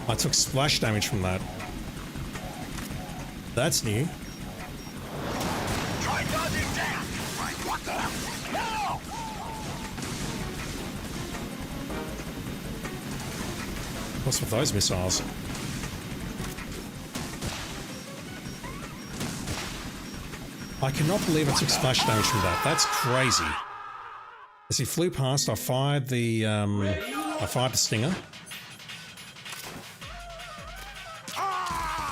I took splash damage from that. That's new. Try dodging down. Right, what the hell? No! What's with those missiles? I cannot believe I took splash damage from that. That's crazy. As he flew past, I fired the stinger.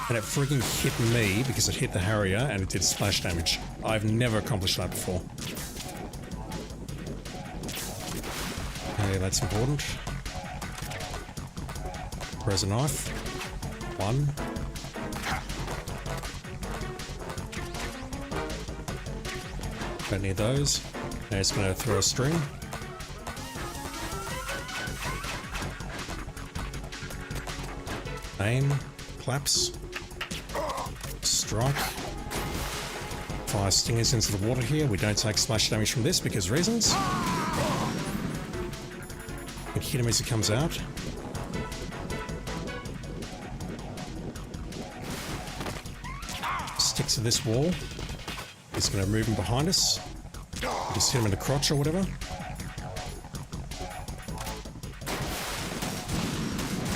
And it freaking hit me because it hit the Harrier and it did splash damage. I've never accomplished that before. Okay, that's important. Where's a knife? 1. Don't need those. Now it's going to throw a string. Aim. Claps. Strike. Fire stingers into the water here. We don't take splash damage from this because reasons. And hit him as he comes out. Stick to this wall. He's going to move him behind us. Just hit him in the crotch or whatever.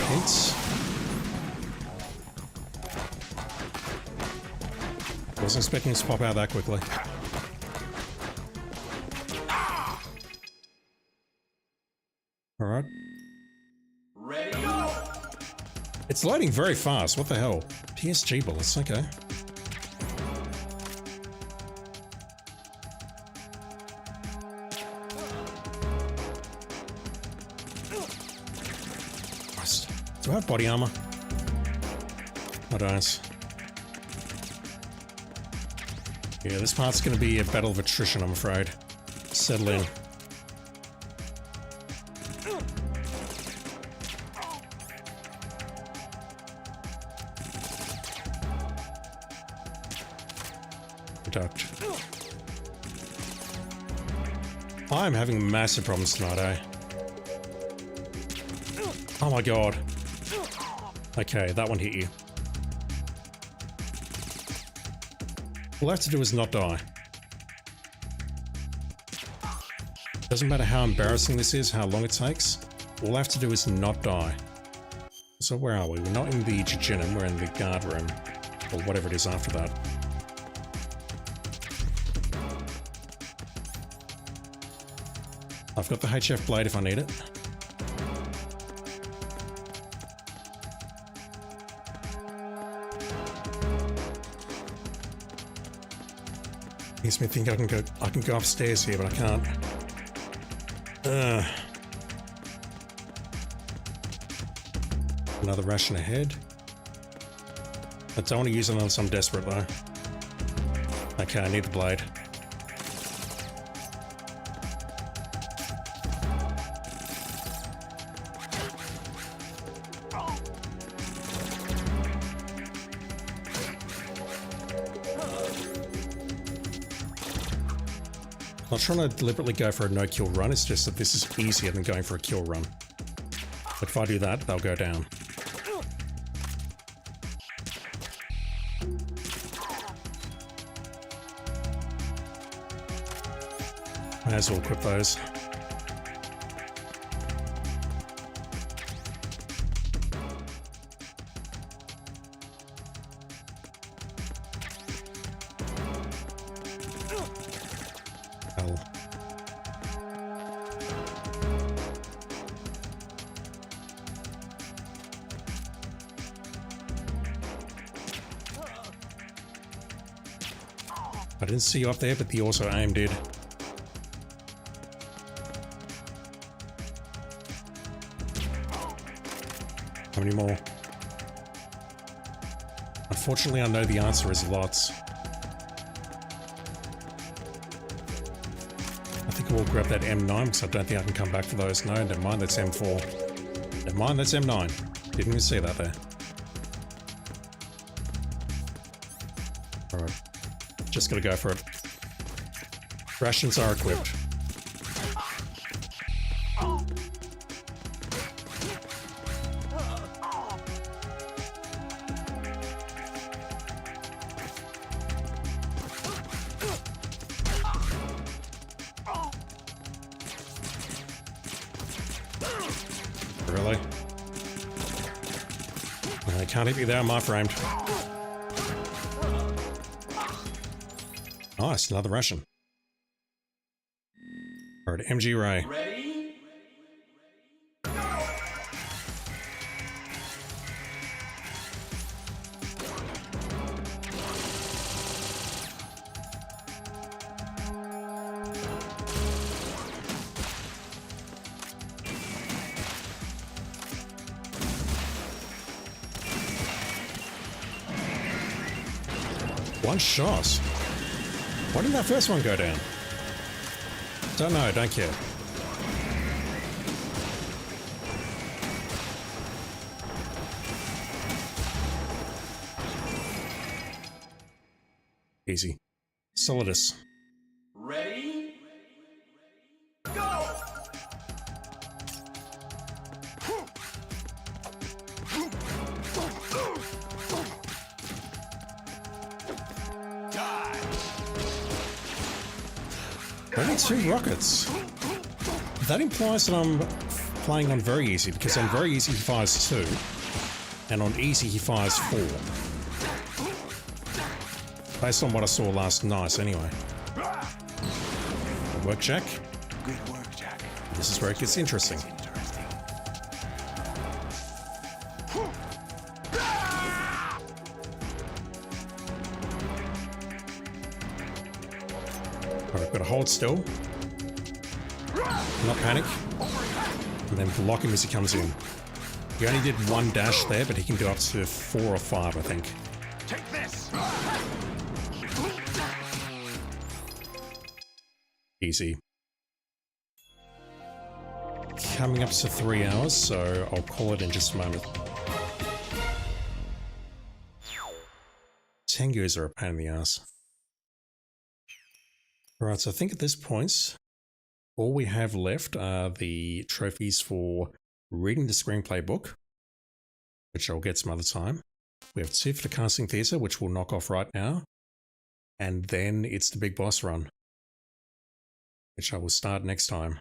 Hits. Wasn't expecting him to pop out that quickly. Alright. Ready? It's loading very fast. What the hell? PSG bullets. Okay. Do I have body armor? I don't. Yeah, this part's going to be a battle of attrition, I'm afraid. Settle in. Ducked. I'm having massive problems tonight, eh? Oh my god. Okay, that one hit you. All I have to do is not die. Doesn't matter how embarrassing this is, how long it takes. All I have to do is not die. So where are we? We're not in the Jejunum, we're in the guard room. Or whatever it is after that. I've got the HF blade if I need it. Makes me think I can go upstairs here, but I can't. Another ration ahead. I don't want to use it unless I'm desperate though. Okay, I need the blade. I'm not trying to deliberately go for a no-kill run, it's just that this is easier than going for a kill run. But if I do that, they'll go down. May as well equip those. Hell. I didn't see you up there, but the auto aim did. How many more? Unfortunately, I know the answer is lots. I think we'll grab that M9 because I don't think I can come back for those. No, never mind, that's M4. Never mind, that's M9. Didn't even see that there. Alright. Just gotta go for it. Rations are equipped. Really? I can't hit you there, I'm framed. Nice, another ration. Alright, MG Ray. Ready? One shot. Why didn't that first one go down? Don't know, don't care. Easy. Solidus. Ready? Only 2 rockets. That implies that I'm playing on very easy, because on very easy he fires 2, and on easy he fires 4. Based on what I saw last night, anyway. Good work, Jack. Good work, Jack. This is where it gets interesting. Interesting. Alright, gotta hold still. Not panic. And then block him as he comes in. He only did 1 dash there, but he can do up to 4 or 5, I think. Take this! Easy. Coming up to 3 hours, so I'll call it in just a moment. Tengus are a pain in the ass. Right, so I think at this point, all we have left are the trophies for reading the screenplay book, which I'll get some other time. We have 2 for the casting theatre, which we'll knock off right now. And then it's the big boss run, which I will start next time.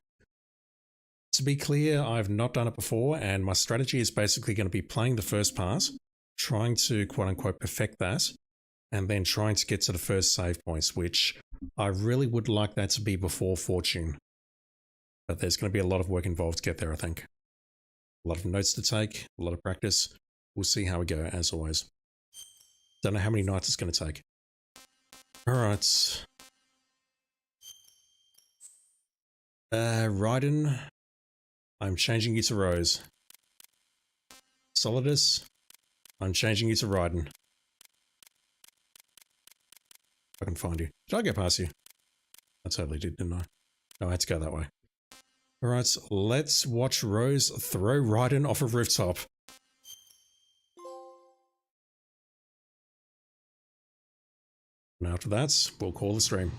To be clear, I've not done it before, and my strategy is basically going to be playing the first part, trying to quote-unquote perfect that, and then trying to get to the first save points, which I really would like that to be before Fortune. But there's going to be a lot of work involved to get there, I think. A lot of notes to take, a lot of practice. We'll see how we go, as always. Don't know how many nights it's going to take. Alright. Raiden, I'm changing you to Rose. Solidus, I'm changing you to Raiden. I can find you. Did I get past you? I totally did, didn't I? No, I had to go that way. Alright, so let's watch Rose throw Raiden off a rooftop. And after that, we'll call the stream.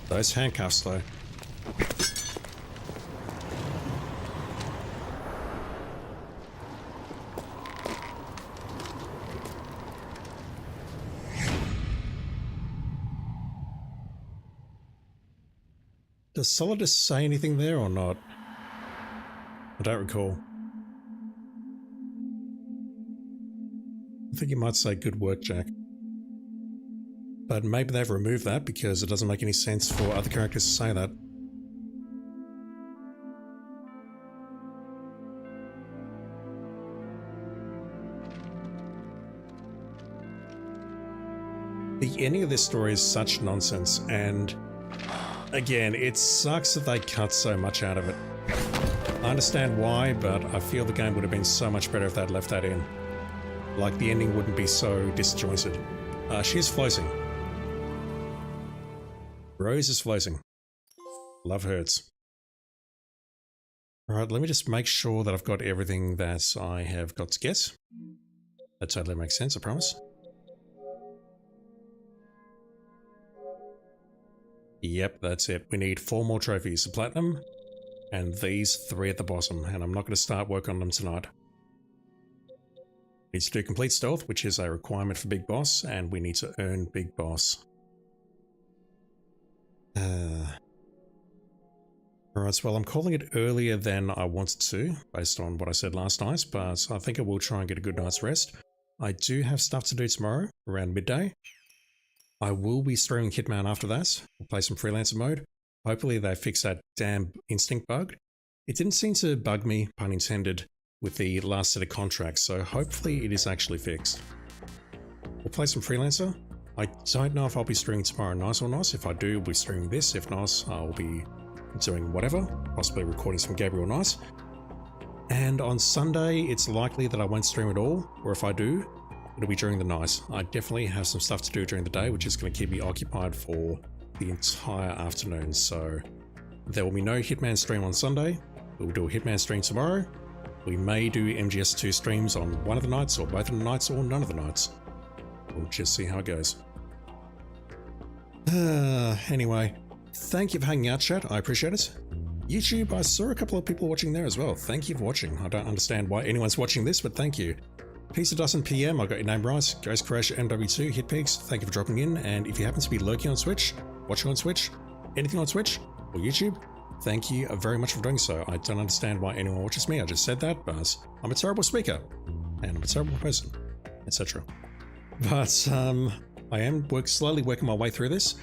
Those handcuffs, though. Does Solidus say anything there or not? I don't recall. I think he might say good work, Jack. But maybe they've removed that because it doesn't make any sense for other characters to say that. The ending of this story is such nonsense, and again, it sucks that they cut so much out of it. I understand why, but I feel the game would have been so much better if they'd left that in. Like, the ending wouldn't be so disjointed. She's floating. Rose is floating. Love hurts. Alright, let me just make sure that I've got everything that I have got to get. That totally makes sense, I promise. Yep, that's it. We need 4 more trophies, a platinum, and these 3 at the bottom, and I'm not going to start work on them tonight. Need to do complete stealth, which is a requirement for Big Boss, and we need to earn Big Boss. Alright, so well, I'm calling it earlier than I wanted to, based on what I said last night, but I think I will try and get a good night's rest. I do have stuff to do tomorrow, around midday. I will be streaming Hitman after that. We'll play some freelancer mode. Hopefully they fix that damn instinct bug. It didn't seem to bug me, pun intended, with the last set of contracts, so hopefully it is actually fixed. We'll play some freelancer. I don't know if I'll be streaming tomorrow night or not. If I do, we'll be streaming this. If not, I'll be doing whatever, possibly recording some Gabriel Knight. And on Sunday, it's likely that I won't stream at all, or if I do, it'll be during the night. I definitely have some stuff to do during the day, which is going to keep me occupied for the entire afternoon. So there will be no Hitman stream on Sunday. We'll do a Hitman stream tomorrow. We may do MGS2 streams on one of the nights, or both of the nights, or none of the nights. We'll just see how it goes. Anyway, thank you for hanging out, chat. I appreciate it. YouTube, I saw a couple of people watching there as well. Thank you for watching. I don't understand why anyone's watching this, but thank you. Pizza Dustin PM, I got your name right. Ghost Crash MW2, Hitpigs, thank you for dropping in. And if you happen to be lurking on Twitch, watching on Twitch, anything on Twitch or YouTube, thank you very much for doing so. I don't understand why anyone watches me. I just said that, but I'm a terrible speaker and I'm a terrible person, etc. But I am slowly working my way through this.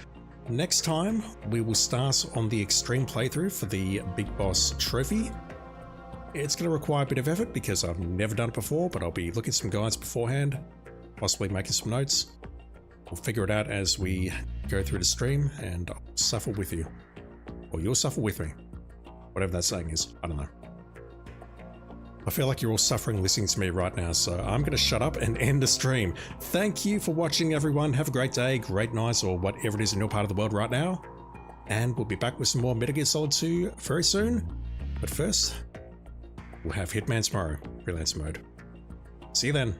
Next time, we will start on the extreme playthrough for the Big Boss trophy. It's going to require a bit of effort because I've never done it before, but I'll be looking at some guides beforehand, possibly making some notes. We'll figure it out as we go through the stream, and I'll suffer with you. Or you'll suffer with me. Whatever that saying is, I don't know. I feel like you're all suffering listening to me right now, so I'm going to shut up and end the stream. Thank you for watching, everyone. Have a great day, great night, or whatever it is in your part of the world right now. And we'll be back with some more Metal Gear Solid 2 very soon. But first, we'll have Hitman tomorrow, freelance mode. See you then.